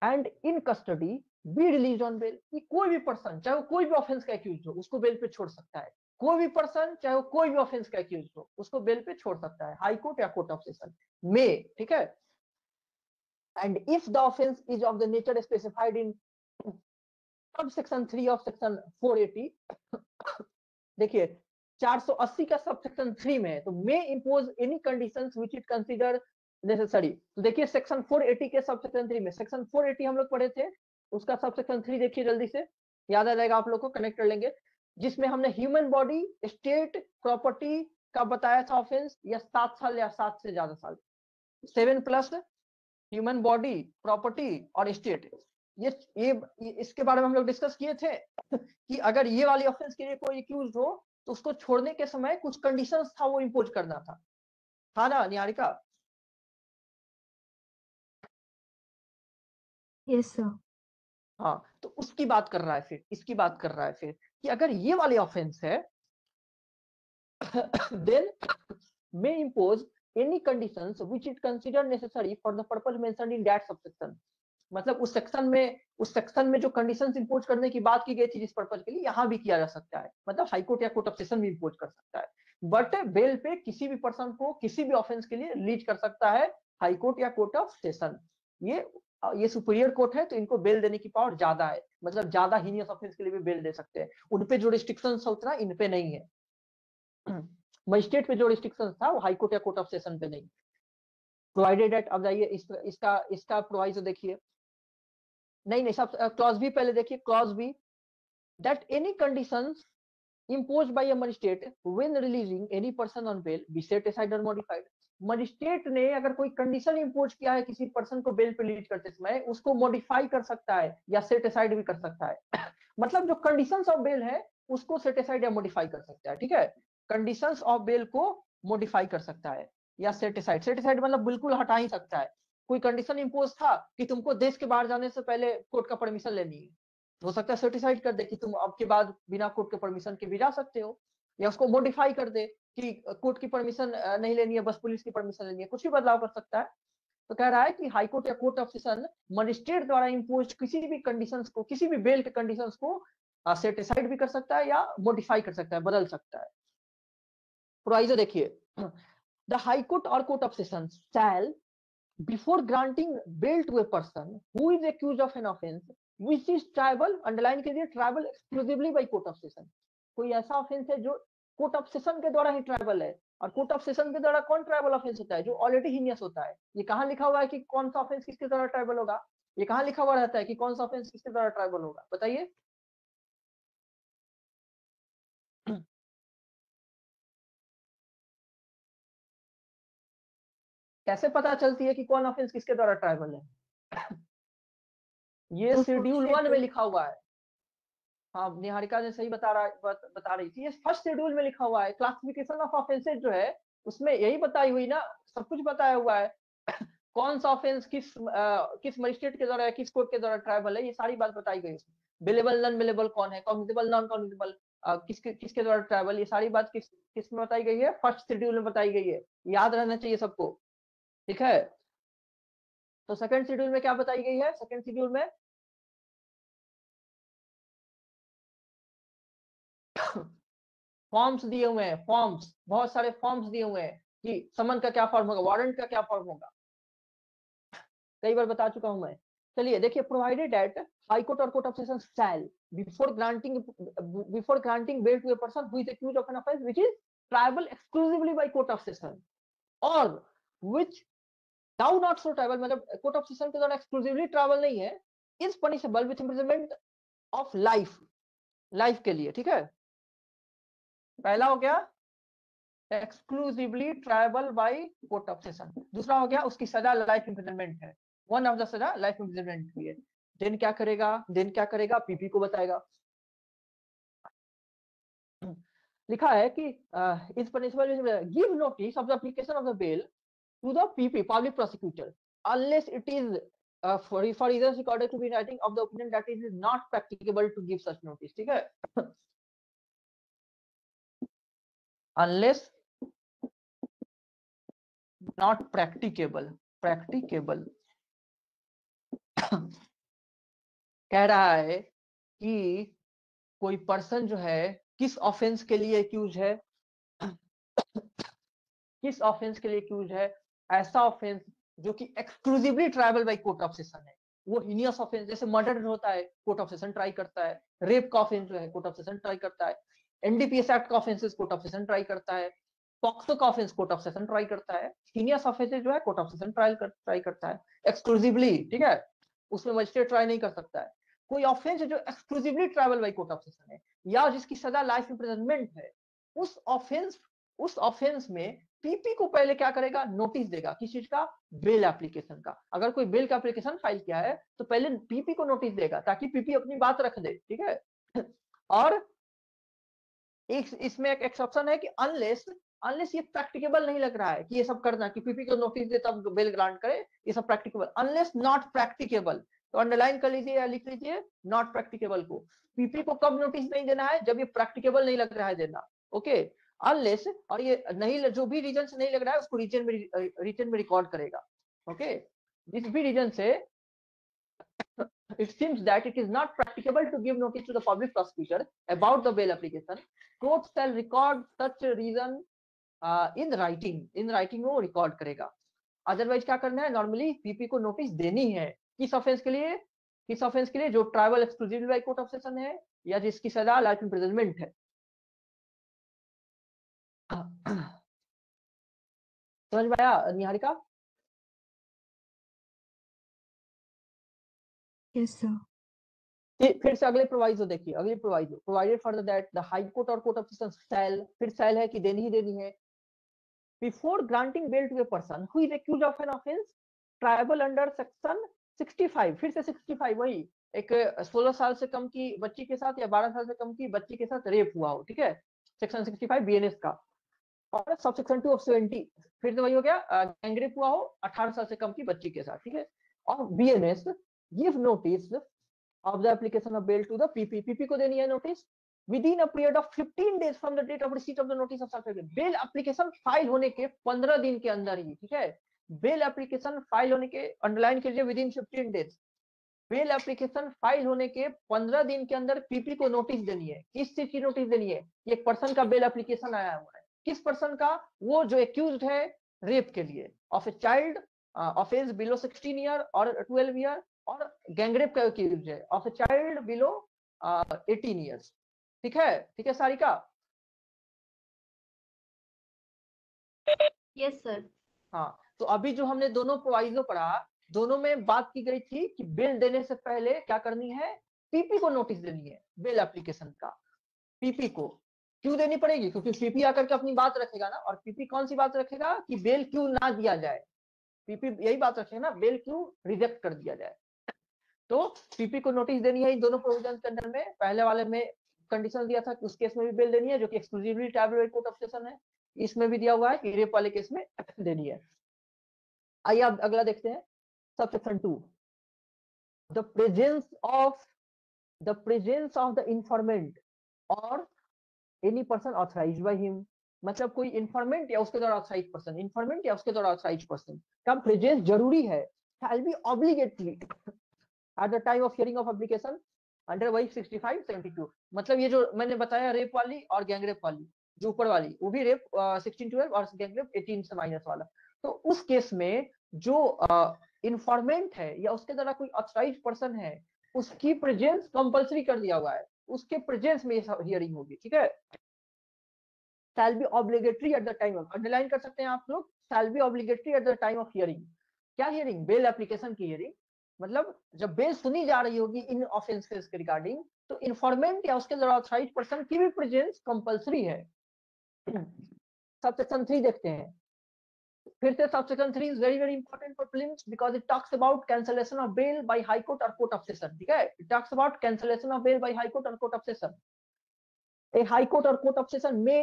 and in custody be release on bail. कि कोई भी पर्सन चाहे वो कोई भी ऑफेंस का एक्यूज हो उसको बेल पे छोड़ सकता है। कोई भी पर्सन चाहे वो कोई भी ऑफेंस का एक्यूज हो उसको बेल पे छोड़ सकता है, हाई कोर्ट या कोर्ट ऑफ सेशन में, ठीक है। And if the offence is of the nature specified in sub section 3 of section 480, देखिए 480 का सब सेक्शन 3 में है, तो may impose any conditions which it consider necessary. तो देखिए सेक्शन 480 के सब सेक्शन 3 में, सेक्शन 480 हम लोग पढ़े थे, उसका सब सेक्शन 3 देखिए जल्दी से, याद आ जाएगा आप लोग को, कनेक्ट कर लेंगे। जिसमें हमने ह्यूमन बॉडी, स्टेट, प्रॉपर्टी का बताया था ऑफेंस, या 7 साल या 7 से ज्यादा साल, 7+ ह्यूमन बॉडी, प्रॉपर्टी और स्टेट। ये इसके बारे में हम लोग डिस्कस किए थे कि अगर ये वाली ऑफेंस के लिए कोई एक्यूज हो तो उसको छोड़ने के समय कुछ कंडीशंस था वो इंपोज करना था ना निहारिका? Yes sir. हाँ, तो उसकी बात कर रहा है फिर, इसकी बात कर रहा है फिर कि अगर ये वाली ऑफेंस है then may impose any conditions which it consider necessary for the purpose mentioned in that subsection। मतलब उस सेक्शन में जो कंडीशंस इंपोज करने की बात की गई थी जिस पर्पज के लिए, यहाँ भी किया जा सकता है, मतलब हाई कोर्ट या कोर्ट ऑफ सेशन भी इंपोज कर सकता है। बट बेल पे किसी भी पर्सन को किसी भी ऑफेंस के लिए रिलीज कर सकता है हाई कोर्ट या कोर्ट ऑफ सेशन। ये सुपीरियर कोर्ट है तो इनको बेल देने की पावर ज्यादा है, मतलब ज्यादा हीनियस ऑफेंस के लिए भी बेल दे सकते हैं। उनपे जो रिस्ट्रिक्शंस है उतना इन पे नहीं है। मजिस्ट्रेट पे जो रिस्ट्रिक्शंस था वो हाई कोर्ट या कोर्ट ऑफ सेशन पे नहीं। प्रोवाइडेड एट, अब जाइए इसका प्रोवाइजो देखिए, नहीं सब क्लॉज बी पहले देखिए, clause b that any conditions imposed by a magistrate when releasing any person on bail be set aside or modified। Magistrate ने अगर कोई कंडीशन इंपोज किया है किसी पर्सन को बेल पे रिलीज करते समय, उसको मॉडिफाई कर सकता है या सेट असाइड भी कर सकता है मतलब जो कंडीशंस ऑफ बेल है उसको सेट असाइड या मॉडिफाई कर सकता है, ठीक है। कंडीशंस ऑफ बेल को मॉडिफाई कर सकता है या सेट असाइड मतलब बिल्कुल हटा ही सकता है। कोई कंडीशन इंपोज था कि तुमको देश के बाहर जाने से पहले कोर्ट का परमिशन लेनी है, हो सकता है सर्टिफाइड कर दे कि तुम अब के बाद बिना कोर्ट के परमिशन के भी जा सकते हो, या उसको मॉडिफाई कर दे कि कोर्ट की परमिशन नहीं लेनी है, बस पुलिस की परमिशन लेनी है, कुछ भी बदलाव कर सकता है। तो कह रहा है कि हाई कोर्ट या कोर्ट ऑफ सेशन मजिस्ट्रेट द्वारा इंपोज किसी भी कंडीशंस को, किसी भी बेल के कंडीशंस को सेट असाइड भी कर सकता है या मॉडिफाई कर सकता है, बदल सकता है। प्रोवाइजो देखिए, द हाई कोर्ट और court of session shall before granting bail to a person who is accused of an offense which is tribal, underline कीजिए, tribal exclusively by court of session. कोई ऐसा ऑफेंस है जो court of session के द्वारा ही tribal है, और court of session के द्वारा कौन ट्राइबल ऑफेंस होता है? जो ऑलरेडी हीनियस होता है। ये कहाँ लिखा हुआ है कि कौन सा ऑफेंस किसके द्वारा ट्राइबल होगा? ये कहाँ लिखा हुआ रहता है कि कौन सा ऑफेंस किसके द्वारा ट्राइबल होगा? बताइए। कैसे पता चलती है कि कौन ऑफेंस किसके द्वारा ट्राइबल है? ये शेड्यूल 1 में लिखा हुआ है। हाँ, निहारिका ने सही बता रही थी, ये फर्स्ट शेड्यूल में लिखा हुआ है। क्लासिफिकेशन ऑफ ऑफेंसेज जो है उसमें यही बताई हुई ना, सब कुछ बताया हुआ है कौन सा ऑफेंस किस मजिस्ट्रेट के द्वारा, किस कोर्ट के द्वारा ट्राइबल है, ये सारी बात बताई गई उसमें। बेलेबल, नॉन बेलेबल कौन है, कॉग्निजेबल, नॉन कॉग्निजेबल, किसके किसके द्वारा ट्राइबल, ये सारी बात किस में बताई गई है, फर्स्ट शेड्यूल में बताई गई है, याद रहना चाहिए सबको, ठीक है। तो सेकंड शेड्यूल में क्या बताई गई है, सेकंड शेड्यूल में फॉर्म्स दिए हुए हैं, फॉर्म्स, बहुत सारे फॉर्म्स दिए हुए हैं कि समन का क्या फॉर्म होगा, वारंट का क्या फॉर्म होगा, कई बार बता चुका हूं मैं। चलिए देखिए, प्रोवाइडेड दैट हाई कोर्ट और court of session shall before granting bail to a person who is accused of an offense which is triable exclusively by court of session or which thou not so tribal, मतलब court of session के द्वारा exclusively tribal नहीं है, is punishable with imprisonment of life, life के लिए, ठीक है। पहला हो गया exclusively tribal bye court of session, दूसरा हो गया उसकी सजा लाइफ इम्प्रिजनमेंट है, वन ऑफ द सजा लाइफ इम्प्रिजनमेंट भी है। देन क्या करेगा, देन क्या करेगा, पीपी को बताएगा। लिखा है कि is punishable give notice of the application of the bail to the PP, public prosecutor, unless it is for reasons according to be writing of the opinion that it is not practicable to give such notice, ठीक है। unless not practicable, practicable कह रहा है कि कोई person जो है किस ऑफेंस के लिए एक्यूज है, किस ऑफेंस के लिए एक्यूज है, ऐसा ऑफेंस जो कि exclusively tribal bye court of session है, वो हीनियस ऑफेंस, जैसे मर्डर होता है कोर्ट ऑफ सेशन ट्राई करता है, रेप का ऑफेंस जो है कोर्ट ऑफ सेशन ट्राई करता है, एनडीपीएस एक्ट का offences court of session try करता है, पॉक्सो का offence court of session try करता है, हीनियस ऑफेंसेस जो है कोर्ट ऑफ सेशन ट्राई करता है एक्सक्लूसिवली, ठीक है, उसमें मजिस्ट्रेट ट्राई नहीं कर सकता है। कोई ऑफेंस जो exclusively tribal bye court of session है या जिसकी सजा लाइफ इम्प्रिजनमेंट है, उस ऑफेंस में पीपी को पहले क्या करेगा, नोटिस देगा, किस चीज का, बेल एप्लीकेशन का। अगर कोई बेल का एप्लीकेशन फाइल किया है तो पहले पीपी को नोटिस देगा ताकि पीपी अपनी बात रख दे, ठीक है। और एक इसमें एक एक्सेप्शन है कि अनलेस ये प्रैक्टिकेबल नहीं लग रहा है कि ये सब करना, कि पीपी को नोटिस दे तब बेल ग्रांट करे, ये सब प्रैक्टिकेबल, अनलेस नॉट प्रैक्टिकेबल, तो अंडरलाइन कर लीजिए या लिख लीजिए नॉट प्रैक्टिकेबल को। पीपी को कब नोटिस नहीं देना है, जब ये प्रैक्टिकेबल नहीं लग रहा है देना, ओके। अनलेस, और ये नहीं, जो भी रीजन से नहीं लग रहा है उसको रीजन में रिकॉर्ड करेगा, ओके। जिस भी रीजन से it seems that it is not practicable to give notice to the public prosecutor about the bail application, court shall record such reason in writing में वो रिकॉर्ड करेगा। अदरवाइज क्या करना है, नॉर्मली पीपी को नोटिस देनी है, किस ऑफेंस के लिए, जो tribal exclusive bye court of session है या जिसकी सजा लाइफ इम्प्रिजनमेंट है। समझ में आया निहारिका? Yes sir. फिर से अगले प्रोवाइजो देखिए, अगले proviso, provided for that the high court और कोर्ट ऑफ सेशन शैल, फिर शैल है कि देनी ही देनी है, before granting bail to a person who is accused of an offence triable under section 65, फिर से 65, वही एक 16 साल से कम की बच्ची के साथ या 12 साल से कम की बच्ची के साथ रेप हुआ हो, ठीक है, सेक्शन 65 बीएनएस का, और सब सेक्शन 2 ऑफ 70 फिर से वही हो गया, गैंगरेप हुआ हो 18 साल से कम की बच्ची के साथ, ठीक है, और BNS give notice of the application of bail to the PP, PP को देनी है notice within a period of 15 days from the date of receipt of the notice of such bail application file होने के 15 दिन के अंदर ही, ठीक है, बेल एप्लीकेशन फाइल होने के, अंडरलाइन कीजिए within 15 days, bail application file होने के 15 दिन के अंदर पीपी को नोटिस देनी है। किस चीज की नोटिस देनी है, एक पर्सन का बेल एप्लीकेशन आया हुआ है, किस पर्सन का, वो जो एक्यूज्ड है रेप के लिए of a child offence below 16 year और 12 ईयर, और गैंगरेप का एक्यूज है of a child below 18 years, ठीक है सारिका? Yes sir. हाँ, तो अभी जो हमने दोनों प्रोवाइजो पढ़ा, दोनों में बात की गई थी कि बिल देने से पहले क्या करनी है, पीपी को नोटिस देनी है बिल एप्लीकेशन का। पीपी को क्यों देनी पड़ेगी, क्योंकि पीपी आकर के अपनी बात रखेगा ना, और पीपी कौन सी बात रखेगा कि बेल क्यों ना दिया जाए, पीपी यही बात रखेगा ना, बेल क्यों रिजेक्ट कर दिया जाए। तो पीपी को नोटिस देनी है इन दोनों प्रोविजन के अंदर में। पहले वाले में कंडीशन दिया था कि उस केस में भी बेल देनी है जो कि exclusively tribal court of session है, इसमें भी दिया हुआ है कि रेप वाले केस में देनी है। आइए अब अगला देखते हैं, subsection 2, the presence of the informant or any person authorised by him, मतलब कोई इन्फॉर्मेंट या उसके द्वारा ऑथराइज्ड पर्सन, इन्फॉर्मेंट या उसके द्वारा ऑथराइज्ड पर्सन का प्रेजेंस जरूरी है, shall be obligatory eight the time of hearing of application under वही 65-72। मतलब ये जो मैंने बताया रेप वाली और गैंगरेप वाली, जो ऊपर वाली वो भी रेप 16-12 और गैंगरेप 18 से माइनस वाला। तो उस केस में जो इन्फॉर्मेंट है या उसके द्वारा कोई ऑथराइज्ड पर्सन है, उसकी प्रेजेंस कंपलसरी कर दिया हुआ है, उसके प्रेजेंस में हियरिंग होगी, ठीक है। shall be obligatory at the time of, underline कर सकते हैं आप लोग, shall be obligatory at the time of hearing। क्या हियरिंग? बेल एप्लीकेशन की हियरिंग, मतलब जब बेल सुनी जा रही होगी इन ऑफेंसेस के रिगार्डिंग, तो इन्फॉर्मेंट या उसके द्वारा ऑथराइज्ड पर्सन की भी प्रेजेंस कंपलसरी है। सबसेक्शन 3 देखते हैं, फिर से subsection 3 is very very important for prelims because it talks about cancellation of bail by high court और कोर्ट ऑफ सेशन, ठीक है। It talks about cancellation of bail by high court और court of session. A high court or court of session may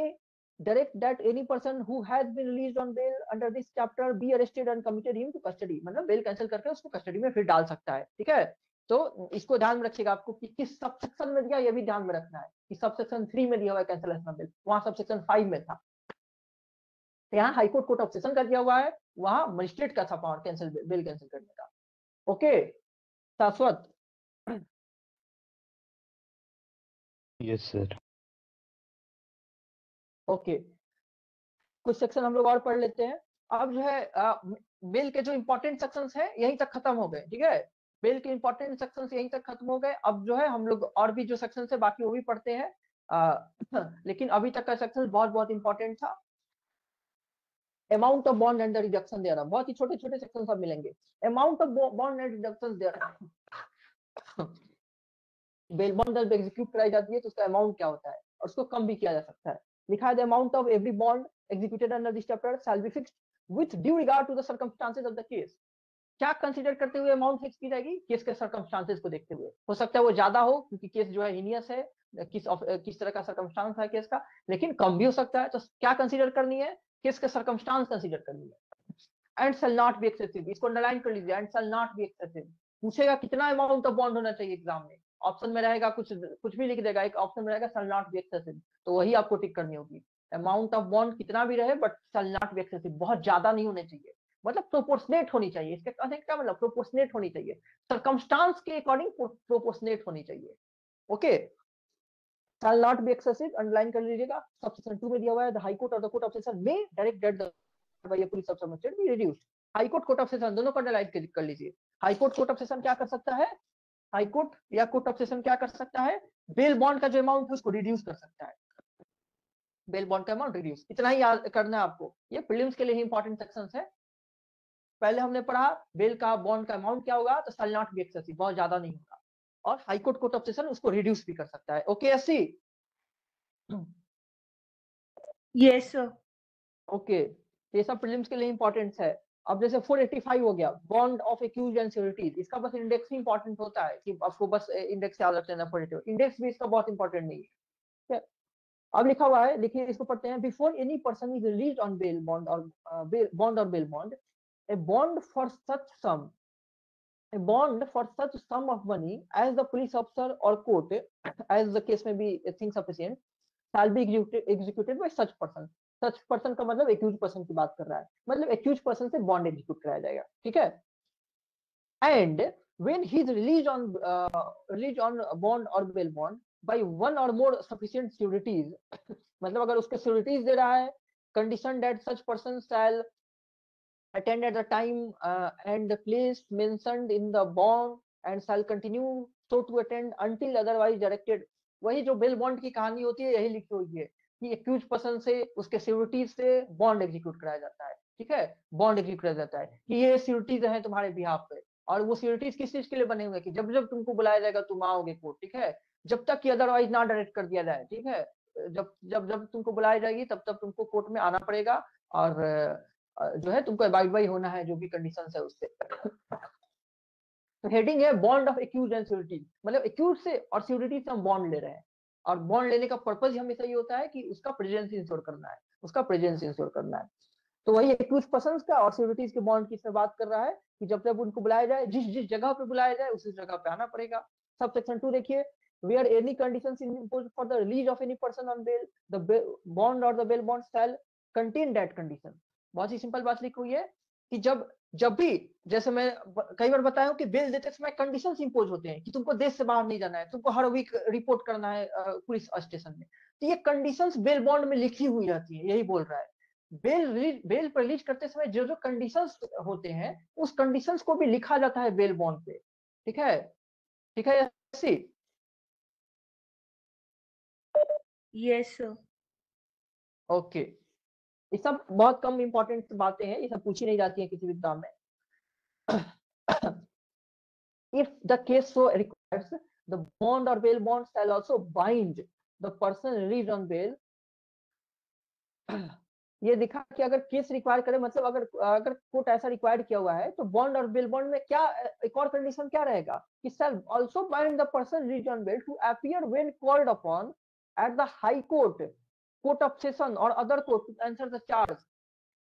direct that any person who has been released on bail under this chapter be arrested and committed him to custody, मतलब bell cancel करके उसको custody में फिर डाल सकता है, ठीक है। तो इसको ध्यान में रखिएगा आपको कि किस सबसेक्शन में दिया, ये भी ध्यान में रखना है कि सबसेक्शन 3 में दिया हुआ है कैंसलेशन ऑफ बेल, वहां सबसेक्शन 5 में था। तो यहाँ high court court of session का दिया हुआ है, वहां मजिस्ट्रेट का था पावर कैंसिल बेल कैंसिल करने का। ओके शाश्वत? Yes, sir. ओके, कुछ सेक्शन हम लोग और पढ़ लेते हैं। अब जो है बेल के जो इंपॉर्टेंट सेक्शंस है यहीं तक खत्म हो गए, ठीक है। बेल के इंपॉर्टेंट सेक्शंस यहीं तक खत्म हो गए। अब जो है हम लोग और भी जो सेक्शंस है बाकी वो भी पढ़ते हैं, लेकिन अभी तक का सेक्शन बहुत बहुत इंपॉर्टेंट था। Amount of bond and reduction दे रहा, बहुत ही छोटे छोटे सेक्शन सब मिलेंगे। Amount of bond and reduction दे रहा, बेल बॉन्ड जब एग्जीक्यूट कराई जाती है तो उसका अमाउंट क्या होता है और उसको कम भी किया जा सकता है। लिखा है the amount of every bond executed under this chapter shall be fixed with due regard to the circumstances of the case. क्या कंसीडर करते हुए अमाउंट फिक्स की जाएगी? केस के सर्कमस्टांसेस को देखते हुए। हो सकता है वो ज्यादा हो क्योंकि केस जो है हीनियस है, किस तरह का सर्कमस्टांस है केस का, लेकिन कम भी हो सकता है। तो क्या कंसीडर करनी है? केस के सर्कमस्टांस कंसीडर करनी है। And shell not be excessive, इसको अंडरलाइन कर लीजिए, and shall not be excessive. पूछेगा कितना अमाउंट ऑफ बॉन्ड होना चाहिए एग्जाम में, ऑप्शन में रहेगा कुछ भी लिख देगा, एक ऑप्शन में रहेगा शैल नॉट बी एक्सेसिव, तो वही आपको टिक करनी होगी। अमाउंट ऑफ बॉन्ड कितना भी रहे but shell not be excessive, बहुत ज्यादा नहीं होने चाहिए, मतलब प्रोपोर्शनेट होनी चाहिए। इसके कहने का मतलब प्रोपोर्शनेट होनी चाहिए, सर्कमस्टांस के अकॉर्डिंग प्रोपोर्शनेट होनी चाहिए। Okay, shall not be excessive underline कर लीजिएगा। सबसेक्शन 2 में दिया हुआ है द हाई कोर्ट और द कोर्ट ऑफ सेशन में direct that the by police sub submitted be reduced. High court court of session दोनों को अंडरलाइन कर लीजिए। High court court of session क्या कर सकता है? हाई कोर्ट या कोर्ट ऑफ सेशन क्या कर सकता है? बेल बॉन्ड का जो अमाउंट है उसको रिड्यूस कर सकता है। बेल बॉन्ड का अमाउंट रिड्यूस, इतना ही याद करना है आपको, ये प्रीलिम्स के लिए ही इंपॉर्टेंट सेक्शंस है। पहले हमने पढ़ा बेल का बॉन्ड का अमाउंट क्या होगा, तो शैल नॉट बी एक्सेसिव, बहुत ज्यादा नहीं होगा, और high court court of session उसको रिड्यूस भी कर सकता है। Okay SC? Yes sir. Okay, ये सब प्रीलिम्स के लिए इंपॉर्टेंट है। अब जैसे 485 हो गया, bond of accused and securities, इसका बस इंडेक्स ही इंपॉर्टेंट होता है कि आपको बस इंडेक्स याद रख लेना। 485 इंडेक्स भी इसका बहुत इंपॉर्टेंट नहीं है। अब लिखा हुआ है, देखिए इसको पढ़ते हैं। Before any person is release on bail bond और bail bond, a bond for such sum, a bond for such sum of money as the police officer or court, as the case may be think sufficient, shall be executed by such person। such person का मतलब accused person की बात कर रहा है, मतलब accused person से bond execute कराया जाएगा, ठीक है। and when he is released on bond or bail bond by one or more sufficient sureties, मतलब अगर उसके sureties दे रहा है, condition that such person shall attend at the time and the place mentioned in the bond and shall continue so to attend until otherwise directed। वही जो bail bond की कहानी होती है, यही लिखी हुई है कि एक्यूज पर्सन से उसके सिक्योरिटीज से बॉन्ड एग्जीक्यूट कराया जाता है, ठीक है। बॉन्ड एग्जीक्यूट कराया जाता है कि ये सिक्योरिटीज हैं तुम्हारे बिहाफ पे, और वो सिक्योरिटीज किस चीज के लिए बने हुए कि जब जब तुमको बुलाया जाएगा तुम आओगे कोर्ट, ठीक है, जब तक कि अदरवाइज ना डायरेक्ट कर दिया जाए, ठीक है। जब जब जब तुमको बुलाई जाएगी तब तब तुमको कोर्ट में आना पड़ेगा, और जो है तुमको अबाइड बाई होना है जो भी कंडीशंस है उससे। तो हेडिंग है bond of accused and security, मतलब एक्यूज से और सिक्योरिटी से हम बॉन्ड ले रहे हैं, और बॉन्ड लेने का पर्पज हमेशा ये होता है कि उसका प्रेजेंस इंश्योर करना है, उसका प्रेजेंस इंश्योर करना है। तो वही एक्यूज पर्संस का और सिक्योरिटीज के बॉन्ड की इसमें बात कर रहा है कि जब जब उनको बुलाया जाए, जिस जिस जगह पे बुलाया जाए उसी जगह पे आना पड़ेगा। सब सेक्शन 2 देखिए, where any conditions imposed for the release of any person on bail, the bond or the bail bond shall contain that condition. बहुत ही सिंपल बात लिखी हुई है कि जब भी, जैसे मैं कई बार बताया हूं कि बेल देते समय कंडीशंस इंपोज होते हैं कि तुमको देश से बाहर नहीं जाना है, तुमको हर वीक रिपोर्ट करना है पुलिस स्टेशन में, तो ये कंडीशंस बेल बॉन्ड में लिखी हुई रहती है, यही बोल रहा है। बेल पर रिलीज करते समय जो जो कंडीशंस होते हैं उस कंडीशंस को भी लिखा जाता है बेल बॉन्ड पे। ठीक है, ठीक है यसी? Yes sir. ओके, ये सब बहुत कम इंपॉर्टेंट बातें हैं, ये सब पूछी नहीं जाती है किसी भी एग्जाम में। If the case so requires, the bond or bail bond shall also bind the person released on bail। ये दिखा कि अगर केस रिक्वायर करे, मतलब अगर कोर्ट ऐसा रिक्वायर किया हुआ है, तो बॉन्ड और बेल बॉन्ड में क्या एक और कंडीशन क्या रहेगा कि shall also bind the person released on bail to appear when called upon at the high court, court of session or other court to answer the charge।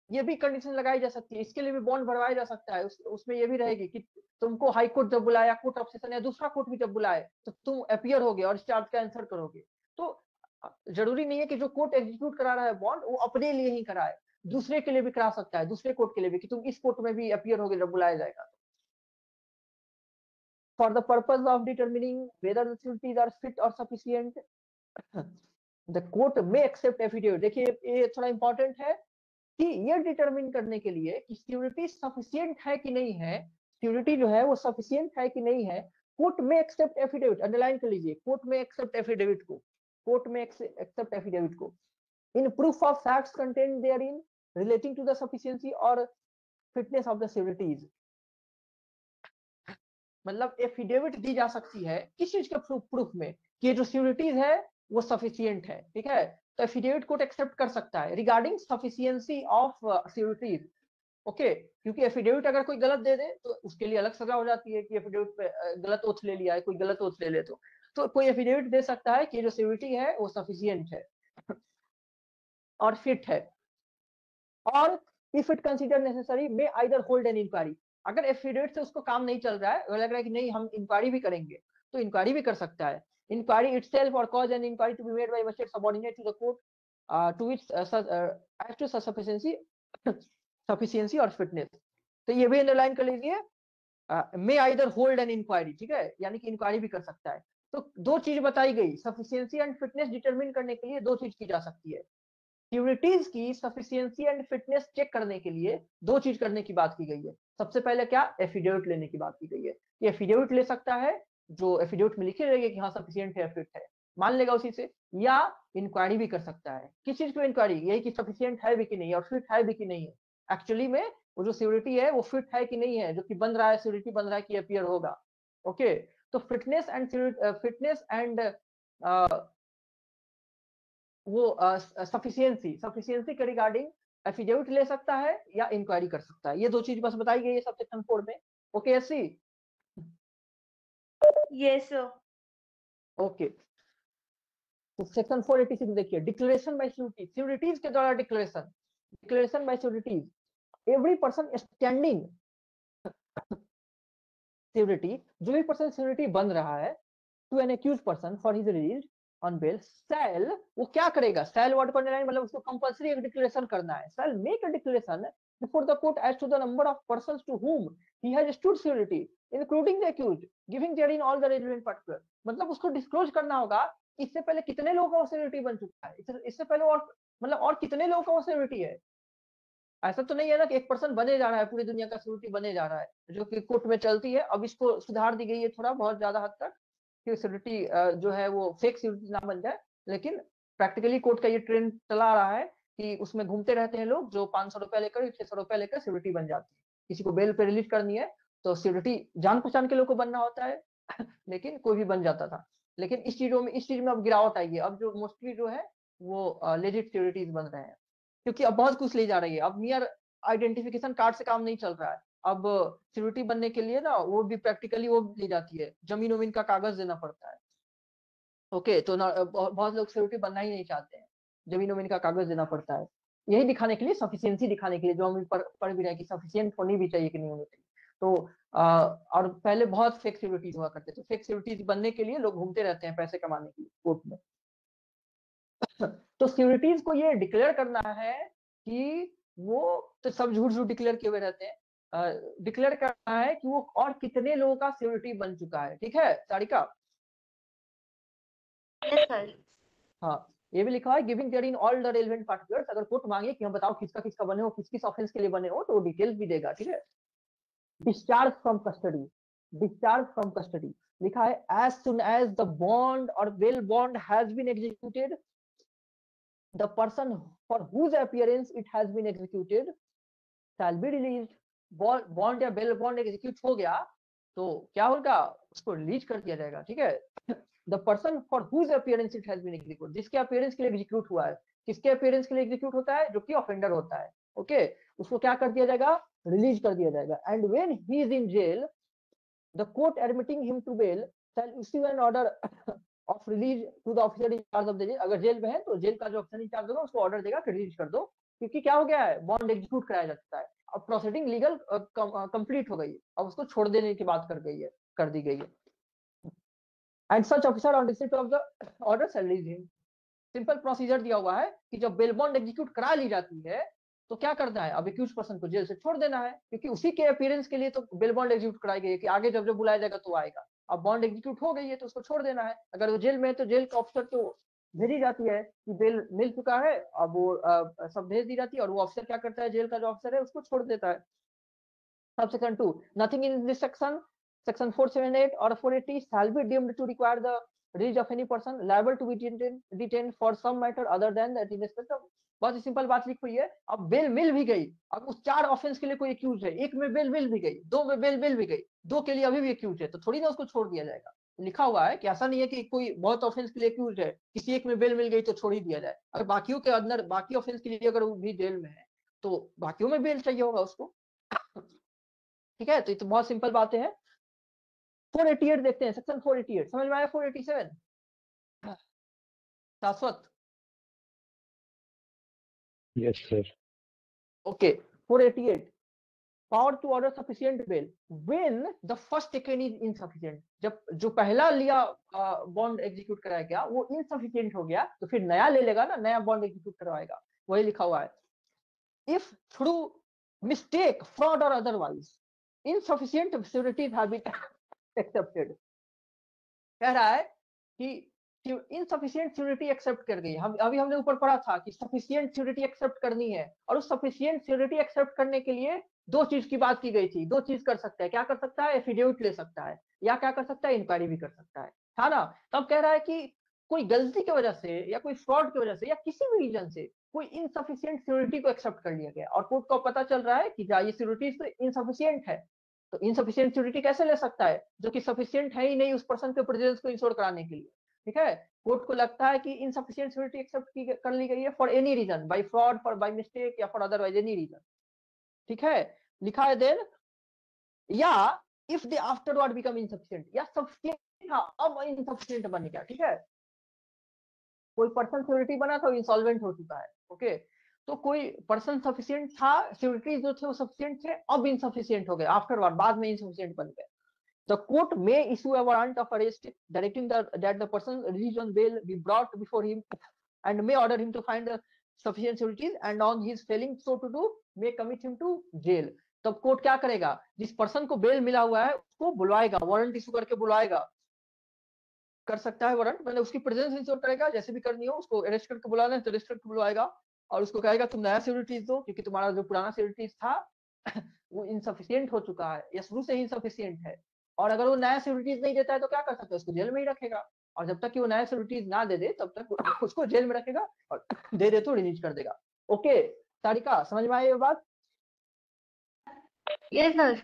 ये भी कंडीशन लगाई जा सकती है, इसके लिए भी बॉन्ड भरवाया जा सकता है। उसमें ये भी रहेगी कि तुमको हाई कोर्ट जब बुलाया, कोर्ट ऑफ सेशन या दूसरा कोर्ट भी जब बुलाए, तो तुम अपीयर होगे और इस चार्ज का आंसर करोगे। तो जरूरी नहीं है कि जो कोर्ट एग्जीक्यूट करा रहा है बॉन्ड वो अपने लिए ही कराए, दूसरे के लिए भी करा सकता है, दूसरे कोर्ट के लिए भी, कि तुम इस कोर्ट में भी अपीयर होगे जब बुलाया जाएगा। For the purpose of determining whether the securities are fit और सफिशिएंट, द कोर्ट में एक्सेप्ट एफिडेविट। देखिए ये थोड़ा इंपॉर्टेंट है कि ये डिटरमिन करने के लिए कि सिक्योरिटी सफिशिएंट है कि नहीं है, सिक्योरिटी जो है वो सफिशिएंट है कि नहीं है, कोर्ट में एक्सेप्ट एफिडेविट, अंडरलाइन कर लीजिए, कोर्ट में एक्सेप्ट एफिडेविट को, कोर्ट में एक्सेप्ट एफिडेविट को in proof of facts contained therein relating to the sufficiency और फिटनेस ऑफ द सिक्योरिटीज। मतलब एफिडेविट दी जा सकती है किस चीज के प्रूफ में कि ये जो सिक्योरिटीज है वो सफिशिएंट है। ठीक है, तो एफिडेविट कोर्ट एक्सेप्ट कर सकता है regarding sufficiency of securities. Okay, क्योंकि एफिडेविट अगर कोई गलत दे दे तो उसके लिए अलग सजा हो जाती है कि एफिडेविट पे गलत ओथ ले लिया है, कोई गलत ओथ ले ले तो कोई एफिडेविट दे सकता है कि जो सिक्योरिटी है वो सफिशिएंट है और फिट है, और if it consider necessary may either hold an inquiry. अगर एफिडेविट से उसको काम नहीं चल रहा है, लग रहा है कि नहीं हम इंक्वायरी भी करेंगे, तो इंक्वायरी भी कर सकता है। इंक्वायरी इटसेल्फ और cause an inquiry to be made by magistrate subordinate to the court to which as to sufficiency और फिटनेस। तो ये भी अंडरलाइन कर लीजिए, may either hold an inquiry. ठीक है, यानी कि इंक्वायरी भी कर सकता है। तो दो चीज बताई गई, सफिशिएंसी एंड फिटनेस डिटरमिन करने के लिए दो चीज की जा सकती है। सिक्योरिटीज की सफिशिएंसी एंड फिटनेस चेक करने के लिए दो चीज करने की बात की गई है। सबसे पहले क्या, एफिडेविट लेने की बात की गई है। ये एफिडेविट ले सकता है, जो एफिडेविट में लिखे रहेंगे कि हाँ सफिशिएंट है, फिट है, मान लेगा उसी से, या इंक्वायरी भी कर सकता है। किस चीज की इंक्वायरी, यही कि सफिशिएंट है भी कि नहीं और फिट है भी कि नहीं है, एक्चुअली में वो जो सिक्योरिटी है वो फिट है कि नहीं है, जो कि बन रहा है, सिक्योरिटी बन रहा है कि अपीयर होगा। ओके, तो फिटनेस एंड वो सफिशिएंसी के रिगार्डिंग एफिडेविट ले सकता है या इंक्वायरी कर सकता है। ये दो चीज बस बताई गई है सब सेक्शन 4 में। Okay SC? Yes sir. Okay, तो सेक्शन 486 देखिए, डिक्लेरेशन बाय सिक्योरिटीज के द्वारा declaration by securities, every person standing security, जो भी पर्सन सिक्योरिटी बन रहा है to an accused person for his release on bail shall, वो क्या करेगा, शैल वर्ड पर नहीं, मतलब उसको कंपल्सरी एक डिक्लेरेशन करना है, shall make a declaration before the court as to the number of persons to whom he has stood security including the accused giving therein all the relevant particular. मतलब उसको disclose करना होगा इससे पहले कितने लोगों का सिक्योरिटी बन चुका है, इससे पहले और मतलब और कितने लोगों का सिक्योरिटी है। ऐसा तो नहीं है ना कि एक पर्सन बने जा रहा है, पूरी दुनिया का सिक्योरिटी बने जा रहा है, जो कि कोर्ट में चलती है। अब इसको सुधार दी गई है थोड़ा बहुत ज्यादा हद तक कि सिक्योरिटी जो है वो फेक सिक्योरिटी ना बन जाए, लेकिन प्रैक्टिकली कोर्ट का ये ट्रेंड चला आ रहा है कि उसमें घूमते रहते हैं लोग जो 500 रुपया लेकर 600 रुपया लेकर सिक्योरिटी बन जाती है। किसी को बेल पे रिलीज करनी है तो सिक्योरिटी जान पहचान के लोग को बनना होता है लेकिन कोई भी बन जाता था। लेकिन इस चीज में अब गिरावट आई है, अब जो मोस्टली जो है वो लेजिट सिक्योरिटीज बन रहे हैं, क्योंकि अब बहुत कुछ ली जा रही है। अब नियर आइडेंटिफिकेशन कार्ड से काम नहीं चल रहा है, अब सिक्योरिटी बनने के लिए ना वो भी प्रैक्टिकली वो ली जाती है, जमीन वमीन का कागज देना पड़ता है। ओके, तो बहुत लोग सिक्योरिटी बनना ही नहीं चाहते हैं, जमीन वमीन का कागज देना पड़ता है। यही दिखाने के लिए, सफिशिएंसी दिखाने के लिए, जो हम पढ़ भी रहे हैं कि सफिशिएंट होनी भी चाहिए कि नहीं होनी चाहिए। तो और पहले बहुत फेक सिक्योरिटीज हुआ करते थे, फेक सिक्योरिटीज बनने के लिए लोग घूमते रहते हैं पैसे कमाने के लिए कोर्ट में। तो सिक्योरिटीज को ये डिक्लेयर करना है कि वो, तो सब झूठ झूठ डिक्लेयर किए हुए रहते हैं, डिक्लेयर करना है कि वो और कितने लोगों का सिक्योरिटी बन चुका है। ठीक है सारिका? Yes sir. हाँ, ये भी लिखा है giving therein all the relevant particulars. अगर कोर्ट मांगे कि हम बताओ किसका किसका बने हो, किस किस ऑफेंस के लिए बने हो, तो वो डिटेल्स भी देगा। ठीक है? Discharge from custody, discharge from custody लिखा है as soon as the bond और bail bond has been executed, the person for whose appearance it has been executed shall be released. Bond या बेल बॉन्ड एग्जीक्यूट हो गया तो क्या होगा, उसको रिलीज कर दिया जाएगा। ठीक है? The person for whose appearance it has been execute, जिसके अपीयरेंस के लिए एग्जीक्यूट हुआ है। किसके अपीयरेंस के लिए एग्जीक्यूट होता है? जो कि ऑफेंडर होता है। ओके, उसको क्या कर दिया जाएगा? रिलीज कर दिया जाएगा। And when he is in jail, the court admitting him to bail shall issue an order of release to the officer in charge of the jail. अगर जेल में है तो जेल का जो ऑफिसर इन चार्ज होगा उसको order देगा कि रिलीज कर दो, क्योंकि क्या हो गया है, बॉन्ड एग्जीक्यूट कराया जा चुका है। अब प्रोसीडिंग लीगल कंप्लीट हो गई है, अब उसको छोड़ देने की बात कर दी गई है। And such officer on receipt of the order shell release him. Simple procedure दिया हुआ है कि जब बेल बॉन्ड एग्जीक्यूट करा ली जाती है तो क्या करना है, अब एक्यूज पर्सन को जेल से छोड़ देना है, क्योंकि उसी के अपीयरेंस के लिए तो बेल बॉन्ड एग्जीक्यूट कराई गई है कि आगे जब जब बुलाया जाएगा तो आएगा। अब बॉन्ड एग्जीक्यूट हो गई है तो उसको छोड़ देना है। अगर वो जेल में है तो जेल का ऑफिसर को भेजी जाती है कि बेल मिल चुका है, अब वो सब भेज दी जाती है, और वो ऑफिसर क्या करता है, जेल का जो ऑफिसर है उसको छोड़ देता है। Subsection 2. Nothing in this section, section 478 or 480 shall be deemed to require the release of any person liable to be detained for some matter other than that in respect of। बहुत ही simple बात लिखी हुई है। अब bell मिल भी गई, अब उस 4 ऑफेंस के लिए कोई एक्यूज है, एक में बेल मिल भी गई, 2 में बेल मिल भी गई, 2 के लिए अभी भी एक्यूज है, तो थोड़ी ना उसको छोड़ दिया जाएगा। लिखा हुआ है कि ऐसा नहीं है कि कोई बहुत ऑफेंस के लिए एक्यूज है, किसी एक में बेल मिल गई तो छोड़ ही दिया जाए। अगर बाकियों के अंदर बाकी ऑफेंस के लिए अगर वो भी जेल में है तो बाकियों में बेल चाहिए होगा उसको। ठीक है? तो ये तो बहुत सिंपल बातें हैं। 488 देखते हैं, सेक्शन 488 समझ में आया? 487 Shashwat? Yes sir. Okay, 488 power to order sufficient bail when the first taken is insufficient. जब जो पहला लिया बॉन्ड एग्जीक्यूट कराया गया वो इनसफिशिएंट हो गया तो फिर नया ले लेगा ना, नया बॉन्ड एग्जीक्यूट करवाएगा। वही लिखा हुआ है, इफ थ्रू मिस्टेक फ्रॉड और otherwise insufficient securities have been accepted। कह रहा है कि इनसफिशिएंट सिक्योरिटी एक्सेप्ट कर गई। हम अभी हमने ऊपर पढ़ा था कि सफिशिएंट सिक्योरिटी एक्सेप्ट करनी है, और उस सफिशिएंट सिक्योरिटी एक्सेप्ट करने के लिए 2 चीज की बात की गई थी। 2 चीज कर सकता है, क्या कर सकता है, एफिडेविट ले सकता है, या क्या कर सकता है, इंक्वायरी भी कर सकता है, था ना? तब कह रहा है कि कोई गलती की वजह से या कोई फ्रॉड की वजह से या किसी भी रीजन से कोई इनसफिशिएंट सिक्योरिटी को एक्सेप्ट कर लिया गया, और कोर्ट को पता चल रहा है कि ये सिक्योरिटी तो इनसफिशिएंट है, तो इनसफिशिएंट सिक्योरिटी कैसे ले सकता है जो कि सफिशिएंट है ही नहीं उस पर्सन के प्रेजेंस को इंश्योर कराने के लिए। ठीक है? कोर्ट को लगता है कि इनसफिशिएंट सिक्योरिटी एक्सेप्ट कर ली गई है for any reason, by fraud, for by mistake, या फॉर अदरवाइज एनी रीजन। ठीक है? लिखा है देन, या if they afterward become insufficient, या सफिशिएंट था अब इनसफिशिएंट बन गया। ठीक है? कोई पर्सन सिक्योरिटी बना था, इंसॉल्वेंट हो चुका है। ओके, तो कोई पर्सन सफिशिएंट था, सिक्योरिटी जो थे वो सफिशिएंट थे, अब इनसफिशिएंट हो गए, आफ्टरवर्ड बाद में इनसफिशिएंट बन गए। The court may issue a warrant of arrest directing that the person released on bail be brought before him and may order him to find sufficient securities, and on his failing so to do may commit him to jail। तब court क्या करेगा, जिस person को bell मिला हुआ है उसको बुलवाएगा, warrant issue करके बुलवाएगा, कर सकता है वारंट, मैंने उसकी प्रेजेंस इंश्योर करेगा, जैसे भी करनी हो उसको अरेस्ट करके बुलाना है तो अरेस्ट करके बुलवाएगा, और उसको कहेगा तुम नया सिक्योरिटीज दो, क्योंकि तुम्हारा जो पुराना सिक्योरिटीज था वो इनसफिशिएंट हो चुका है या शुरू से ही इनसफिशिएंट है। और अगर वो नया सिक्योरिटीज नहीं देता है तो क्या कर सकता है, उसको जेल में ही रखेगा, और जब तक कि वो नया सिक्योरिटीज ना दे दे तब तक उसको जेल में रखेगा, और दे दे तो रिलीज कर देगा। ओके सारिका, समझ में आई ये बात? Yes sir.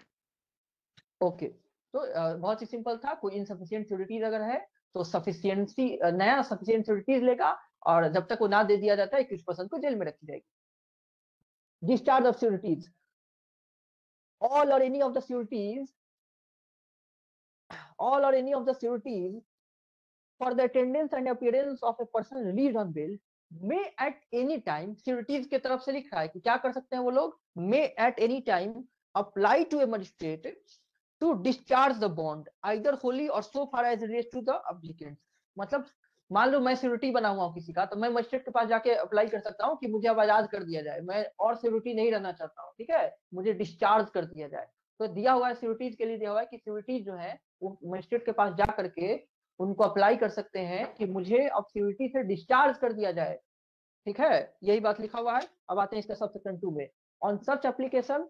ओके, तो बहुत ही सिंपल था। कोई इनसफिशिएंट सिक्योरिटीज अगर है तो सफिशिएंसी नया सफिशिएंट सिक्योरिटीज लेगा, और जब तक वो ना दे दिया जाता है किस पर्सन को जेल में रखी जाएगी। Discharge of securities, all or any of the securities, all or any of the securities for the attendance and appearance of a person released on bail may at any time, securities के तरफ से लिख रहा है कि क्या कर सकते हैं वो लोग, may at any time apply to a magistrate to discharge the bond either wholly or so far as relates to the applicant। मतलब मान लो मैं सिक्योरिटी बना हुआ हूँ किसी का, तो मैं मजिस्ट्रेट के पास जाके अप्लाई कर सकता हूँ कि मुझे अब आजाद कर दिया जाए, मैं और सिक्योरिटी नहीं रहना चाहता हूँ, ठीक है, मुझे डिस्चार्ज कर दिया जाए। तो दिया हुआ है सिक्योरिटीज के लिए, दिया हुआ है कि सिक्योरिटी जो है वो मजिस्ट्रेट के पास जा करके उनको अप्लाई कर सकते हैं कि मुझे अब सिक्योरिटी से डिस्चार्ज कर दिया जाए, ठीक है, यही बात लिखा हुआ है। अब आते हैं इसका सब सेक्शन 2 में। On such application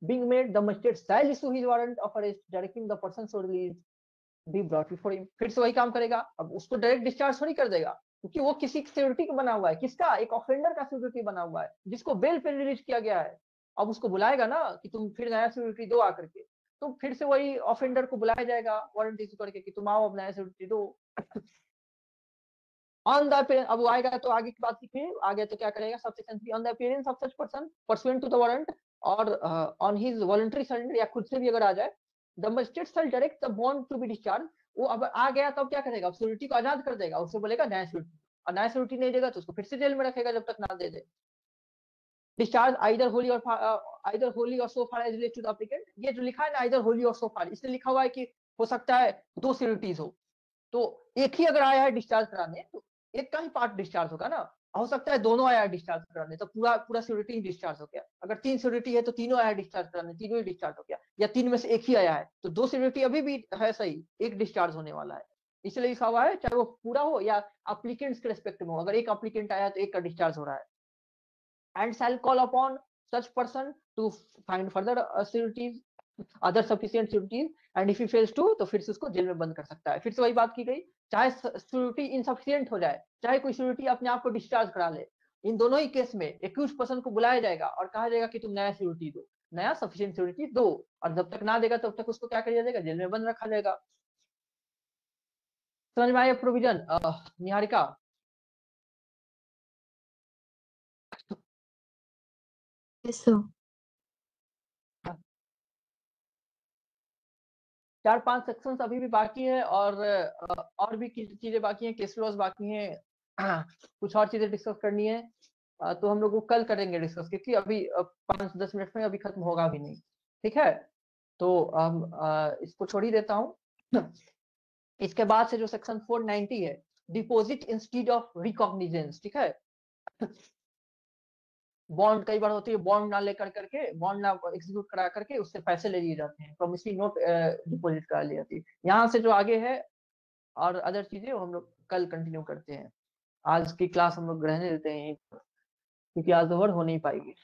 being made, the magistrate shall issue his warrant of arrest directing the person so released be brought before him। फिर से वही काम करेगा, अब उसको डायरेक्ट डिस्चार्ज थोड़ी कर देगा, क्योंकि वो किसी सिक्योरिटी का बना हुआ है, किसका, एक ऑफेंडर का सिक्योरिटी बना हुआ है जिसको बेल पे रिलीज किया गया है। अब उसको बुलाएगा ना कि तुम फिर नया सिक्योरिटी दो आकर के, तो फिर से वही ऑफेंडर को बुलाया जाएगा वारंट इशू करके कि तुम आओ अब नया सिक्योरिटी दो। ऑन द अपीयरेंस, अब वो आएगा तो आगे की बात सीखिए, आगे तो क्या करेगा, subsection 3 on the appearance of such person pursuant to the warrant और ऑन हिज वॉलंटरी सरेंडर, या खुद से भी अगर आ जाए, the magistrate shall direct the bond to be discharge. वो अब आ गया तब क्या करेगा, सिक्योरिटी को आजाद कर देगा, उससे बोलेगा नया सिक्योरिटी, और नया सिक्योरिटी नहीं देगा तो उसको फिर से जेल में रखेगा जब तक ना दे दे। डिस्चार्ज आइदर होली और so far as related to the applicant, ये जो लिखा है ना आइदर होली और सो फार, इसलिए लिखा हुआ है कि हो सकता है दो सिक्योरिटीज हो, तो एक ही अगर आया है डिस्चार्ज कराने तो एक का ही पार्ट डिस्चार्ज होगा ना, हो सकता है दोनों आया है डिस्चार्ज कराने तो पूरा पूरा सिक्योरिटी डिस्चार्ज हो गया। अगर 3 सिक्योरिटी है तो तीनों आया डिस्चार्ज कराने, तीनों ही डिस्चार्ज हो गया, या 3 में से एक ही आया है तो 2 सिक्योरिटी अभी भी है सही, एक डिस्चार्ज होने वाला है, इसलिए लिखा हुआ है चाहे वो पूरा हो या एप्लीकेंट्स के रिस्पेक्ट में हो, अगर एक एप्लीकेंट आया तो एक का डिस्चार्ज हो रहा है। And shall call upon such person to find further securities other sufficient securities and if he fails to, तो फिर से उसको जेल में बंद कर सकता है। फिर से वही बात की गई, चाहे सिक्योरिटी इनसफिशिएंट हो जाए, चाहे कोई सिक्योरिटी अपने आप को डिस्चार्ज करा ले, इन दोनों ही केस में एक्यूज पर्सन को बुलाया जाएगा और कहा जाएगा कि तुम नया सिक्योरिटी दो, नया सफिशिएंट सिक्योरिटी दो, और जब तक ना देगा तब तक उसको क्या किया जाएगा, जेल में बंद रखा जाएगा। समझ में आया provision Niharika? Yes, sir. 4-5 sections अभी भी बाकी है, और भी चीजें बाकी हैं, केस लॉज बाकी हैं, कुछ और चीजें डिस्कस करनी है, तो हम लोग को कल करेंगे डिस्कस, क्योंकि अभी 5-10 मिनट में अभी खत्म होगा भी नहीं, ठीक है, तो इसको छोड़ ही देता हूँ। इसके बाद से जो सेक्शन 490 है, डिपॉजिट इंस्टीड ऑफ रिकॉग्निजेंस, ठीक है, बॉन्ड कई बार होती है, बॉन्ड ना लेकर करके, बॉन्ड ना एग्जीक्यूट करा करके उससे पैसे ले लिए जाते हैं, प्रॉमिसरी नोट डिपॉजिट करा ली जाती है। यहाँ से जो आगे है और अदर चीजें वो हम लोग कल कंटिन्यू करते हैं, आज की क्लास हम लोग रहने देते हैं क्योंकि आज ओवर हो नहीं पाएगी।